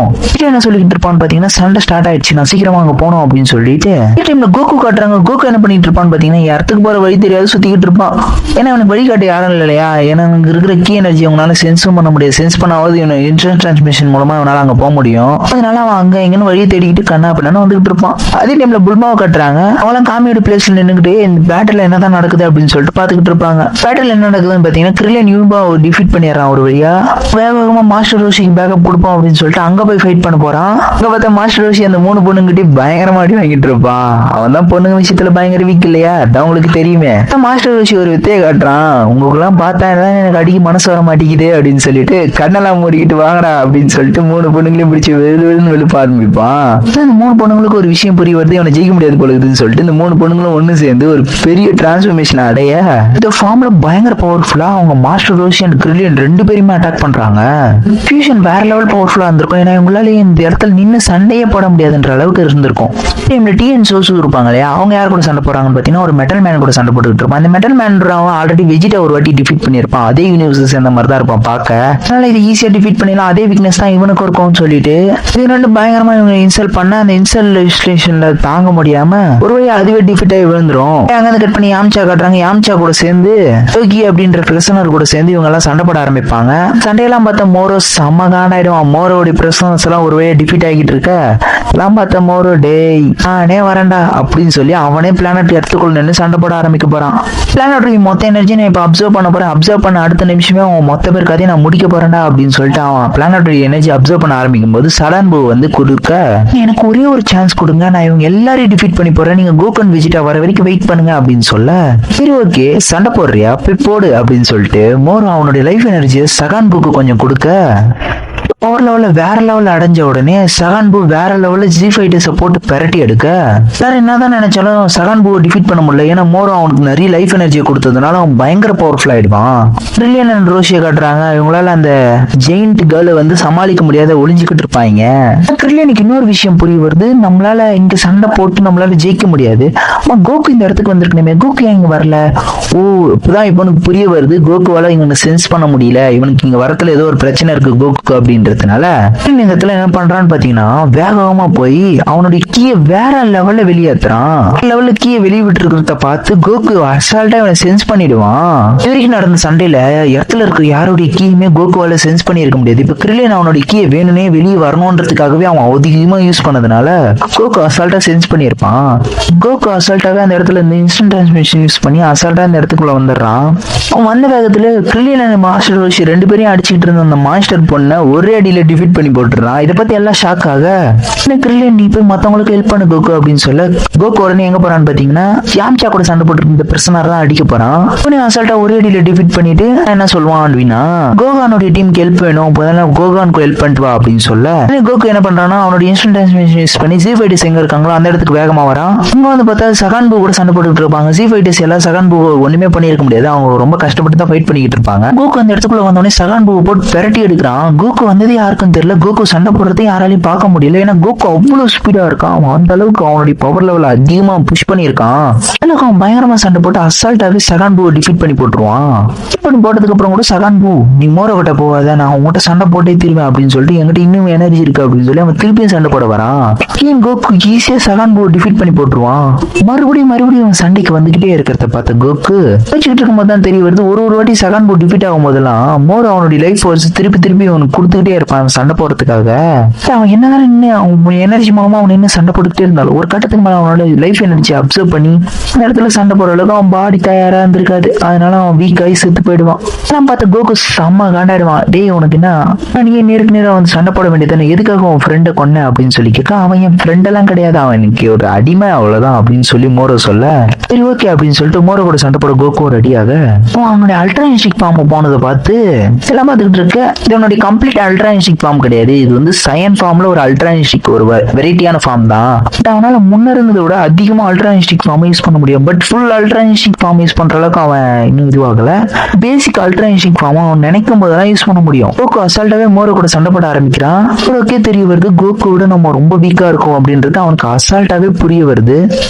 என்ன சொல்லிட்டு இருப்பான்னு பாத்தீங்கன்னா சண்டை ஸ்டார்ட் ஆயிடுச்சு, நான் சீக்கிரமா அங்க போனோம் அப்படின்னு சொல்லிட்டு டைம்ல கோகு காட்டுறாங்க. கோகு என்ன பண்ணிட்டு இருப்பான்னு பாத்தீங்கன்னா எர்த்துக்கு போற வழி தெரியாது சுத்திக்கிட்டு இருப்பான். ஏன்னா அவனுக்கு வழிகாட்டு யாரும் இல்லையா. ஏன்னா அங்க இருக்கிற கீ எனர்ஜி அவனால சென்ஸும் பண்ண முடியாது. சென்ஸ் பண்ணாவது இன்டர்னல் டிரான்ஸ்மிஷன் மூலமா அவனால அங்க போக முடியும். அதனால அவன் அங்க எங்கன்னு வழியை தேடிக்கிட்டு கண்ணா அப்படின்னு வந்துகிட்டு இருப்பான். அதே டைம்ல புல்மாவை கட்டுறாங்க. அவெல்லாம் காமியோட பிளேஸ்ல நின்னுக்கிட்டு இந்த பேட்டில் என்னதான் நடக்குது அப்படின்னு சொல்லிட்டு பாத்துக்கிட்டு இருப்பாங்க. பேட்டில் என்ன நடக்குதுன்னு பாத்தீங்கன்னா கிரில்லியன் யூபா டிஃபீட் பண்ணிடுறான் ஒரு வழியா. வேகமா மாஸ்டர் ரோஷிக்கு பேக்கப் கொடுப்போம் அப்படின்னு சொல்லிட்டு அங்க போய் ஃபைட் பண்ண போறான். அங்க பார்த்தா மாஸ்டர் ரோஷி அந்த 3 பொண்ணுங்கிட்டே பயங்கரமா அடி வாங்கிட்டு இருப்பான். அவன் தான் பொண்ணுங்க விஷயத்துல பயங்கர வீக் இல்லையா, அதான் உங்களுக்கு தெரியுமே. மாஸ்டர் ரோஷி ஒரு வித்தையை காட்டுறான். உங்களுக்குலாம் பார்த்தா எனக்கு அடிக்க மனசு வர மாட்டேங்குது அப்படின்னு சொல்லிட்டு கண்ணெல்லாம் மூடிக்கிட்டு வாங்கடா அப்படின்னு சொல்லிட்டு 3 பொண்ணுங்களையும் பிடிச்சி வெளுன்னு வெளுப்ப ஆரம்பிப்பான். அந்த 3 பொண்ணுங்களுக்கு ஒரு விஷயம் புரிய வருது, அவனை ஜெயிக்க முடியாது போல இருக்குதுன்னு சொல்லிட்டு இந்த 3 பொண்ணுங்களும் ஒண்ணு சேர்ந்து ஒரு பெரிய டிரான்ஸ்ஃபர்மேஷன் அடைய இந்த ஃபார்ம்ல பயங்கர பவர்ஃபுல்லா அவங்க மாஸ்டர் ரோஷி அண்ட் கிரில்லியன் 2 பேருமே அட்டாக் பண்றாங்க. ஃபியூஷன் வேற லெவல் பவர்ஃபுல்லா இருந்திருக்கும். ஏன்னா இவங்களால இந்த இடத்துல நின்று சண்டையே போட முடியாதுன்ற அளவுக்கு இருந்திருக்கும். டைம்ல டிஎன் சோசு இருப்பாங்க இல்லையா, அவங்க யார் கூட சண்டை போறாங்கன்னு பாத்தீங்கன்னா ஒரு மெட்டல் மேன் கூட சண்டை போட்டுக்கிட்டு இருப்பான். அந்த மெட்டல் மேன் ஆல்ரெடி வெஜிட்டா ஒரு வாட்டி டிஃபீட் பண்ணிருப்பான். அதே யூனிவர்ஸ் சேர்ந்த மாதிரி தான் இருப்பான் பார்க்க. அதனால இது ஈஸியா டிஃபீட் பண்ணிடலாம், அதே வீக்னஸ் தான் இவனுக்கு இருக்கும்னு சொல்லிட்டு இது 2 பயங்கரமா இவங்க இன்சல்ட் பண்ண அந்த இன்சல்டேஷன்ல தாங்க முடியாம ஒரு வழி அதுவே டிஃபீட் ஆகி விழுந்துரும். அங்க கட் பண்ணி யாம்சா காட்டுறாங்க. யாம்சா கூட சேர்ந்து யோகி அப்படின்ற பிரசனர் கூட சேர்ந்து இவங்க எல்லாம் சண்டை போட ஆரம்பிப்பாங்க. சண்டையெல்லாம் பார்த்தா மோரோ செம்ம காண்டாயிடுவான். மோரோடைய பிரசனர்ஸ் எல்லாம் ஒரு வழியா டிஃபீட் ஆகிட்டு இருக்க எல்லாம் பார்த்த மோரோ டேய் நானே வரேன்டா அப்படின்னு சொல்லி அவனே பிளானட் எடுத்துக்கொள்ள நின்று சண்டை போட ஆரம்பிக்க போறான். பிளானட் மொத்த எனர்ஜி நான் இப்ப அப்சர்வ் பண்ண போறேன், அப்சர்வ் பண்ண அடுத்த நிமிஷமே அவன் மொத்த பேர் கதையை நான் முடிக்க போறேன்டா அப்படின்னு சொல்லிட்டு அவன் பிளானட் எனர்ஜி அப்சர்வ் பண்ண ஆரம்பிக்கும் போது சடன் பூ வந்து கொடுக்க எனக்கு ஒரே ஒரு சான்ஸ் கொடுங்க, நான் இவங்க எல்லாரையும் டிஃபீட் பண்ணி போறேன், நீங்க கோகன் விஜிட்டா வர வரைக்கும் வெயிட் பண்ணுங்க அப்படின்னு சொல்ல சரி ஓகே சண்டை போடுறியா போய் போடு அப்படின்னு சொல்லிட்டு மோரோ அவனுடைய லைஃப் எனர்ஜியை சகான் பூக்கு கொஞ்சம் கொடுக்க பவர் லெவல்ல வேற லெவல்ல அடைஞ்ச உடனே சகான் பூ வேற லெவல்ல ஜி ஃபைட்டர்ஸை போட்டு பெரட்டி எடுக்க வேற என்னதான் நினைச்சாலும் சகான் பூவை டிஃபீட் பண்ண முடியல. ஏன்னா மோரோ அவனுக்கு நிறைய லைஃப் எனர்ஜியை கொடுத்ததுனால அவன் பயங்கர பவர்ஃபுல் ஆயிடுவான். கிரில்லியன் அண்ட் ரோஷியை காட்டுறாங்க. இவங்களால அந்த ஜெயிண்ட் கேர்ளை வந்து சமாளிக்க முடியாத ஒளிஞ்சுக்கிட்டு இருப்பாங்க. கிரில்லியனுக்கு இன்னொரு விஷயம் புரிய வருது, நம்மளால இங்க சண்டை போட்டு நம்மளால ஜெயிக்க முடியாது. கோகு இந்த இடத்துக்கு வந்திருக்கணுமே, கோகு ஏன் இங்க வரல? ஓ இப்பதான் இவனுக்கு புரிய வருது, கோகுவால இவனுக்கு சென்ஸ் பண்ண முடியல, இவனுக்கு இங்க வரத்துல ஏதோ ஒரு பிரச்சனை இருக்கு கோகுக்கு அப்படின்றது. அப்படின்றதுனால இந்த இடத்துல என்ன பண்றான்னு பாத்தீங்கன்னா வேகமா போய் அவனுடைய கீயை வேற லெவல்ல வெளியேற்றுறான். லெவல்ல கீயை வெளியே விட்டு இருக்கிறத பார்த்து கோகு அசால்ட்டா இவனை சென்ஸ் பண்ணிடுவான். இது வரைக்கும் நடந்த சண்டையில இடத்துல இருக்க யாருடைய கீயுமே கோகுவால சென்ஸ் பண்ணி இருக்க முடியாது. இப்ப கிரில்லியன் அவனுடைய கீயை வேணும்னே வெளியே வரணும்ன்றதுக்காகவே அவன் அதிகமா யூஸ் பண்ணதுனால கோகு அசால்ட்டா சென்ஸ் பண்ணியிருப்பான். கோகு அசால்ட்டாவே அந்த இடத்துல இந்த இன்ஸ்டன்ட் டிரான்ஸ்மிஷன் யூஸ் பண்ணி அசால்ட்டா அந்த இடத்துக்குள்ள வந்துடுறான். அவன் வந்த வேகத்துல கிரில்லியன் மாஸ்டர் ரோஷி ரெண்டு பேரையும் அடிச்சுட்டு இருந்த அந்த மாஸ்டர் பொண்ணை ஒரே அடியில டிஃபீட் பண்ணி போட்டுறான். இதை பத்தி எல்லாம் ஷாக் ஆக கிரில்லியன் நீ போய் மத்தவங்களுக்கு ஹெல்ப் பண்ணு கோகு அப்படின்னு சொல்ல கோகு உடனே எங்க போறான்னு பாத்தீங்கன்னா யாம்சா கூட சண்டை போட்டு இருந்த பிரசனர் தான் அடிக்க போறான். அசால்ட்டா ஒரே அடியில டிஃபீட் பண்ணிட்டு என்ன சொல்லுவான் அப்படின்னா கோகானுடைய டீமுக்கு ஹெல்ப் வேணும், கோகானுக்கு ஹெல்ப் பண்ணிட்டு வா அப்படின்னு சொல்ல கோகு என்ன பண்றான்னா அவனோட இன்ஸ்டன்ட் டிரான்ஸ்மிஷன் யூஸ் பண்ணி ஜி ஃபைட்டர்ஸ் எங்க இருக்காங்களோ அந்த இடத்துக்கு வேகமா வரான். இங்க வந்து பார்த்தா சகான்பூ கூட சண்டை போட்டுட்டு இருப்பாங்க. ஜி ஃபைட்டர்ஸ் எல்லாம் சகான்பூ ஒண்ணுமே பண்ணிருக்க முடியாது, அவங்க ரொம்ப கஷ்டப்பட்டு தான் ஃபைட் பண்ணிக்கிட்டு இருப்பாங்க. கோகு அந்த இடத்துக்குள்ள வந்தோடனே சகான்பூ போட்டு பெரட்டி எடுக்கிறான். கோகு வந்தது யாருக்கும் தெரியல, கோகு சண்டை போடுறதை யாராலையும் பார்க்க முடியல. ஏன்னா கோகு அவ்வளவு ஸ்பீடா இருக்கான், அவன் அந்த அளவுக்கு அவனுடைய பவர் லெவல் அதிகமா புஷ் பண்ணியிருக்கான். அவன் பயங்கரமா சண்டை போட்டு அசால்ட்டாவே சகான்பூ டிஃபீட் பண்ணி போட்டுருவான். பண்ணி போட்டதுக்கு அப்புறம் கூட சகான்பூ நீ மோரகட்ட போவாத, நான் உங்ககிட்ட சண்டை போட்டே தீருவேன் அப்படின்னு சொல்லிட்டு என்கிட்ட இன்னும் எனர்ஜி இருக்கு அப்படின்னு சொல்லி அவன் திருப்பியும் சண்டை போட வரான். கோகு ஈஸியா சகான்பூ டிஃபீட் பண்ணி போட்டுருவான். மறுபடியும் அவன் சண்டைக்கு வந்துகிட்டே இருக்கிறத பார்த்த கோகு வச்சுக்கிட்டு இருக்கும்போது தான் தெரிய வருது ஒரு வாட்டி சகான்பூ டிஃபீட் ஆகும் போதெல்லாம் மோர் அவனுடைய லைஃப் ஃபோர்ஸ் திருப்பி அவனுக்கு கொடுத்துக்கிட்டே இருப்பான் சண்டை போடுறதுக்காக. அவன் என்னதான் அவன் எனர்ஜி மூலமா அவன் என்ன சண்டை போட்டுக்கிட்டே இருந்தாலும் ஒரு கட்டத்துக்கு மேல அவனோட லைஃப் எனர்ஜி அப்சர்வ் பண்ணி அந்த இடத்துல சண்டை போடுற அளவுக்கு அவன் பாடி தயாரா இருந்திருக்காது. அதனால அவன் வீக் ஆகி செத்து போயிடுவான். நான் பார்த்த கோகு செம்ம காண்டாயிடுவான். டேய் உனக்கு என்ன நீ நேருக்கு நேரம் வந்து சண்டை போட வேண்டியதானே, எதுக்காக அவன் ஃப்ரெண்டை கொன்ன அப்படின்னு சொல்லி கேட்க அவன் என் ஃப்ரெண்ட் எல்லாம் கிடையாது, அவன் எனக்கு ஒரு அடிமை அவ்வளவுதான் அப்படின்னு சொல்லி மோரோ சொல்ல சரி ஓகே அப்படின்னு சொல்லிட்டு மோரோ கூட சண்டை போட கோகு ரெடியாக அவனுடைய அல்ட்ரா இன்ஸ்டிக் ஃபார்ம் போனதை பார்த்து எல்லாம் பார்த்துக்கிட்டு இருக்க. இது உன்னுடைய கம்ப்ளீட் அல்ட்ரா இன்ஸ்டிக் ஃபார்ம் கிடையாது, இது வந்து சயன் ஃபார்ம்ல ஒரு அல்ட்ரா இன்ஸ்டிக் ஒரு வெரைட்டியான ஃபார்ம் தான். அவனால முன்ன இருந்ததை விட அதிகமா அல்ட்ரா இன்ஸ்டிக் ஃபார்ம் யூஸ் பண்ண முடியும். But full ultra instinct form use பண்ற அளவுக்கு அவன் இன்னும் இதுவாகல. பேசிக் அல்ட்ரா இன்ஸ்டிக் ஃபார்ம் அவன் நினைக்கும் போதெல்லாம் யூஸ் பண்ண முடியும். கோகு அசால்ட்டாவே மோரோ கூட சண்டை போட ஆரம்பிக்கிறான். கோகே தெரிய வருது கோகுவோட நம்ம ரொம்ப வீக்கா இருக்கும் அப்படின்றது அவனுக்கு அசால்ட்டாவே புரிய வருது.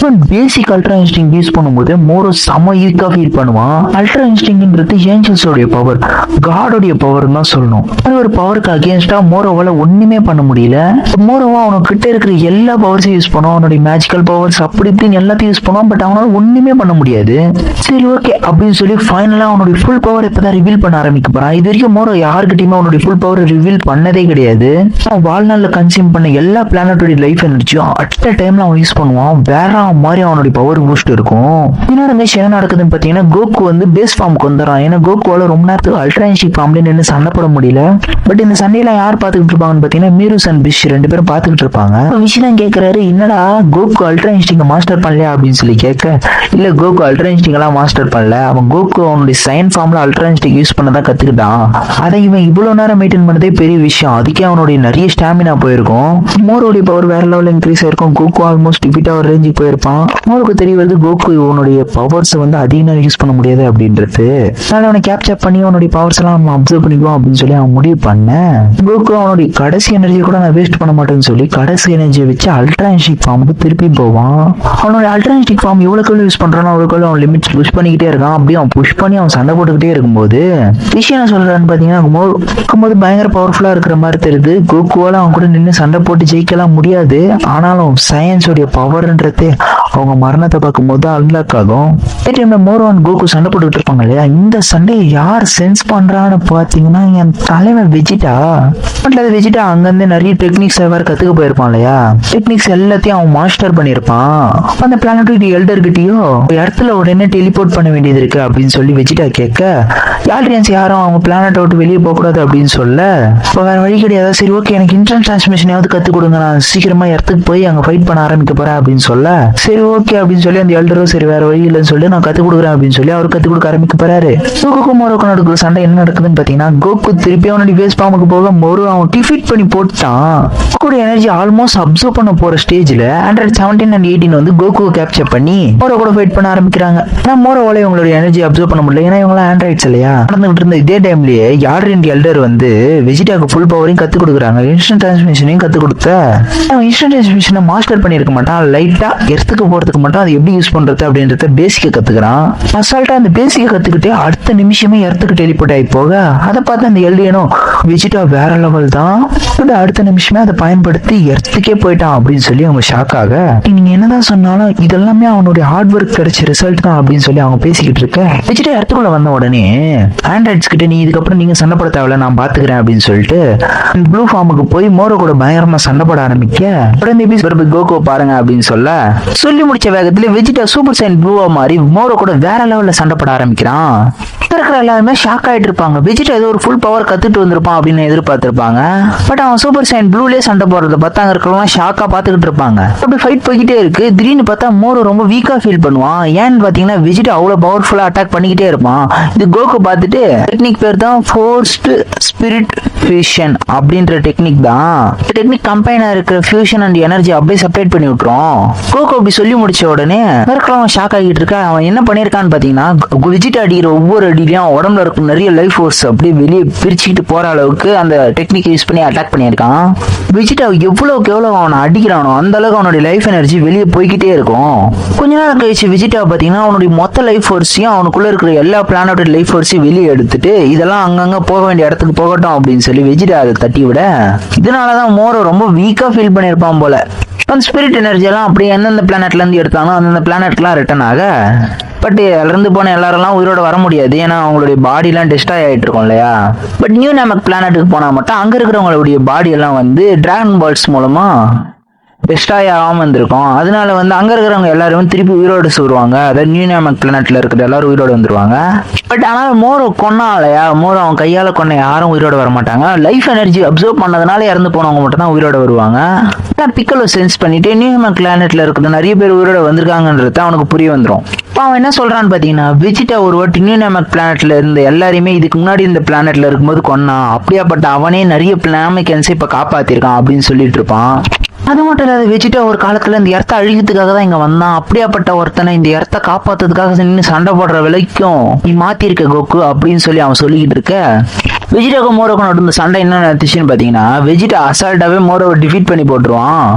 பேசிக் அல்ட்ரா இன்ஸ்டிங் யூஸ் பண்ணும்போது மோரோ செம வீக்கா ஃபீல் பண்ணுவான். அல்ட்ரா இன்ஸ்டிங்ன்றது ஏஞ்சல்ஸோடைய பவர், காடோடைய பவர் தான் சொல்லணும். அது ஒரு பவருக்கு அகேன்ஸ்டா மோரோவால ஒண்ணுமே பண்ண முடியல. மோரோவா அவனுக்கு கிட்ட இருக்கிற எல்லா பவர்ஸையும் யூஸ் பண்ணுவான், அவனுடைய மேஜிக்கல் பவர்ஸ் அப்படி இப்படின்னு எல்லாத்தையும் யூஸ் பண்ணுவான். பட் அவனால ஒண்ணுமே பண்ண முடியாது. சரி ஓகே அப்படின்னு சொல்லி ஃபைனலா அவனுடைய ஃபுல் பவர் இப்பதான் ரிவீல் பண்ண ஆரம்பிக்க போறான். இது வரைக்கும் மோரோ யாருக்கிட்டையுமே அவனுடைய ஃபுல் பவர் ரிவீல் பண்ணதே கிடையாது. அவன் வாழ்நாள்ல கன்சியூம் பண்ண எல்லா பிளானட்டோட லைஃப் எனர்ஜியும் அட் அ டைம்ல அவன் யூஸ் பண்ணுவான். வேற மாதிரி அவனுடைய பவர் பூஸ்ட் இருக்கும். இன்னொரு என்ன நடக்குதுன்னு பாத்தீங்கன்னா கோகு வந்து பேஸ் ஃபார்முக்கு வந்துடுறான். ஏன்னா கோகுவால ரொம்ப நேரத்துக்கு அல்ட்ரா இன்ஸ்டிக் ஃபார்ம்ல நின்று சண்டை போட முடியல. பட் இந்த சண்டையில யார் பாத்துக்கிட்டு இருப்பாங்கன்னு பாத்தீங்கன்னா மீரூஸ் அண்ட் பிஷ் ரெண்டு பேரும் பாத்துக்கிட்டு இருப்பாங்க. விஷயம் கேட்கிறாரு என்னடா கோகு அல்ட்ரா இன்ஸ்டிங் மாஸ்டர் பண்ணலையா அப்படின்னு சொல்லி கேட்க இல்ல கோகு அல்ட்ரா இன்ஸ்டிங் எல்லாம் மாஸ்டர் பண்ணல, அவன் கோகு அவனுடைய சயன் ஃபார்ம்ல அல்ட்ரா இன்ஸ்டிக் யூஸ் பண்ணதான் கத்துக்கிட்டான். அதை இவன் இவ்வளவு நேரம் மெயின்டைன் பண்ணதே பெரிய விஷயம். அதுக்கே அவனுடைய நிறைய ஸ்டாமினா போயிருக்கும். மோரோடைய பவர் வேற லெவல் இன்க்ரீஸ் ஆயிருக்கும். கோகு ஆல்மோஸ்ட் டிஃபீட் ஆகிற ரேஞ்சுக்கு போயிருப்பான். மோருக்கு தெரிய வருது கோகு இவனுடைய பவர்ஸ் வந்து அதிக நேரம் யூஸ் பண்ண முடியாது அப்படின்றது. அதனால அவனை கேப்சர் பண்ணி அவனுடைய பவர்ஸ் எல்லாம் நம்ம அப்சர்வ் பண்ணிக்குவோம் அப்படின்னு சொல்லி அவன் முடிவு பண்ண கோகு அவனுடைய கடைசி எனர்ஜியை கூட நான் வேஸ்ட் பண்ண மாட்டேன்னு சொல்லி கடைசி எனர்ஜியை வச்சு அல்ட்ரா இன்ஸ்டிக் ஃபார்முக்கு திருப்பி போவான். அவனுடைய அல்ட்ரா இன்ஸ்டிக் ஃபார்ம் எவ்வளவு யூஸ் பண்றானோ அவ்வளவு அவன் லிமிட்ஸ் புஷ் பண்ணிக்கிட்டே இருக்கான். அப்படியே அவன் புஷ் பண்ணி அவன் சண்டை போட்டுக்கிட்டே இருக்கும்போது விஷயம் என்ன சொல்றான்னு பாத்தீங்கன்னா பயங்கர பவர்ஃபுல்லா இருக்கிற மாதிரி தெரியுது. கோகுவால அவன் கூட நின்று சண்டை போட்டு ஜெயிக்கலாம் முடியாது. ஆனாலும் சயின்ஸோடைய பவர்ன்றது அவங்க மரணத்தை பார்க்கும்போது அன்லாக் ஆகும். டைம்ல மோரோ அண்ட் கோகு சண்டை போட்டுக்கிட்டு இருப்பாங்க இல்லையா, இந்த சண்டையை யார் சென்ஸ் பண்றான்னு பாத்தீங்கன்னா என் தலைவன் வெஜிட்டா. வெஜிட்டா அங்கிருந்து நிறைய டெக்னிக்ஸ் வேற கத்துக்க போயிருப்பான் இல்லையா, டெக்னிக்ஸ் எல்லாத்தையும் அவன் மாஸ்டர் பண்ணிருப்பான். அந்த பிளானட் எல்டர் கிட்டயோ இடத்துல உடனே டெலிபோர்ட் பண்ண வேண்டியது இருக்கு அப்படின்னு சொல்லி வெஜிட்டா கேட்க யால்ட்ரியன்ஸ் யாரும் அவங்க பிளானட் விட்டு வெளியே போக கூடாது அப்படின்னு சொல்ல இப்போ வேற வழி கிடையாது. சரி ஓகே எனக்கு இன்ஸ்டன்ட் டிரான்ஸ்மிஷனாவது கத்துக் கொடுங்க, நான் சீக்கிரமா இடத்துக்கு போய் அங்க ஃபைட் பண்ண ஆரம்பிக்க போறேன் அப்படின்னு சொல்ல சரி ஓகே அப்படின்னு சொல்லி அந்த எல்டரும் சரி வேற வழி இல்லைன்னு சொல்லி நான் கத்துக் கொடுக்குறேன் அப்படின்னு சொல்லி அவர் கத்துக் கொடுக்க ஆரம்பிக்க போறாரு. கோகுக்கும் மோரோக்கும் நடக்கிற சண்டை என்ன நடக்குதுன்னு பாத்தீங்கன்னா கோகு திருப்பி அவனுடைய பேஸ் ஃபார்முக்கு போக மோரோ அவன் டிஃபீட் பண்ணி போட்டான். கோகுடைய எனர்ஜி ஆல்மோஸ்ட் அப்சர்வ் பண்ண போற ஸ்டேஜ்ல 117 and 18 வந்து கோகுவை கேப்சர் பண்ணி மோரோ கூட ஃபைட் பண்ண ஆரம்பிக்கிறாங்க. ஆனா மோரோவால இவங்களுடைய எனர்ஜி அப்சர்வ் பண்ண முடியல, ஏன்னா இவங்க ஆண்ட்ராய்ட்ஸ் இல்லையா. நடந்துகிட்டு இருந்த இதே டைம்லயே யார்ரின் எல்டர் வந்து வெஜிடாக்கு ஃபுல் பவரையும் கத்து கொடுக்குறாங்க, இன்ஸ்டன்ட் டிரான்ஸ்மிஷனையும் கத்து கொடுத்த அவன் இன்ஸ்டன்ட் டிரான்ஸ்மிஷனை மாஸ்டர் பண்ணிருக்க மாட்டான். லைட்டா எர்த்துக்கு போறதுக்கு மட்டும் அது எப்படி யூஸ் பண்றது அப்படின்றத பேசிக்க கத்துக்கிறான். அசால்ட்டா அந்த பேசிக்க கத்துக்கிட்டு அடுத்த நிமிஷமே எர்த்துக்கு டெலிபோர்ட் ஆகி போக அதை பார்த்து அந்த எல்டியனும் வெஜிடா வேற லெவல் தான், அடுத்த நிமிஷமே அதை பயன்படுத்தி எர்த்துக்கே போயிட்டான் அப்படின்னு சொல்லி அவங்க ஷாக் ஆக, நீங்க என்னதான் சொன்னாலும் இதெல்லாமே அவனுடைய ஹார்ட் ஒர்க் கிடைச்ச ரிசல்ட் தான் அப்படின்னு சொல்லி அவங்க பேசிக்கிட்டு இருக்க, வெஜிடா எர்த்துக்குள்ள வந்த உடனே ஆண்ட்ராய்ட்ஸ் கிட்ட நீ இதுக்கப்புறம் நீங்க சண்டை போட தேவையில்ல நான் பாத்துக்கிறேன் அப்படின்னு சொல்லிட்டு ப்ளூ ஃபார்முக்கு போய் மோரோ கூட பயங்கரமா சண்டை போட ஆரம்பிக்க, கோகோ பாருங்க அப்படின்னு சொல்லி முடிச்ச வேகத்துல வெஜிடா சூப்பர் சைன் ப்ளூவா மாறி மோரோ கூட வேற லெவல்ல சண்டை போட ஆரம்பிக்கிறான். இருக்கிற எல்லாருமே ஷாக் ஆயிட்டு இருப்பாங்க, வெஜிடா ஏதோ ஒரு ஃபுல் பவர் கத்துட்டு வந்திருப்பான் அப்படின்னு எதிர்பார்த்திருப்பாங்க. பட் அவன் சூப்பர் சைன் ப்ளூலே சண்டை போடுறத பார்த்தா அங்க இருக்கிறவங்க ஷாக்கா பாத்துக்கிட்டு இருப்பாங்க. அப்படி ஃபைட் போய்கிட்டே இருக்கு. திடீர்னு பார்த்தா மோரோ ரொம்ப வீக்கா ஃபீல் பண்ணுவான். ஏன்னு பாத்தீங்கன்னா வெஜிடா அவ்வளவு பவர்ஃபுல்லா அட்டாக் பண்ணிக்கிட்டே இருப்பான். இது கோகு பார்த்துட்டு டெக்னிக் பேர் தான் ஃபோர்ஸ்ட் ஸ்பிரிட் ஃபியூஷன் அப்படின்ற டெக்னிக் தான். இந்த டெக்னிக் கம்பைனா இருக்கிற ஃபியூஷன் அண்ட் எனர்ஜி அப்படியே செப்பரேட் பண்ணி விட்டுரும். கோகு அப்படி சொல்லி முடிச்ச உடனே இருக்கிறவன் ஷாக் ஆகிட்டு இருக்கா. அவன் என்ன பண்ணிருக்கான்னு பாத்தீங்கன்னா வெஜிடா அடிக்கிற ஒவ்வொரு அடியிலையும் உடம்புல இருக்கும் நிறைய லைஃப் ஃபோர்ஸ் அப்படியே வெளியே பிரிச்சுக்கிட்டு போற அளவுக்கு அந்த டெக்னிக் யூஸ் பண்ணி அட்டாக் பண்ணியிருக்கான். வெஜிடா எவ்வளவுக்கு எவ்வளவு அவனை அடிக்கிறானோ அந்த அளவுக்கு அவனுடைய லைஃப் எனர்ஜி வெளியே போய்கிட்டே இருக்கும். கொஞ்ச நேரம் கழிச்சு வெஜிடா பாத்தீங்கன்னா அவனுடைய மொத்த லைஃப் ஃபோர்ஸையும் அவனுக்குள்ள இருக்கிற எல்லா பிளானோட லைஃப் ஃபோர்ஸையும் வெளியே எடுத்துட்டு இதெல்லாம் அங்கங்க போக வேண்டிய இடத்துக்கு போகட்டும் அப்படின்னு சொல்லி வெஜிடா அதை தட்டி விட, இதனாலதான் மோரோ ரொம்ப வீக்கா ஃபீல் பண்ணியிருப்பான் போல. அந்த ஸ்பிரிட் எனர்ஜி எல்லாம் அப்படியே எந்தெந்த பிளானட்ல இருந்து எடுத்தானோ அந்தந்த பிளானட்லாம் ரிட்டர்ன் ஆக, பட் இறந்து போன எல்லாரெல்லாம் உயிரோட வர முடியாது, ஏன்னா அவங்களுடைய பாடி எல்லாம் டெஸ்ட்ராய் ஆயிட்டு இருக்கும் இல்லையா. பட் நியூ நாமக் பிளானட்டுக்கு போனா மட்டும் அங்க இருக்கிறவங்களுடைய பாடி எல்லாம் வந்து டிராகன் பால்ஸ் மூலமா டெஸ்ட்ராய் ஆகாம இருந்திருக்கும். அதனால வந்து அங்க இருக்கிறவங்க எல்லாரும் திருப்பி உயிரோடு வருவாங்க. அதாவது நியூ நாமக் பிளானட்ல இருக்கிற எல்லாரும் உயிரோடு வந்துருவாங்க. பட் ஆனால் மோரோ கொன்னா இல்லையா, மோரோ அவன் கையால கொன்ன யாரும் உயிரோட வர மாட்டாங்க. லைஃப் எனர்ஜி அப்சர்வ் பண்ணதுனால இறந்து போனவங்க மட்டும் தான் உயிரோட வருவாங்க. பிக்கலோ சென்ஸ் பண்ணிட்டு நியூ நாமக் பிளானட்ல இருக்கிற நிறைய பேர் உயிரோட வந்திருக்காங்கன்றது அவனுக்கு புரிய வந்துடும். அவன் என்ன சொல்றான்னு பாத்தீங்கன்னா வெஜிடா ஒரு வாட்டி நியூ நாமக் பிளானட்ல இருந்த எல்லாரையுமே இதுக்கு முன்னாடி இந்த பிளானட்ல இருக்கும்போது கொன்னான், அப்படியாப்பட்ட அவனே நிறைய பிளானட்ஸ் இப்ப காப்பாத்திருக்கான் அப்படின்னு சொல்லிட்டு இருப்பான். அது மட்டும் இல்லாத வெஜிடா ஒரு காலத்துல இந்த இடத்த அழிக்கிறதுக்காக தான் இங்க வந்தான், அப்படியாப்பட்ட ஒருத்தனை இந்த இடத்த காப்பாத்துறதுக்காக நின்று சண்டை போடுற விலைக்கும் நீ மாத்திருக்க கோகு அப்படின்னு சொல்லி அவன் சொல்லிக்கிட்டு இருக்க. வெஜிடாக்கும் மோரோக்கும் நடந்த சண்டை என்ன நடந்துச்சுன்னு பாத்தீங்கன்னா வெஜிடா அசால்ட்டாவே மோரோவை டிஃபீட் பண்ணி போட்டுருவான்.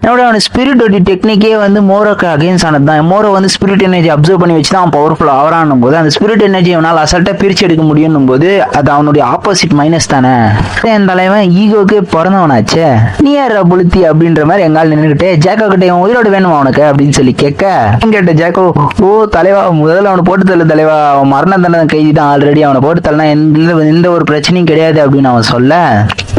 என்னோட அவன் ஸ்பிரிட்டோட டெக்னிக்கே வந்து மோரோக்கு அகைன்ஸ்ட் ஆனது தான். மோரோ வந்து ஸ்பிரிட் எனர்ஜி அப்சர்வ் பண்ணி வச்சு தான் அவன் பவர்ஃபுல் ஆகிறான்னும் போது அந்த ஸ்பிரிட் எனர்ஜி அவனால் அசால்ட்டா பிரிச்சு எடுக்க முடியும் போது அது அவனுடைய ஆப்போசிட் மைனஸ் தானே. என் தலைவன் ஈகோக்கு பிறந்தவனாச்சே, நீ யாரா புளுத்தி அப்படின்ற மாதிரி எங்கால் நின்றுகிட்டே ஜாக்கோ கிட்ட இவன் உயிரோடு வேணுமா அவனுக்கு அப்படின்னு சொல்லி கேட்க, கேட்ட ஜாக்கோ ஓ தலைவா முதல்ல அவனை போட்டு தள்ள தலைவா, அவன் மரண தண்டனை கைதி தான் ஆல்ரெடி, அவனை போட்டு தள்ளனா எந்த ஒரு பிரச்சனையும் கிடையாது அப்படின்னு அவன் சொல்ல,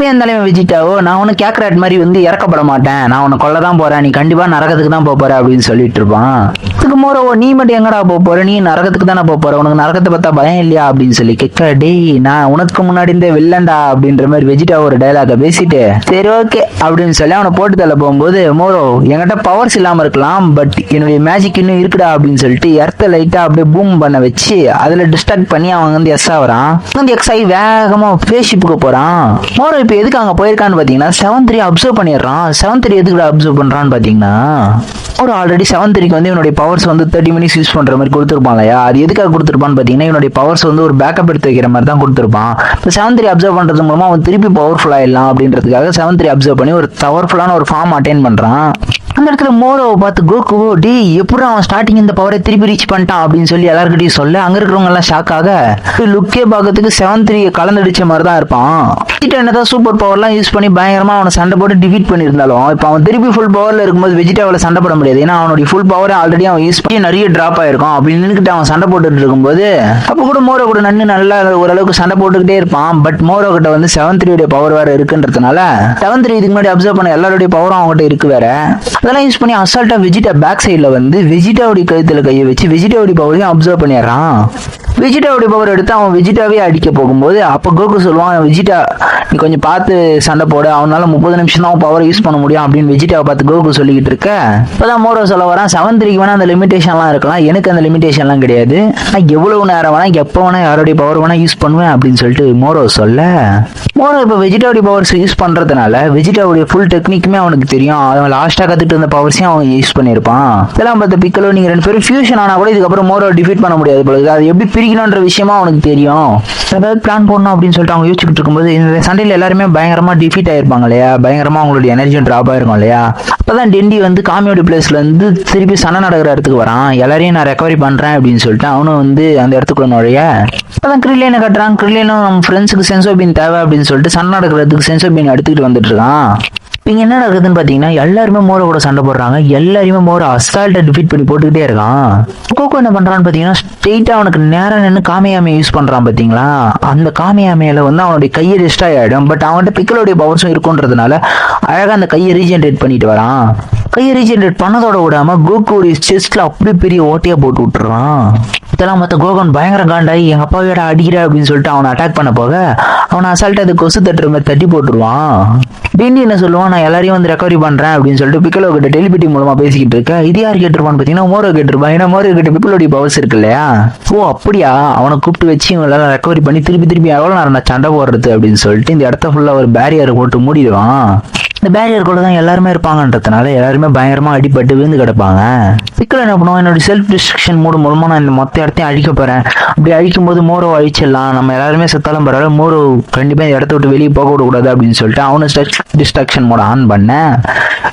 என் தலைவன் வெஜிடாவோ நான் உனக்கு கேட்கறாட் மாதிரி வந்து இறக்கப்பட மாட்டேன், நான் உனக்கு கொல்ல தான் போறேன், நீ கண்டிப்பா நரகத்துக்கு தான் போற அப்படின்னு சொல்லிட்டு இருப்பான். அதுக்கு மோரோ நீ மட்டும் எங்கடா போற, நீ நரகத்துக்கு தானே போற, உனக்கு நரகத்தை பார்த்தா பயம் இல்லையா அப்படின்னு சொல்லி கேட்க, டேய் நான் உனக்கு முன்னாடி இந்த வில்லண்டா அப்படின்ற மாதிரி வெஜிடா ஒரு டைலாக பேசிட்டு சரி ஓகே அப்படின்னு சொல்லி அவனை போட்டு தள்ள போகும்போது மோரோ என்கிட்ட பவர்ஸ் இல்லாம இருக்கலாம் பட் என்னுடைய மேஜிக் இன்னும் இருக்குடா அப்படின்னு சொல்லிட்டு எர்த்த லைட்டா அப்படியே பூம் பண்ண வச்சு அதுல டிஸ்ட்ராக்ட் பண்ணி அவன் வந்து எஸ் ஆகுறான். வந்து எக்ஸ் ஆகி வேகமா ஃபேஸ்ஷிப்புக்கு போறான். மோரோ இப்ப எதுக்கு அங்க போயிருக்கான்னு பாத்தீங்கன்னா 7-3 அப்சர்வ் பண்ணிடுறான். 7-3 எதுக்கு அப்சர்வ் பண்றான்னு பாத்தீங்கன்னா ஒரு ஆல்ரெடி 7-3 வந்து இவனுடைய பவர்ஸ் வந்து 30 மினிட்ஸ் யூஸ் பண்ற மாதிரி கொடுத்துருப்பான் இல்லையா. அது எதுக்காக கொடுத்துருப்பான்னு பாத்தீங்கன்னா இவனுடைய பவர்ஸ் வந்து ஒரு பேக்கப் எடுத்து வைக்கிற மாதிரி தான் கொடுத்துருப்பான். இப்போ 7-3 அப்சர்வ் பண்றது மூலமா அவன் திருப்பி பவர்ஃபுல் ஆயிடலாம் அப்படின்றதுக்காக 7-3 அப்சர்வ் பண்ணி ஒரு பவர்ஃபுல்லான ஒரு ஃபார்ம் அட்டைன் பண்றான். அந்த இடத்துல மோரோவை பார்த்து கோகு டி எப்படி அவன் ஸ்டார்டிங் இந்த பவரை திருப்பி ரீச் பண்ணிட்டான் அப்படின்னு சொல்லி எல்லாருக்கிட்டையும் சொல்ல அங்க இருக்கிறவங்க எல்லாம் ஷாக் ஆக லுக்கே பார்க்கறதுக்கு 7-3 கலந்துடிச்ச மாதிரி தான் இருப்பான். என்னதான் சூப்பர் பவர்லாம் யூஸ் பண்ணி பயங்கரமா அவனை சண்டை போட்டு டிஃபீட் பண்ணியிருந்தாலும் இப்போ அவன் திருப்பி ஃபுல் பவர்ல இருக்கும்போது வெஜிடாவில் சண்டை போட முடியாது. ஏன்னா அவனுடைய ஃபுல் பவரை ஆல்ரெடி அவன் யூஸ் பண்ணி நிறைய டிராப் ஆயிருக்கும். அப்படின்னு நின்னுக்கிட்டு அவன் சண்டை போட்டுட்டு இருக்கும்போது அப்போ கூட மோரோ கூட நன்னு நல்லா ஓரளவுக்கு சண்டை போட்டுக்கிட்டே இருப்பான். பட் மோரோ கிட்ட வந்து 7-3 பவர் வேற இருக்குன்றதுனால 7-3 இதுக்கு முன்னாடி அப்சர்வ் பண்ண எல்லாருடைய பவரும் அவங்ககிட்ட இருக்கு வேற. அதெல்லாம் யூஸ் பண்ணி அசால்ட்டா வெஜிடா பேக் சைட்ல வந்து வெஜிடாவுடைய கழுத்துல கையை வச்சு வெஜிடாவுடைய பவரையும் அப்சர்வ் பண்ணிடுறான். வெஜிடாவுடைய பவர் எடுத்து அவன் வெஜிடாவே அடிக்க போகும்போது அப்போ கோகு சொல்லுவான் வெஜிடா நீ கொஞ்சம் பார்த்து சண்டை போட, அவனால 30 நிமிஷம் தான் பவர் யூஸ் பண்ண முடியும் அப்படின்னு வெஜிடாவை பார்த்து கோகு சொல்லிக்கிட்டு இருக்க. இப்போதான் மோரோ சொல்ல வரான் 7-3 வேணா அந்த லிமிடேஷன்லாம் இருக்கலாம், எனக்கு அந்த லிமிடேஷன்லாம் கிடையாது, நான் எவ்வளவு நேரம் வேணா எப்போ வேணா யாருடைய பவர் வேணா யூஸ் பண்ணுவேன் அப்படின்னு சொல்லிட்டு மோரோ சொல்ல மோரோ இப்போ வெஜிடாவுடைய பவர்ஸ் யூஸ் பண்றதுனால வெஜிடாவுடைய ஃபுல் டெக்னிக்குமே அவனுக்கு தெரியும். அவன் லாஸ்டா கத்துட்டு இருந்த பவர்ஸையும் அவன் யூஸ் பண்ணியிருப்பான். இதெல்லாம் பார்த்த பிக்கலோ நீங்க 2 பேரும் ஃபியூஷன் ஆனா கூட இதுக்கப்புறம் மோரோ டிஃபீட் பண்ண முடியாது போல, அது எப்படி முடிக்கணுன்ற விஷயமா அவனுக்கு தெரியும். ஏதாவது பிளான் போடணும் அப்படின்னு சொல்லிட்டு அவங்க யோசிச்சுட்டு இருக்கும்போது இந்த சண்டையில் எல்லாருமே பயங்கரமா டிஃபீட் ஆயிருப்பாங்க இல்லையா, பயங்கரமா அவங்களுடைய எனர்ஜியும் ட்ராப் ஆயிருக்கும் இல்லையா. அப்பதான் டெண்டி வந்து காமியோட பிளேஸ்ல இருந்து திருப்பி சண்டை நடக்கிற இடத்துக்கு வரான். எல்லாரையும் நான் ரெக்கவரி பண்றேன் அப்படின்னு சொல்லிட்டு அவனும் வந்து அந்த இடத்துக்குள்ள நுழைய அப்பதான் கிரில்லியனை கட்டுறான். கிரில்லியனும் நம்ம ஃப்ரெண்ட்ஸுக்கு சென்சோபின் தேவை அப்படின்னு சொல்லிட்டு சண்டை நடக்கிறதுக்கு சென்சோபின் எடுத்துக்கிட்டு வந்துட்டு இருக்கான். இங்க என்ன நடக்குதுன்னு பாத்தீங்கன்னா எல்லாருமே மோர கூட சண்டை போடுறாங்க. எல்லாருமே மோர அசால்ட்டை டிஃபீட் பண்ணி போட்டுக்கிட்டே இருக்கான். கோகோ என்ன பண்றான்னு பாத்தீங்கன்னா ஸ்ட்ரெயிட்டா அவனுக்கு நேரம் நின்று காமியாமையை யூஸ் பண்றான் பாத்தீங்களா. அந்த காமியாமையில வந்து அவனுடைய கையை டிஸ்ட்ராய் ஆயிடும். பட் அவன்கிட்ட பிக்கலோடைய பவர்ஸும் இருக்குன்றதுனால அழகா அந்த கையை ரீஜென்ரேட் பண்ணிட்டு வரான். கையை ரீஜென்ரேட் பண்ணதோட விடாம கோகுடைய செஸ்ட்ல அப்படி பெரிய ஓட்டையா போட்டு விட்டுறான். இதெல்லாம் மொத்த கோகன் பயங்கர காண்டாயி எங்க அப்பாவோட அடிக்கிற அப்படின்னு சொல்லிட்டு அவனை அட்டாக் பண்ண போக அவனை அசால்ட்டா அது கொசு தட்டுற மாதிரி தட்டி போட்டுருவான். டெண்டி என்ன சொல்லுவான், நான் எல்லாரையும் வந்து ரெக்கவரி பண்றேன் அப்படின்னு சொல்லிட்டு பிக்கலோ கிட்ட டெலிபிட்டி மூலமா பேசிக்கிட்டு இருக்க. இது யார் கேட்டிருப்பான்னு பாத்தீங்கன்னா மோரோ கேட்டிருப்பான். ஏன்னா மோரோ கிட்ட பிக்கலோடைய பவர்ஸ் இருக்கு இல்லையா. ஓ அப்படியா, அவனை கூப்பிட்டு வச்சு இவங்களெல்லாம் ரெக்கவரி பண்ணி திருப்பி எவ்வளவு நேரம் நான் சண்டை போடுறது அப்படின்னு சொல்லிட்டு இந்த இடத்த ஃபுல்லா ஒரு பேரியர் போட்டு மூடிடுவான். இந்த பேரியருக்குள்ள தான் எல்லாருமே இருப்பாங்கன்றதுனால எல்லாருமே பயங்கரமா அடிபட்டு விழுந்து கிடப்பாங்க. பிக்கல் என்ன பண்ணுவோம், என்னோட செல்ஃப் டிஸ்ட்ரக்ஷன் மூடு மூலமா நான் இந்த மொத்த இடத்தையும் அழிக்க போறேன். அப்படி அழிக்கும் போது மோரோ அழிச்சிடலாம், நம்ம எல்லாருமே செத்தாலும் பரவாயில்ல, மோரோ கண்டிப்பா இந்த இடத்த விட்டு வெளியே போக விடக்கூடாது அப்படின்னு சொல்லிட்டு அவனு டிஸ்ட்ரக்ஷன் மோட ஆன் பண்ண.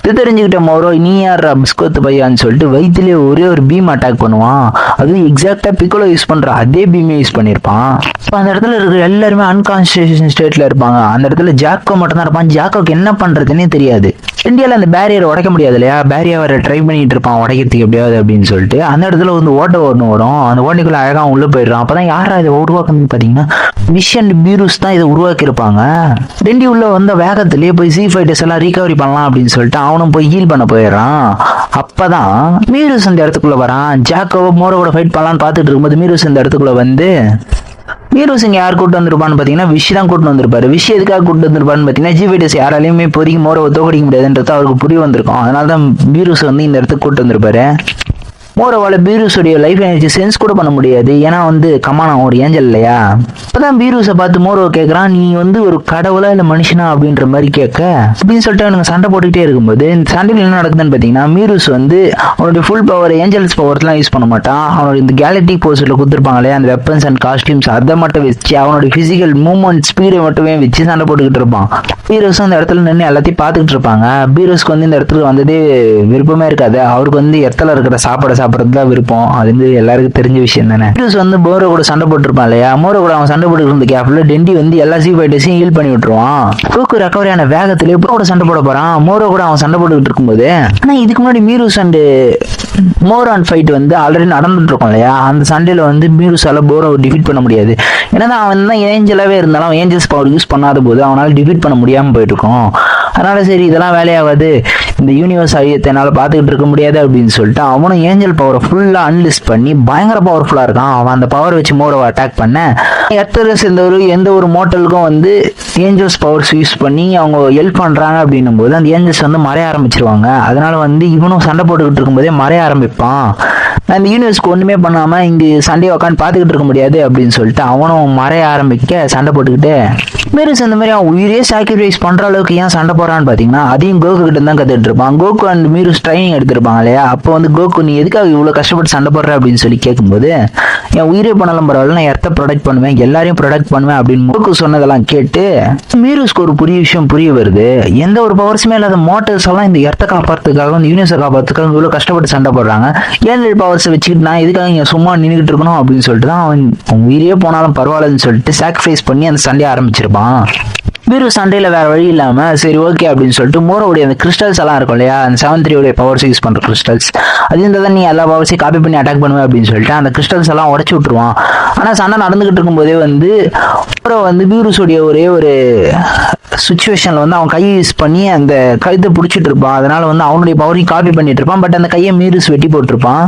இது தெரிஞ்சுக்கிட்ட மோரோ நீ யார் பிஸ்கோத்து பையான்னு சொல்லிட்டு வயிற்றுலேயே ஒரே ஒரு பீம் அட்டாக் பண்ணுவான். அதுவும் எக்ஸாக்டா பிக்கலோ யூஸ் பண்ற அதே பீமே யூஸ் பண்ணியிருப்பான். இப்போ அந்த இடத்துல இருக்கிற எல்லாருமே அன்கான்சியஸ் ஸ்டேட்ல இருப்பாங்க. அந்த இடத்துல ஜாக்கோ மட்டும் தான் இருப்பான். ஜாக்கோக்கு என்ன பண்றதுன்னே தெரியாது. இந்தியாவில் அந்த பேரியரை உடைக்க முடியாது இல்லையா. பேரியர் ட்ரை பண்ணிட்டு இருப்பான் உடைக்கிறதுக்கு எப்படியாவது அப்படின்னு சொல்லிட்டு அந்த இடத்துல வந்து ஓட்ட ஒன்று வரும். அந்த ஓட்டைக்குள்ள அழகாக உள்ள போயிடுறான். அப்பதான் யாரா இதை உருவாக்குன்னு பார்த்தீங்கன்னா விஷ் அண்ட் பீரூஸ் தான் இதை உருவாக்கி இருப்பாங்க. டெண்டி உள்ள வந்த வேகத்திலேயே போய் சி ஃபைட்டர்ஸ் எல்லாம் ரீகவரி பண்ணலாம் அப்படின்னு சொல்லிட்டு அவனும் போய் ஹீல் பண்ண போயிடுறான். அப்பதான் மீரூஸ் அந்த இடத்துக்குள்ள வரான். ஜாக்கோவை மோரோட ஃபைட் பண்ணலான்னு பார்த்துட்டு இருக்கும்போது மீரூஸ் இந்த இடத்துக்குள்ள வந்து மீரூஸ் இங்க யார் கூட்டு வந்திருப்பான்னு பாத்தீங்கன்னா விஷ் தான் கூட்டு வந்திருப்பாரு. விஷ் எதுக்காக கூட்டு வந்திருப்பாருன்னு பாத்தீங்கன்னா ஜிவிடஸ் யாராலையுமே இப்போதைக்கு மோரோவை தோக்கடிக்க முடியாதுன்றது அவருக்கு புரிய வந்திருக்கும். அதனாலதான் மீரூஸ் வந்து இந்த இடத்துக்கு கூட்டு வந்திருப்பாரு. மோரோவால பீரூஸோடைய லைஃப் எனர்ஜி சென்ஸ் கூட பண்ண முடியாது. ஏன்னா வந்து கமானா ஒரு ஏஞ்சல் இல்லையா. அப்பதான் பீரூஸை பார்த்து மோரோ கேட்கறான், நீ வந்து ஒரு கடவுளா இல்ல மனுஷனா அப்படின்ற மாதிரி கேட்க அப்படின்னு சொல்லிட்டு அவனுங்க சண்டை போட்டுக்கிட்டே இருக்கும்போது இந்த சண்டையில் என்ன நடக்குதுன்னு பாத்தீங்கன்னா மீரூஸ் வந்து அவனுடைய ஃபுல் பவர் ஏஞ்சல்ஸ் பவர்ஸ்லாம் யூஸ் பண்ண மாட்டான். அவனோட இந்த கேலக்டிக் போஸ்ட்ல கொடுத்துருப்பாங்க இல்லையா அந்த வெப்பன்ஸ் அண்ட் காஸ்டியூம்ஸ் அதை மட்டும் வச்சு அவனோட பிசிக்கல் மூவ்மெண்ட் ஸ்பீடை மட்டுமே வச்சு சண்டை போட்டுக்கிட்டு இருப்பான். பீரூஸ் அந்த இடத்துல நின்று எல்லாத்தையும் பார்த்துக்கிட்டு இருப்பாங்க. பீரூஸ்க்கு வந்து இந்த இடத்துல வந்ததே விருப்பமே இருக்காது. அவருக்கு வந்து இடத்துல இருக்கிற சாப்பாடுறது தான் விருப்பம். அது வந்து எல்லாருக்கும் தெரிஞ்ச விஷயம் தானே. பீரூஸ் வந்து மோரோ கூட சண்டை போட்டுருப்பான் இல்லையா. மோரோ கூட அவன் சண்டை போட்டு இருந்த கேப்ல டெண்டி வந்து எல்லா சி ஃபைட்டர்ஸையும் ஹீல் பண்ணி விட்டுருவான். கோகு ரெக்கவரியான வேகத்திலே கூட சண்டை போட போறான். மோரோ கூட அவன் சண்டை போட்டுக்கிட்டு இருக்கும்போது ஆனா இதுக்கு முன்னாடி மீரூஸ் அண்ட் மோரான் ஃபைட் வந்து ஆல்ரெடி நடந்துட்டு இருக்கும் இல்லையா. அந்த சண்டையில வந்து மீரூஸால மோரோ டிஃபீட் பண்ண முடியாது. ஏன்னா அவன் தான் ஏஞ்சலாவே இருந்தாலும் அவன் ஏஞ்சல்ஸ் பவர் யூஸ் பண்ணாத போது அவனால டிஃபீட் பண்ண முடியாம போயிட்டு இருக்கும். அதனால சரி இதெல்லாம் வேலையாகாது, இந்த யூனிவர்ஸ் அழியத்தை என்னால பார்த்துக்கிட்டு இருக்க முடியாது அப்படின்னு சொல்லிட்டு அவனும் ஏஞ்சல் பவரை ஃபுல்லா அன்லிஸ்ட் பண்ணி பயங்கர பவர்ஃபுல்லா இருக்கான். அவன் அந்த பவர் வச்சு மோரோவை அட்டாக் பண்ண எர்த்தரஸ் எந்த ஒரு மோட்டலுக்கும் வந்து ஏஞ்சல்ஸ் பவர்ஸ் யூஸ் பண்ணி அவங்க ஹெல்ப் பண்றாங்க அப்படின்னும் போது அந்த ஏஞ்சல்ஸ் வந்து மறைய ஆரம்பிச்சிருவாங்க. அதனால வந்து இவனும் சண்டை போட்டுக்கிட்டு இருக்கும்போதே மறைய ஆரம்பிப்பான். நான் இந்த யூனிவர்ஸ்க்கு ஒண்ணுமே பண்ணாம இங்க சண்டே உட்காந்து பார்த்துக்கிட்டு இருக்க முடியாது அப்படின்னு சொல்லிட்டு அவனும் மறைய ஆரம்பிக்க சண்டை போட்டுக்கிட்டு மீரூஸ் அந்த மாதிரி அவன் உயிரே சாக்ரிஃபைஸ் பண்ற அளவுக்கு ஏன் சண்டை போறான்னு பாத்தீங்கன்னா அதையும் கோகு கிட்ட தான் கத்துட்டு இருப்பான். கோகு அண்ட் மீரூஸ் ட்ரைனிங் எடுத்திருப்பாங்க இல்லையா. அப்போ வந்து கோகு நீ எதுக்காக இவ்வளவு கஷ்டப்பட்டு சண்டை போடுற அப்படின்னு சொல்லி கேட்கும்போது என் உயிரே பண்ணலாம் பரவாயில்ல, நான் எர்த்த ப்ரொடெக்ட் பண்ணுவேன், எல்லாரையும் ப்ரொடெக்ட் பண்ணுவேன் அப்படின்னு கோகு சொன்னதெல்லாம் கேட்டு மீரூஸ்க்கு ஒரு புதிய விஷயம் புரிய வருது. எந்த ஒரு பவர்ஸுமே இல்லாத மோட்டர்ஸ் எல்லாம் இந்த எர்த்த காப்பாத்துக்காக இந்த யூனிவர்ஸை காப்பாத்துக்காக இவ்வளவு கஷ்டப்பட்டு சண்டை போடுறாங்க. ஏழு பவர்ஸை வச்சுக்கிட்டு நான் எதுக்காக இங்க சும்மா நின்றுட்டு இருக்கணும் அப்படின்னு சொல்லிட்டு தான் அவன் உயிரே போனாலும் பரவாயில்லன்னு சொல்லிட்டு சாக்ரிஃபைஸ் பண்ணி அந்த சண்டையை ஆரம்பிச்சிருப்பான். மீரூஸ் சண்டையில வேற வழி இல்லாம சரி ஓகே அப்படின்னு சொல்லிட்டு மோரோவுடைய அந்த கிறிஸ்டல்ஸ் எல்லாம் இருக்கும் இல்லையா, அந்த 7-3 பவர்ஸ் யூஸ் பண்ற கிறிஸ்டல்ஸ் அது இருந்தால் நீ எல்லா பவர்ஸையும் காப்பி பண்ணி அட்டாக் பண்ணுவேன் அப்படின்னு சொல்லிட்டு அந்த கிறிஸ்டல்ஸ் எல்லாம் உடச்சு விட்டுருவான். ஆனா சண்டை நடந்துகிட்டு இருக்கும் போதே வந்து மோரோ வந்து மீரூஸோடைய ஒரே ஒரு சுச்சுவேஷன்ல வந்து அவன் கையை யூஸ் பண்ணி அந்த கழுத்தை பிடிச்சிட்டு இருப்பான். அதனால வந்து அவனுடைய பவரையும் காப்பி பண்ணிட்டு இருப்பான். பட் அந்த கையை மீரூஸ் வெட்டி போட்டிருப்பான்.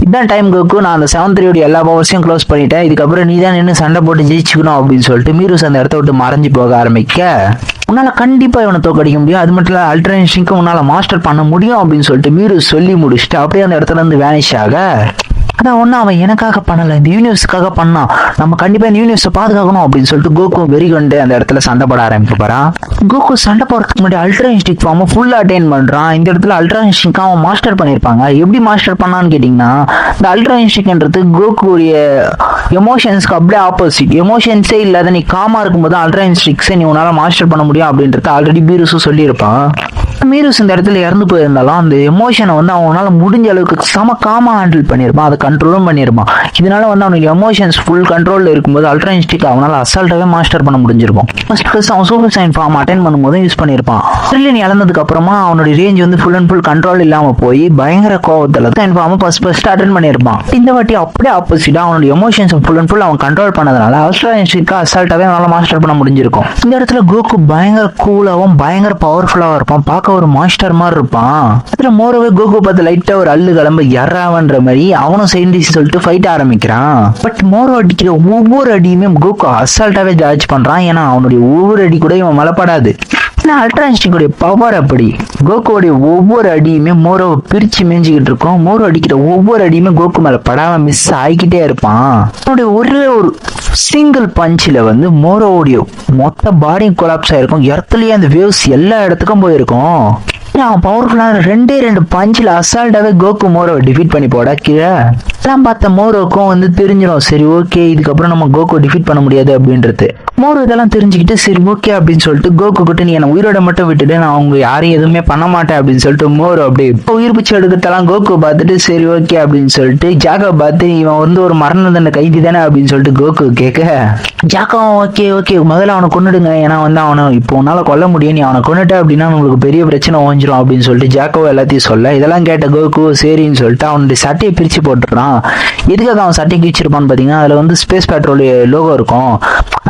இதான் டைம் கோக்கு, நான் அந்த 7-3 எல்லா பவர்ஸையும் க்ளோஸ் பண்ணிட்டேன், இதுக்கப்புறம் நீ தான் நின்று சண்டை போட்டு ஜெயிச்சுக்கணும் அப்படின்னு சொல்லிட்டு மீரூஸ் அந்த இடத்த விட்டு மறைஞ்சு போக ஆரம்பிக்க உன்னால கண்டிப்பா இவனை தோக்கடிக்க முடியும், அது மட்டும் இல்ல அல்ட்ரேஷனுக்கு உன்னால மாஸ்டர் பண்ண முடியும் அப்படின்னு சொல்லிட்டு மீரூஸ் சொல்லி முடிச்சுட்டு அப்படியே அந்த இடத்துல இருந்து வேனிஷ் ஆக அதான் ஒன்னும் அவன் எனக்காக பண்ணல, இந்த யூனிவர்ஸுக்காக பண்ணான், நம்ம கண்டிப்பா இந்த யூனிவர்ஸை பாதுகாக்கணும் அப்படின்னு சொல்லிட்டு கோகு வெறி கொண்டு அந்த இடத்துல சண்டை போட ஆரம்பிக்க போறான். கோகு சண்டை போறதுக்கு முன்னாடி அல்ட்ரா இன்ஸ்டிக் ஃபார்ம் ஃபுல்லா அட்டைன் பண்றான். இந்த இடத்துல அல்ட்ரா இன்ஸ்டிக் அவன் மாஸ்டர் பண்ணிருப்பாங்க. எப்படி மாஸ்டர் பண்ணான்னு கேட்டீங்கன்னா, இந்த அல்ட்ரா இன்ஸ்டிக்ன்றது கோகுடைய எமோஷன்ஸ்க்கு அப்படியே ஆப்போசிட். எமோஷன்ஸே இல்லாத நீ காமா இருக்கும்போது அல்ட்ரா இன்ஸ்டிக்ஸை நீ உன்னால மாஸ்டர் பண்ண முடியும் அப்படின்றத ஆல்ரெடி பீருஸும் சொல்லியிருப்பான். மீரூஸ் இந்த இடத்துல இறந்து போயிருந்தாலும் அந்த எமோஷனை வந்து அவனால முடிஞ்ச அளவுக்கு செம காமா ஹேண்டில் பண்ணியிருப்பான், அதை கண்ட்ரோலும் பண்ணியிருப்பான். இதனால வந்து அவனுக்கு எமோஷன்ஸ் ஃபுல் கண்ட்ரோலில் இருக்கும்போது அல்ட்ரா இன்ஸ்டிக் அவனால அசால்ட்டாவே மாஸ்டர் பண்ண முடிஞ்சிருக்கும். அவன் சூப்பர் சைன் ஃபார்ம் அட்டைன் பண்ணும்போது யூஸ் பண்ணியிருப்பான். ட்ரில்லியன் இழந்ததுக்கு அப்புறமா அவனுடைய ரேஞ்ச் வந்து ஃபுல் அண்ட் ஃபுல் கண்ட்ரோல் இல்லாம போய் பயங்கர கோவத்தில் சைன் ஃபார்ம் ஃபர்ஸ்ட் அட்டன் பண்ணியிருப்பான். இந்த வாட்டி அப்படியே ஆப்போசிட்டா அவனுடைய எமோஷன்ஸ் ஃபுல் அண்ட் ஃபுல் அவன் கண்ட்ரோல் பண்ணதுனால அல்ட்ரா இன்ஸ்டிக் அசால்ட்டாவே அவனால மாஸ்டர் பண்ண முடிஞ்சிருக்கும். இந்த இடத்துல கோகு பயங்கர கூலாவும் பயங்கர பவர்ஃபுல்லாகவும் இருப்பான், பார்க்க ஒரு மாஸ்டர் மாதிரி இருப்பான். அதுல மோரோவே கோகு பார்த்து லைட்டா ஒரு அல்லு கிளம்ப எறாவன்ற மாதிரி அவனும் சயின்டிஸ்ட் சொல்லிட்டு ஃபைட் ஆரம்பிக்கிறான். பட் மோரோ அடிக்கிற ஒவ்வொரு அடியுமே கோகு அசால்ட்டாவே ஜார்ஜ் பண்றான். ஏன்னா அவனுடைய ஒவ்வொரு அடி கூட இவன் மலப்படாது. அல்ட்ரா இன்ஸ்டிங்கோடைய பவர் அப்படி. கோகுவோடைய ஒவ்வொரு அடியுமே மோரோவை பிரிச்சு மேஞ்சிக்கிட்டு இருக்கும். மோரோ அடிக்கிற ஒவ்வொரு அடியுமே கோகு மேல படாம மிஸ் ஆகிக்கிட்டே இருப்பான். அவனுடைய ஒரே ஒரு சிங்கிள் பஞ்சில் வந்து மோரோவுடைய மொத்த பாடியும் கொலாப்ஸ் ஆயிருக்கும். இடத்துலயே அந்த வேவ்ஸ் எல்லா இடத்துக்கும் போயிருக்கும். அவன் பவர்ஃபுல்லான ரெண்டு பஞ்சில் அசால்ட்டாவே கோகு மோரோவை டிஃபீட் பண்ணி போட கீழே எல்லாம் பார்த்த மோரோக்கும் வந்து தெரிஞ்சிடும், சரி ஓகே இதுக்கப்புறம் நம்ம கோகு டிஃபீட் பண்ண முடியாது அப்படின்றது. மோரோ இதெல்லாம் தெரிஞ்சுக்கிட்டு சரி ஓகே அப்படின்னு சொல்லிட்டு கோகு கிட்ட நீ என்ன உயிரோட மட்டும் விட்டுட்டு நான் அவங்க யாரையும் எதுவுமே பண்ண மாட்டேன் அப்படின்னு சொல்லிட்டு மோரோ அப்படி உயிர் பிச்சு எடுக்கத்தெல்லாம் கோகு பார்த்துட்டு சரி ஓகே அப்படின்னு சொல்லிட்டு ஜாக்கோ பார்த்து இவன் வந்து ஒரு மரண தண்டனை கைதி தானே அப்படின்னு சொல்லிட்டு கோகு கேட்க ஜாக்கோ ஓகே ஓகே முதல்ல அவனை கொன்னுடுங்க, ஏன்னா வந்து அவனை இப்போ உன்னால கொல்ல முடியும், நீ அவனை கொன்னுட்ட அப்படின்னா உங்களுக்கு பெரிய பிரச்சனை ஓஞ்சிரும் அப்படின்னு சொல்லிட்டு ஜாக்கோ எல்லாத்தையும் சொல்ல இதெல்லாம் கேட்ட கோகு சரின்னு சொல்லிட்டு அவனுடைய சட்டையை பிரிச்சு போட்டுறான். எதுக்காக அவன் சட்டை கிழிச்சிருப்பான்னு பார்த்தீங்கன்னா அதில் வந்து ஸ்பேஸ் பெட்ரோல் லோகோ இருக்கும்.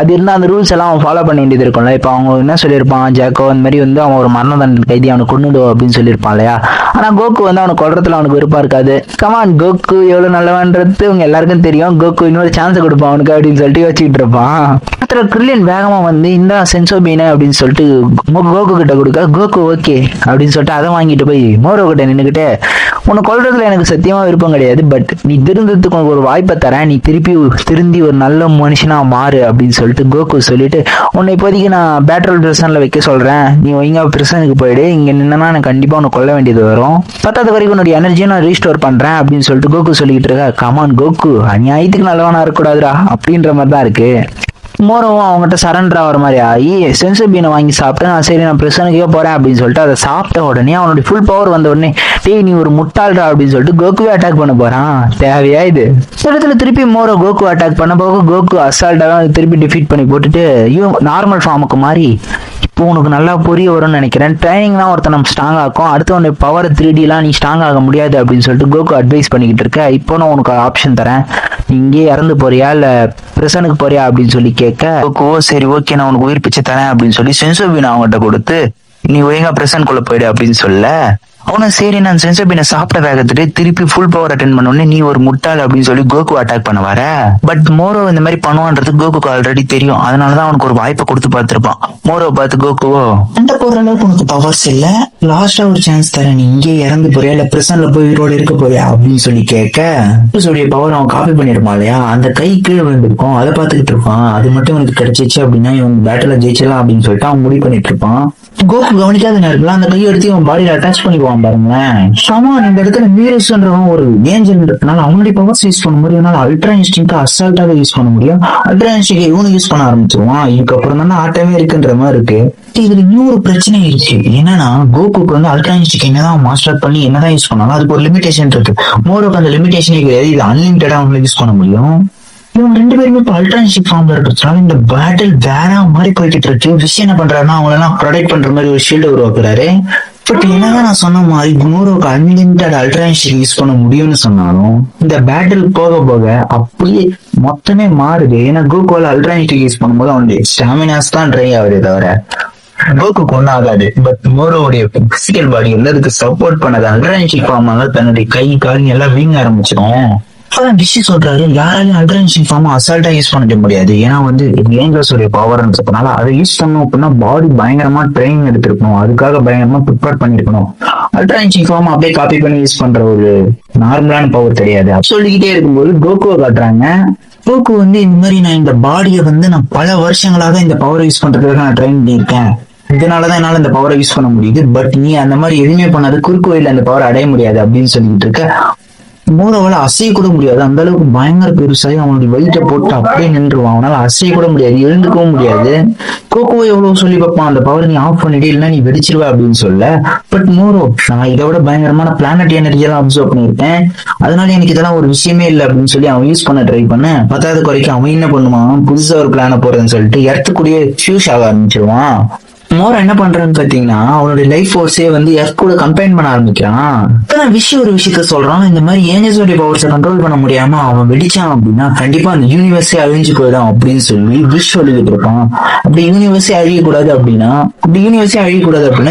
அது இருந்தால் அந்த ரூல்ஸ் எல்லாம் அவன் ஃபாலோ பண்ண வேண்டியது இருக்கும்ல. இப்போ அவங்க என்ன சொல்லியிருப்பான் ஜாக்கோ அந்த மாதிரி வந்து அவன் ஒரு மரண தண்டனை கைதி அவனை கொன்னுடும் அப்படின்னு சொல்லியிருப்பான் இல்லையா. ஆனால் கோகு வந்து அவனை கொல்றதுல அவனுக்கு விருப்பம் இருக்காது. கமான் கோகு எவ்வளோ நல்லவன்றது உங்க எல்லாருக்கும் தெரியும், கோகு இன்னொரு சான்ஸ் கொடுப்பான் அவனுக்கு அப்படின்னு சொல்லிட்டு யோசிச்சுட்டு இருப்பான். ட்ரில்லியன் வேகமா வந்து இந்த சென்சோபீனை அப்படின்னு சொல்லிட்டு கோகு கிட்ட கொடுக்க கோகு ஓகே அப்படின்னு சொல்லிட்டு அதை வாங்கிட்டு போய் மோரோ கிட்ட நின்றுக்கிட்டு உன்னை கொல்றதுல எனக்கு சத்தியமா விருப்பம் கிடையாது, பட் நீ திருந்ததுக்கு உனக்கு ஒரு வாய்ப்பை தரேன், நீ திருந்தி ஒரு நல்ல மனுஷனா மாறு அப்படின்னு சொல்லிட்டு கோகு சொல்லிட்டு உன்னை இப்போதைக்கு நான் பேட்ரோல் பிரிசன்ல வைக்க சொல்றேன், நீ ஒழுங்கா பிரிசனுக்கு போயிடு, இங்க நின்னா எனக்கு கண்டிப்பா உனக்கு கொல்ல வேண்டியது வரும், பத்தாவது வரைக்கும் உன்னுடைய எனர்ஜியை நான் ரீஸ்டோர் பண்றேன் அப்படின்னு சொல்லிட்டு கோகு சொல்லிக்கிட்டு இருக்கா. கமான் கோகு அநியாயத்துக்கு நல்லவனா இருக்கக்கூடாதுடா அப்படின்ற மாதிரி தான் இருக்கு. மோரோவும் அவங்ககிட்ட சரண்டர் ஆகிற மாதிரி ஆகி சென்சோபீனை வாங்கி சாப்பிட்டு நான் சரி நான் பிரசனுக்கே போறேன் அப்படின்னு சொல்லிட்டு அதை சாப்பிட்ட உடனே அவனுடைய ஃபுல் பவர் வந்த உடனே டேய் நீ ஒரு முட்டாள்டா அப்படின்னு சொல்லிட்டு கோகுவே அட்டாக் பண்ண போறான். தேவையா இது? இடத்துல திருப்பி மோரோ கோகு அட்டாக் பண்ண போக கோகு அசால்ட்டாக திருப்பி டிஃபீட் பண்ணி போட்டுட்டு நார்மல் ஃபார்முக்கு மாறி இப்போ உனக்கு நல்லா புரிய வரும்னு நினைக்கிறேன், ட்ரைனிங்லாம் ஒருத்தர் நம்ம ஸ்ட்ராங் ஆகும், அடுத்து உன்னுடைய பவர் 3Dலாம் நீ ஸ்ட்ராங் ஆக முடியாது அப்படின்னு சொல்லிட்டு கோகு அட்வைஸ் பண்ணிக்கிட்டு இருக்க. இப்போ நான் உனக்கு ஆப்ஷன் தரேன், நீ இங்கே இறந்து போறியா இல்ல பிரசனுக்கு போறியா அப்படின்னு சொல்லி கேட்க கோகு சரி ஓகே நான் உனக்கு உயிர் பிச்சை தரேன் அப்படின்னு சொல்லி சென்சோபீனை அவங்ககிட்ட கொடுத்து நீ ஒழுங்கா பிரசன்குள்ள போயிடு அப்படின்னு சொல்ல அவனும் சரி நான் சென்சோபீனை சாப்பிட்ட வேகத்துட்டு திருப்பி ஃபுல் பவர் அட்டென்ட் பண்ண உடனே நீ ஒரு முட்டாள் அப்படின்னு சொல்லி கோகு அட்டாக் பண்ண வர. பட் மோரோ இந்த மாதிரி பண்ணுவான்றது கோகுக்கு ஆல்ரெடி தெரியும், அதனாலதான் அவனுக்கு ஒரு வாய்ப்பை கொடுத்து பார்த்திருப்பான். மோரோ பார்த்து கோகுவோ சண்டை போடுற அளவுக்கு உனக்கு பவர்ஸ் இல்ல, லாஸ்டா ஒரு சான்ஸ் தரேன், நீ இங்கே இறந்து போறியா இல்ல பிரசன்ல போய் உயிரோட இருக்க போறியா அப்படின்னு சொல்லி கேட்க பவர் அவன் காப்பி பண்ணிருப்பான் இல்லையா, அந்த கை கீழே விழுந்திருக்கும், அதை பார்த்துக்கிட்டு இருப்பான். அது மட்டும் எனக்கு கிடைச்சிச்சு அப்படின்னா இவன் பேட்டில ஜெயிச்சலாம் அப்படின்னு சொல்லிட்டு அவன் முடிவு பண்ணிட்டு இருப்பான். கோகு கவனிக்காத நேரத்துல அந்த கையை எடுத்து அவன் பாடியில அட்டாச் பண்ணிக்குவான் பாருங்களேன். சமான் இந்த இடத்துல மீரஸ்ன்றவன் ஒரு ஏஞ்சல்ன்றதுனால அவனுடைய பவர்ஸ் யூஸ் பண்ண முடியும், அல்ட்ரா இன்ஸ்டிங்க் அசால்ட்டாவே யூஸ் பண்ண முடியும். அல்ட்ரா இன்ஸ்டிங்க் இவனு யூஸ் பண்ண ஆரம்பிச்சிருவான். இதுக்கப்புறம் தானே ஆட்டமே இருக்குன்ற மாதிரி இருக்கு. இதுல இன்னொரு பிரச்சனை இருக்கு, என்னன்னா கோகுக்கு வந்து அல்ட்ரா இன்ஸ்டிங்க் என்னதான் மாஸ்டர் பண்ணி என்னதான் யூஸ் பண்ணாலும் அதுக்கு ஒரு லிமிடேஷன் இருக்கு. மோரோக்கு அந்த லிமிடேஷனே கிடையாது, இது அன்லிமிட்டடா அவங்களை யூஸ் பண்ண முடியும். இவங்க ரெண்டு பேருமே இப்ப அல்ட்ரான்ஷிப் ஃபார்ம்ல இருக்கிறதுனால இந்த பேட்டில் வேற மாதிரி போய்கிட்டு இருக்கு. விஷயம் என்ன பண்றாருன்னா அவங்க எல்லாம் ப்ரொடெக்ட் பண்ற மாதிரி ஒரு ஷீல்டு உருவாக்குறாரு. பட் என்னதான் நான் சொன்ன மாதிரி மோரோக்கு அன்லிமிட்டட் அல்ட்ரான்ஷிப் யூஸ் பண்ண முடியும்னு சொன்னாலும் இந்த பேட்டில் போக போக அப்படியே மொத்தமே மாறுது. ஏன்னா கோகுவால அல்ட்ரான்ஷிப் யூஸ் பண்ணும்போது அவனுடைய ஸ்டாமினாஸ் தான் ட்ரை ஆகுது தவிர கோகுக்கு ஒன்னும் ஆகாது. பட் மோரோவுடைய பிசிக்கல் பாடி வந்து அதுக்கு சப்போர்ட் பண்ணது அல்ட்ரான்ஷிப் ஃபார்ம் தன்னுடைய கை கால் எல்லாம் வீங்க ஆரம்பிச்சிடும். அப்பதான் விஷ் சொல்றாரு, யாராலையும் அல்ட்ரான்ஷன் ஃபார்ம் அசால்ட்டா யூஸ் பண்ணிக்க முடியாது, ஏன்னா வந்து ஏஞ்சல்ஸோட பவர்ன்றதுனால அதை யூஸ் பண்ணணும் அப்படின்னா பாடி பயங்கரமா ட்ரைனிங் எடுத்திருக்கணும், அதுக்காக பயங்கரமா ப்ரிப்பேர் பண்ணிருக்கணும். அல்ட்ரான்ஷன் ஃபார்ம் அப்படியே காப்பி பண்ணி யூஸ் பண்ற ஒரு நார்மலான பவர் கிடையாது. சொல்லிக்கிட்டே இருக்கும்போது கோகுவை காட்டுறாங்க. கோகு வந்து இந்த மாதிரி நான் இந்த பாடியை வந்து நான் பல வருஷங்களாக இந்த பவரை யூஸ் பண்றதுக்காக நான் ட்ரைன் பண்ணியிருக்கேன், இதனாலதான் என்னால இந்த பவரை யூஸ் பண்ண முடியுது, பட் நீ அந்த மாதிரி எதுவுமே பண்ணாது, குறுக்கு வழியில அந்த பவர் அடைய முடியாது அப்படின்னு சொல்லிட்டு இருக்க. மூலவால அசைய கூட முடியாது, அந்த அளவுக்கு பயங்கர பெருசாகி அவனுடைய வெயிட்டை போட்டு அப்படியே நின்றுவான், அவனால அசைய கூட முடியாது, எழுந்துக்கவும் முடியாது. கோகோவை எவ்வளவு சொல்லி பார்ப்பான், அந்த பவர் நீ ஆஃப் பண்ணிட்டு இல்லைன்னா நீ வெடிச்சிருவ அப்படின்னு சொல்ல. பட் மோரோ, நான் இதை விட பயங்கரமான பிளானட் எனர்ஜியெல்லாம் அப்சர்வ் பண்ணியிருக்கேன், அதனால எனக்கு இதெல்லாம் ஒரு விஷயமே இல்லை அப்படின்னு சொல்லி அவன் யூஸ் பண்ண ட்ரை பண்ண. பத்தாவது குறைக்கும் அவன் என்ன பண்ணுவான், புதுசா ஒரு பிளான போறதுன்னு சொல்லிட்டு எர்த்துக்குள்ளேயே ஃபியூஸ் ஆக ஆரம்பிச்சிருவான். மோரோ என்ன பண்றான்னு பாத்தீங்கன்னா அவனுடைய லைஃப் ஃபோர்ஸே வந்து எர்த் கூட கம்பைன் பண்ண ஆரம்பிக்கிறான். இப்பதான் ஒரு விஷயத்த சொல்றான், இந்த மாதிரி ஏஞ்சல்ஸோட பவர்ஸை கண்ட்ரோல் பண்ண முடியாம அவன் வெடிச்சான் அப்படின்னா கண்டிப்பா அந்த யூனிவர்ஸே அழிஞ்சு போயிடும் அப்படின்னு சொல்லி விஷ் சொல்லிக்கிட்டு இருப்பான். அப்படி யூனிவர்ஸே அழியக்கூடாது அப்படின்னா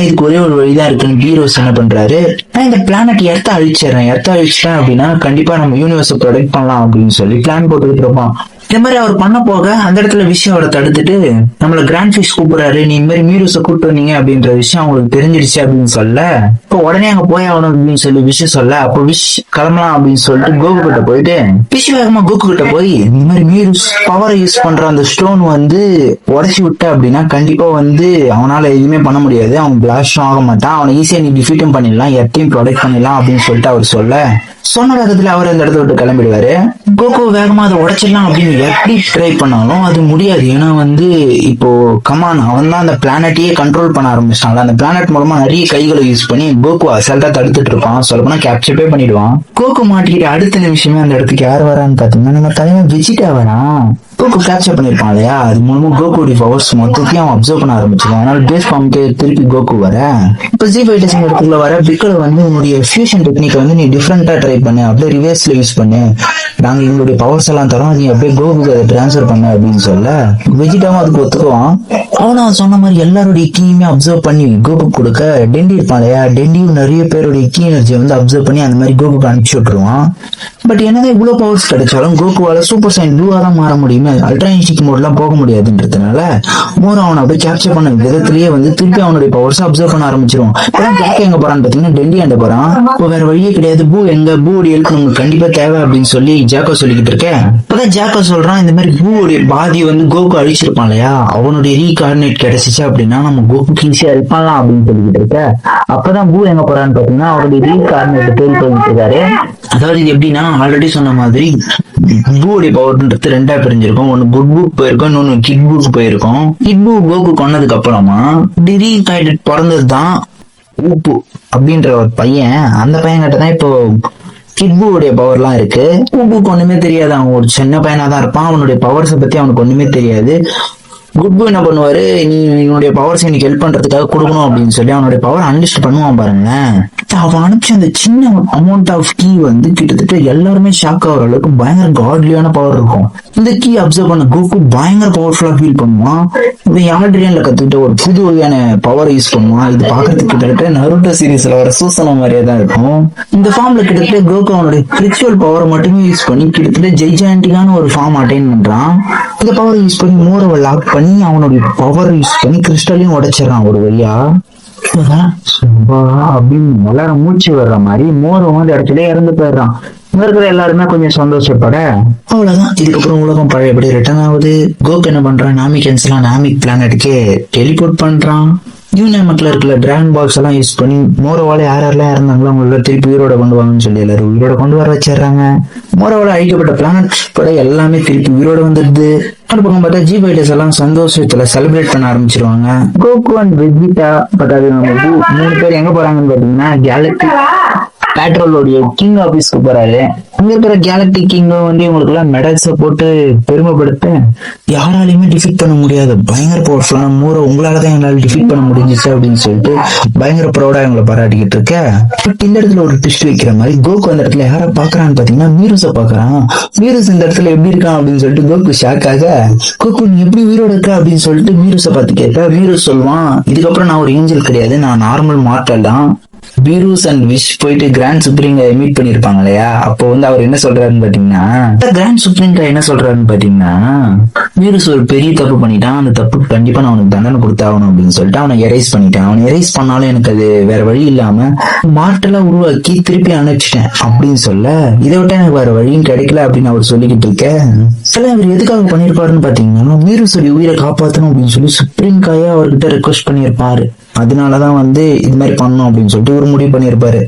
இதுக்கு ஒரே ஒரு வழிதான் இருக்குன்னு ஹீரோஸ் என்ன பண்றாரு, நான் இந்த பிளானட் எர்த்த அழிச்சிட்டேன் அப்படின்னா கண்டிப்பா நம்ம யூனிவர்ஸை ப்ரொடெக்ட் பண்ணலாம் அப்படின்னு சொல்லி பிளான் போட்டுக்கிட்டு இருப்பான். இந்த மாதிரி அவர் பண்ண போக அந்த இடத்துல விஷயம் அவரை தடுத்துட்டு நம்மள கிராண்ட் ஃபிஷ் கூப்பிடுறாரு, நீ இந்த மாதிரி மீரூஸை கூப்பிட்டு வந்தீங்க அப்படின்ற விஷயம் அவங்களுக்கு தெரிஞ்சிருச்சு அப்படின்னு சொல்ல. இப்போ உடனே அங்க போய் ஆகணும் அப்படின்னு சொல்லி விஷயம் சொல்ல. அப்போ விஷ் கிளம்பலாம் அப்படின்னு சொல்லிட்டு கோகு கிட்ட போயிட்டு விஷ் வேகமா கோகு கிட்ட போய் இந்த மாதிரி மீரூஸ் பவரை யூஸ் பண்ற அந்த ஸ்டோன் வந்து உடச்சி விட்ட அப்படின்னா கண்டிப்பா வந்து அவனால எதுவுமே பண்ண முடியாது, அவன் பிளாஸ்டும் ஆக மாட்டான், அவனை ஈஸியா நீ டிஃபீட்டும் பண்ணிடலாம், எத்தையும் ப்ரொடெக்ட் பண்ணிடலாம் அப்படின்னு சொல்லிட்டு அவர் சொல்ல. சொன்ன வேகத்துல அவர் அந்த இடத்த விட்டு கிளம்பிடுவாரு. கோகோ வேகமா அதை உடைச்சிடலாம் அப்படின்னு எப்படி ட்ரை பண்ணாலும் அது முடியாது, ஏன்னா வந்து இப்போ கமான் அவன் தான் அந்த பிளானட்டையே கண்ட்ரோல் பண்ண ஆரம்பிச்சிட்டான். அந்த பிளானட் மூலமா நிறைய கைகளை யூஸ் பண்ணி கோகு அசால்ட்டா தடுத்துட்டு இருப்பான், சொல்லப்போனா கேப்சரே பண்ணிடுவான். கோகு மாட்டிக்கிட்டு அடுத்த நிமிஷமே அந்த இடத்துக்கு யார் வரான்னு பாத்தீங்கன்னா நம்ம தலைவன் வெஜிடா வரான். கோகு கேப்சர் பண்ணிருப்பான் இல்லையா, அது மூலமா கோகுடைய பவர்ஸ் மொத்தத்தையும் அவன் அப்சர்வ் பண்ண ஆரம்பிச்சிருவான். அதனால பேஸ் ஃபார்முக்கு திருப்பி கோகு வர. இப்ப ஜி ஃபைட்டர்ஸ் இடத்துக்குள்ள வர பிக்கல வந்து உன்னுடைய ஃபியூஷன் டெக்னிக் வந்து நீ டிஃப்ரெண்டா ட்ரை பண்ணு, அப்படியே ரிவர்ஸ்ல யூஸ் பண்ணு, நாங்க எங்களுடைய பவர்ஸ் எல்லாம் தரோம், நீ அப்படியே கோகுக்கு அதை டிரான்ஸ்ஃபர் பண்ண அப்படின்னு சொல்ல. வெஜிடாவும் அதுக்கு ஒத்துக்குவான். அவன் சொன்ன மாதிரி எல்லாருடைய கீயுமே அப்சர்வ் பண்ணி கோகு கொடுக்க. டெண்டி இருப்பான் இல்லையா, டெண்டியும் நிறைய பேருடைய கீ எனர்ஜியை வந்து அப்சர்வ் பண்ணி அந்த மாதிரி கோகுக்கு அனுப்பிச்சு விட்டுருவான். பட் என்னதான் இவ்வளவு பவர்ஸ் கிடைச்சாலும் கோகுவால சூப்பர் சைன் ப்ளூவா தான் மாற முடியுமே, அல்ட்ரானிஸ்டிக் மோட்லாம் போக முடியாதுன்றதுனால மோரோ அவனை அப்படியே கேப்சர் பண்ண விதத்திலேயே வந்து திருப்பி அவனுடைய பவர்ஸ் அப்சர்வ் பண்ண ஆரம்பிச்சிருவான். இப்பதான் ஜாக் எங்க போறான்னு பாத்தீங்கன்னா டெல்லி ஆண்ட போறான். இப்போ வேற வழியே கிடையாது, பூவோட எழுக்கு நமக்கு கண்டிப்பா தேவை அப்படின்னு சொல்லி ஜாக்கோ சொல்லிக்கிட்டு இருக்கேன். இப்பதான் ஜாக்கோ சொல்றான், இந்த மாதிரி பூவோடைய பாதியை வந்து கோகு அழிச்சிருப்பான் இல்லையா, அவனுடைய ரீகார்டினேட் கிடைச்சிச்சு அப்படின்னா நம்ம கோகுக்கு ஈஸியா ஹெல்ப் பண்ணலாம் அப்படின்னு சொல்லிக்கிட்டு இருக்க. அப்பதான் பூ எங்க போறான்னு பாத்தீங்கன்னா அவருடைய ரீகார்டினேட் தேடி போயிட்டு இருக்காரு. அதாவது இது எப்படின்னா ஆல்ரெடி சொன்ன மாதிரி பூவுடைய பவர்ன்றது ரெண்டா பிரிஞ்சிருக்கும், ஒன்னு குட் புக் போயிருக்கும், இன்னொன்னு கிட் புக் போயிருக்கும். கிட் புக் கோகு கொன்னதுக்கு அப்புறமா ரீகார்டினேட் பிறந்ததுதான் ஊப்பு அப்படின்ற ஒரு பையன். அந்த பையன் கிட்ட தான் இப்போ கிட்புடைய பவர்லாம் இருக்கு. ஊப்புக்கு ஒண்ணுமே தெரியாது, அவன் ஒரு சின்ன பையனா தான் இருப்பான், அவனுடைய பவர்ஸை பத்தி அவனுக்கு ஒண்ணுமே தெரியாது. குட்பு என்ன பண்ணுவாரு, நீ என்னுடைய பவர்ஸ் எனக்கு ஹெல்ப் பண்றதுக்காக கொடுக்கணும் அப்படின்னு சொல்லி அவனுடைய பவர் அன்லிஸ்ட் பண்ணுவான் பாருங்களேன். அவன் அனுப்பிச்ச அந்த சின்ன அமௌண்ட் ஆஃப் கீ வந்து கிட்டத்தட்ட எல்லாருமே ஷாக் ஆகிற அளவுக்கு பயங்கர காட்லியான பவர் இருக்கும். இந்த கீ அப்சர்வ் பண்ண கோகு பயங்கர பவர்ஃபுல்லா ஃபீல் பண்ணுவான். இவன் யாழ்ட்ரியன்ல கத்துக்கிட்ட ஒரு புது வகையான பவரை யூஸ் பண்ணுவான். இது பாக்குறதுக்கு கிட்டத்தட்ட நருட்டோ சீரீஸ்ல வர சூசன மாதிரியே தான் இருக்கும். இந்த ஃபார்ம்ல கிட்டத்தட்ட கோகு அவனுடைய ஸ்பிரிச்சுவல் பவரை மட்டுமே யூஸ் பண்ணி கிட்டத்தட்ட ஜெய்ஜாண்டிக்கான ஒரு ஃபார்ம் அட்டைன் பண்றான். இந்த பவரை யூஸ் பண்ணி மோரோவை லாக் பண்ணி அவனுடைய பவர் யூஸ் பண்ணி கிறிஸ்டலையும் உடைச்சிடறான் ஒரு வழியா. அப்படின்னு எல்லாரும் மூச்சு வர்ற மாதிரி மோரோ வந்து இடத்துல இறந்து போயிடுறான். இங்க இருக்கிற எல்லாருமே கொஞ்சம் சந்தோஷப்பட அவ்வளவுதான். இதுக்கப்புறம் உலகம் பழையபடி ரிட்டர்ன் ஆகுது. கோகு என்ன பண்றான், நாமிகன்ஸ் எல்லாம் நாமிக் பிளானட்டுக்கே டெலிபோர்ட் பண்றான். யூனியமக்ல இருக்கிற டிராகன் பால்ஸ் எல்லாம் யூஸ் பண்ணி மோரோவால யாரெல்லாம் இருந்தாங்களோ அவங்கள திருப்பி உயிரோட கொண்டு வாங்கன்னு சொல்லி எல்லாரும் உயிரோட கொண்டு வர வச்சிடறாங்க. மோரோவால அழிக்கப்பட்ட பிளானட் கூட எல்லாமே திருப்பி உயிரோட வந்துடுது. ஒரு பக்கம் பார்த்தா ஜி ஃபைட்டர்ஸ் எல்லாம் சந்தோஷத்துல செலிப்ரேட் பண்ண ஆரம்பிச்சிருவாங்க. கோகு அண்ட் வெஜிடா பட் அது நம்ம 3 பேர் எங்க போறாங்கன்னு பாத்தீங்கன்னா கேலக்டிக் பேட்ரோலோடைய கிங் ஆபீஸ்க்கு போறாரு. அங்க இருக்கிற கேலக்டிக் கிங்கும் வந்து இவங்களுக்கு எல்லாம் மெடல்ஸை போட்டு பெருமைப்படுத்த, யாராலையுமே டிஃபீட் பண்ண முடியாது, பயங்கர பவர்ஃபுல்லான மோரோ உங்களாலதான் எங்களால டிஃபீட் பண்ண முடிஞ்சிச்சு அப்படின்னு சொல்லிட்டு பயங்கர ப்ரௌடா இவங்களை பாராட்டிக்கிட்டு இருக்க. பட் இந்த இடத்துல ஒரு ட்விஸ்ட் வைக்கிற மாதிரி கோகு அந்த இடத்துல யாரை பாக்குறான்னு பாத்தீங்கன்னா மீரூஸை பாக்குறான். மீரூஸ் இந்த இடத்துல எப்படி இருக்கான் அப்படின்னு சொல்லிட்டு கோகு ஷாக் ஆக, கோகு நீ எப்படி உயிரோட இருக்க அப்படின்னு சொல்லிட்டு மீரூஸை பார்த்து கேட்க, மீரூஸ் சொல்லுவான், இதுக்கப்புறம் நான் ஒரு ஏஞ்சல் கிடையாது, நான் நார்மல் மார்டல் தான், பீரூஸ் அண்ட் விஷ் போயிட்டு கிராண்ட் சுப்ரீம் மீட் பண்ணிருப்பாங்க இல்லையா, அப்போ வந்து அவர் என்ன சொல்றாருன்னு பாத்தீங்கன்னா, கிராண்ட் சுப்ரீம் என்ன சொல்றாருன்னு பாத்தீங்கன்னா, பீரூஸ் ஒரு பெரிய தப்பு பண்ணிட்டான், அந்த தப்புக்கு கண்டிப்பா நான் அவனுக்கு தண்டனை கொடுத்தாகணும் அப்படின்னு சொல்லிட்டு அவனை எரேஸ் பண்ணிட்டான். அவனை எரேஸ் பண்ணாலும் எனக்கு அது வேற வழி இல்லாம மார்ட்டெல்லாம் உருவாக்கி திருப்பி அனுப்பிச்சிட்டேன் அப்படின்னு சொல்ல, இதை விட்ட எனக்கு வேற வழியும் கிடைக்கல அப்படின்னு அவர் சொல்லிக்கிட்டு இருக்க, இவர் எதுக்காக பண்ணிருப்பாருன்னு பாத்தீங்கன்னா பீரூஸோட உயிரை காப்பாற்றணும் அப்படின்னு சொல்லி சுப்ரீம் காயா அவர்கிட்ட ரெக்வஸ்ட் பண்ணியிருப்பாரு. அதனாலதான் வந்து இது மாதிரி பண்ணணும் அப்படின்னு சொல்லிட்டு ஒரு முடிவு பண்ணியிருப்பாரு.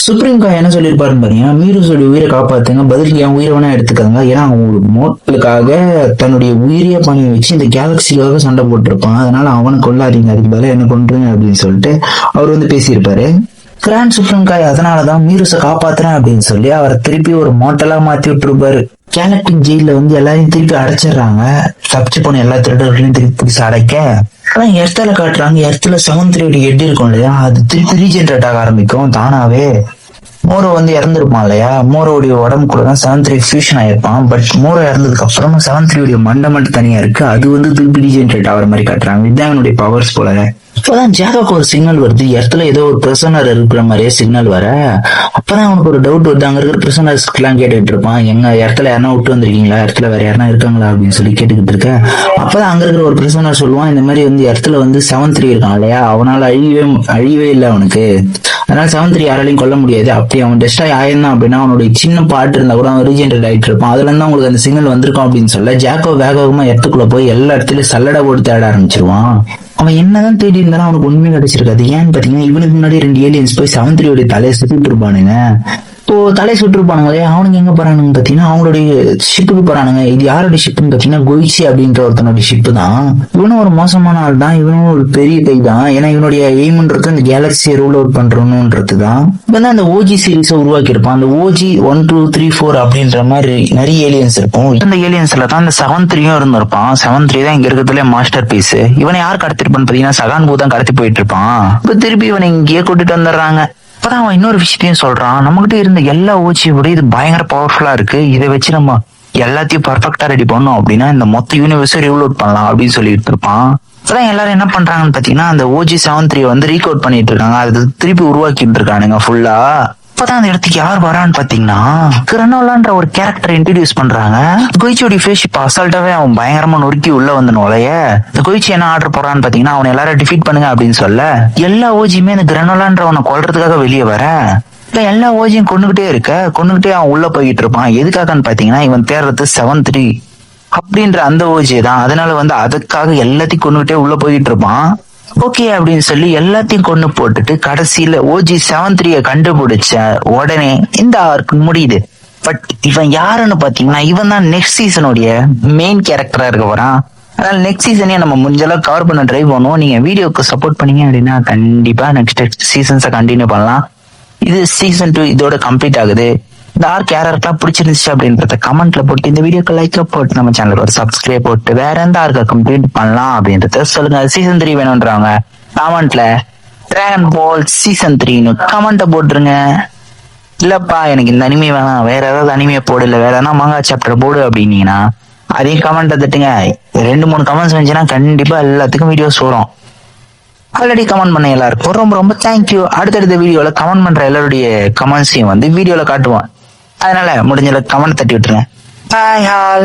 சுப்ரீம் காய் என்ன சொல்லியிருப்பாருன்னு பாத்தீங்கன்னா, மீரூஸோட உயிரை காப்பாத்துங்க, பதிலுக்கு என் உயிரை வேணா எடுத்துக்காங்க. ஏன்னா அவங்க மோட்டலுக்காக தன்னுடைய உயிரிய பண்ணி வச்சு இந்த கேலக்சிக்காக சண்டை போட்டிருப்பான், அதனால அவனை கொள்ளாதீங்க, அதுக்கு பதிலாக என்ன கொண்டுருங்க அப்படின்னு சொல்லிட்டு அவர் வந்து பேசியிருப்பாரு. கிராண்ட் சுப்ரீம் காய் அதனாலதான் மீரூஸை காப்பாத்துறேன் அப்படின்னு சொல்லி அவரை திருப்பி ஒரு மோட்டலா மாத்தி விட்டுருப்பாரு. கேலக்டிக் ஜெயில வந்து எல்லாரையும் திருப்பி அடைச்சிடுறாங்க. தப்பிச்சு போன எல்லா திருடர்களையும் திருப்பி பிடிச்சி அடைக்க, ஆனா எர்த்தால காட்டுறாங்க. எர்த்துல 7-3 ஹெட் இருக்கும் இல்லையா, அது திருப்பி ரீஜென்ரேட் ஆக ஆரம்பிக்கும் தானாவே. மோரோ வந்து இறந்துருப்பான் இல்லையா, மோரோடைய உடம்புக்குள்ளதான் 7-3 ஃபியூஷன் ஆயிருப்பான். பட் மோரோ இறந்ததுக்கு அப்புறம் 7-3 மண்டை மட்டும் தனியா இருக்கு, அது வந்து திருப்பி ரீஜென்ரேட் ஆகிற மாதிரி காட்டுறாங்க. இதுதான் என்னுடைய பவர்ஸ் போல. இப்பதான் ஜாகாக்கு ஒரு சிக்னல் வருது, இடத்துல ஏதோ ஒரு பிரசனர் இருக்கிற மாதிரியே சிக்னல் வர, அப்பதான் அவனுக்கு ஒரு டவுட் வருது. அங்க இருக்கிற பிரசனர்ஸ்க்கு எல்லாம் கேட்டுக்கிட்டு இருப்பான், எங்க இடத்துல யாருன்னா விட்டு வந்திருக்கீங்களா, இடத்துல வேற யாருன்னா இருக்காங்களா அப்படின்னு சொல்லி கேட்டுக்கிட்டு இருக்க. அப்பதான் அங்க இருக்கிற ஒரு பிரசனர் சொல்லுவான், இந்த மாதிரி வந்து இடத்துல வந்து 7-3 இருக்கான் இல்லையா, அவனால அழிவே இல்லை அவனுக்கு, அதனால 7-3 யாராலையும் கொல்ல முடியாது. அப்படி அவன் டெஸ்டாய் ஆயிருந்தான் அப்படின்னா அவனுடைய சின்ன பாட்டு இருந்தா கூட அவன் ரீஜென்ரேட் ஆயிட்டு இருப்பான். அதுல இருந்து உங்களுக்கு அந்த சிக்னல் வந்திருக்கும் அப்படின்னு சொல்ல, ஜாக்கோ வேகமா இடத்துக்குள்ள போய் எல்லா இடத்துலயும் சல்லடை போட்டு தேட ஆரம்பிச்சிருவான். அவன் என்னதான் தேடி இருந்தாலும் அவனுக்கு உண்மையை கிடைச்சிருக்காது. ஏன்னு பாத்தீங்கன்னா, இவனுக்கு முன்னாடி 2 ஏலியன்ஸ் போய் 7-3 தலையை சுத்திட்டு இருப்பானுங்க. இப்போ தலையை சுட்டுருப்பானுங்களே, அவனுக்கு எங்க போறானுங்க பாத்தீங்கன்னா அவங்களுடைய ஷிப்புக்கு போறானுங்க. இது யாரோட ஷிப்புன்னு பாத்தீங்கன்னா கோயிச்சி அப்படின்ற ஒருத்தனோட ஷிப்பு தான். இவனும் ஒரு மோசமான ஆள் தான், இவனும் ஒரு பெரிய கை தான். ஏன்னா இவனுடைய எய்ம்ன்றது இந்த கேலக்சியை ரூல் அவுட் பண்றணும்ன்றது தான். இப்ப தான் அந்த ஓஜி சீரீஸை உருவாக்கி இருப்பான். அந்த ஓஜி 1, 2, 3, 4 அப்படின்ற மாதிரி நிறைய ஏலியன்ஸ் இருக்கும். இந்த ஏலியன்ஸ்ல தான் இந்த 7-3 இருந்திருப்பான். 7-3 தான் இங்க இருக்கிறதுல மாஸ்டர் பீஸ். இவனை யார் கடத்திருப்பான்னு பாத்தீங்கன்னா சகான் பூ தான் கடத்தி போயிட்டு இருப்பான். இப்ப திருப்பி இவனை இங்கேயே கூட்டிட்டு வந்துடுறாங்க. அப்பதான் அவன் இன்னொரு விஷயத்தையும் சொல்றான், நம்மகிட்ட இருந்த எல்லா ஓச்சியை விட இது பயங்கர பவர்ஃபுல்லா இருக்கு, இதை வச்சு நம்ம எல்லாத்தையும் பர்ஃபெக்டா ரெடி பண்ணோம் அப்படின்னா இந்த மொத்த யூனிவர்ஸை ரீலோட் பண்ணலாம் அப்படின்னு சொல்லிட்டு இருப்பான். அப்பதான் எல்லாரும் என்ன பண்றாங்கன்னு பாத்தீங்கன்னா, அந்த ஓஜி 7-3 வந்து ரீகோட் பண்ணிட்டு இருக்காங்க, அது திருப்பி உருவாக்கிட்டு இருக்கானுங்க ஃபுல்லா. அப்பதான் அந்த இடத்துக்கு யார் வரான்னு பாத்தீங்கன்னா, கிரனோலான்ற ஒரு கேரக்டர் இன்ட்ரடியூஸ் பண்றாங்க. கோயிச்சியோட ஃபேஸ் இப்ப அசால்ட்டாவே அவன் பயங்கரமா நொறுக்கி உள்ள வந்து நுழைய, இந்த கோயிச்சி என்ன ஆர்டர் போறான்னு பாத்தீங்கன்னா, அவனை எல்லாரும் டிஃபீட் பண்ணுங்க அப்படின்னு சொல்ல, எல்லா ஓஜியுமே இந்த கிரனோலான்றவனை கொல்றதுக்காக வெளியே வர, எல்லா ஓஜியும் கொண்டுகிட்டே அவன் உள்ள போயிட்டு இருப்பான். எதுக்காகன்னு பாத்தீங்கன்னா, இவன் தேடுறது 7-3 அப்படின்ற அந்த ஓஜி தான். அதனால வந்து அதுக்காக எல்லாத்தையும் கொண்டுகிட்டே உள்ள போயிட்டு இருப்பான். ஓகே அப்படின்னு சொல்லி எல்லாத்தையும் கொண்டு போட்டுட்டு கடைசியில ஓஜி 7-3 கண்டுபிடிச்ச உடனே இந்த ஆர்க் முடியுது. பட் இவன் யாருன்னு பாத்தீங்கன்னா, இவன் தான் நெக்ஸ்ட் சீசனுடைய மெயின் கேரக்டரா இருக்க போறான். அதனால நெக்ஸ்ட் சீசனே நம்ம முடிஞ்சளவு கவர் பண்ண ட்ரை பண்ணுவோம். நீங்க வீடியோக்கு சப்போர்ட் பண்ணீங்க அப்படின்னா கண்டிப்பா நெக்ஸ்ட் சீசன்ஸை கண்டினியூ பண்ணலாம். இது சீசன் 2 இதோட கம்ப்ளீட் ஆகுது. இந்த ஆர்க் யாருக்கெல்லாம் பிடிச்சிருந்துச்சு அப்படின்றத கமெண்ட்ல போட்டு, இந்த வீடியோக்கு லைக் போட்டு, நம்ம சேனலுக்கு ஒரு சப்ஸ்கிரைப் போட்டு, வேற எந்த ஆர்க்கை கம்ப்ளீட் பண்ணலாம் அப்படின்றத சொல்லுங்க. சீசன் 3 வேணும்ன்றவங்க கமெண்ட்ல டிராகன் பால் சீசன் 3 கமெண்ட்டை போட்டுருங்க. இல்லப்பா எனக்கு இந்த அனிமே வேணாம், வேற ஏதாவது அனிமே போடு, இல்ல வேற ஏதாவது மாங்கா சாப்டர் போடு அப்படின்னீங்கன்னா அதையும் கமெண்ட்டை தட்டுங்க. 2-3 கமெண்ட்ஸ் வந்துச்சுன்னா கண்டிப்பா எல்லாத்துக்கும் வீடியோஸ் வரும். ஆல்ரெடி கமெண்ட் பண்ண எல்லாருக்கும் ரொம்ப ரொம்ப தேங்க்யூ. அடுத்தடுத்த வீடியோல கமெண்ட் பண்ற எல்லாருடைய கமெண்ட்ஸையும் வந்து வீடியோல காட்டுவோம். அதனால முடிஞ்ச கமெண்ட் தட்டி விட்டுருங்க. Bye all.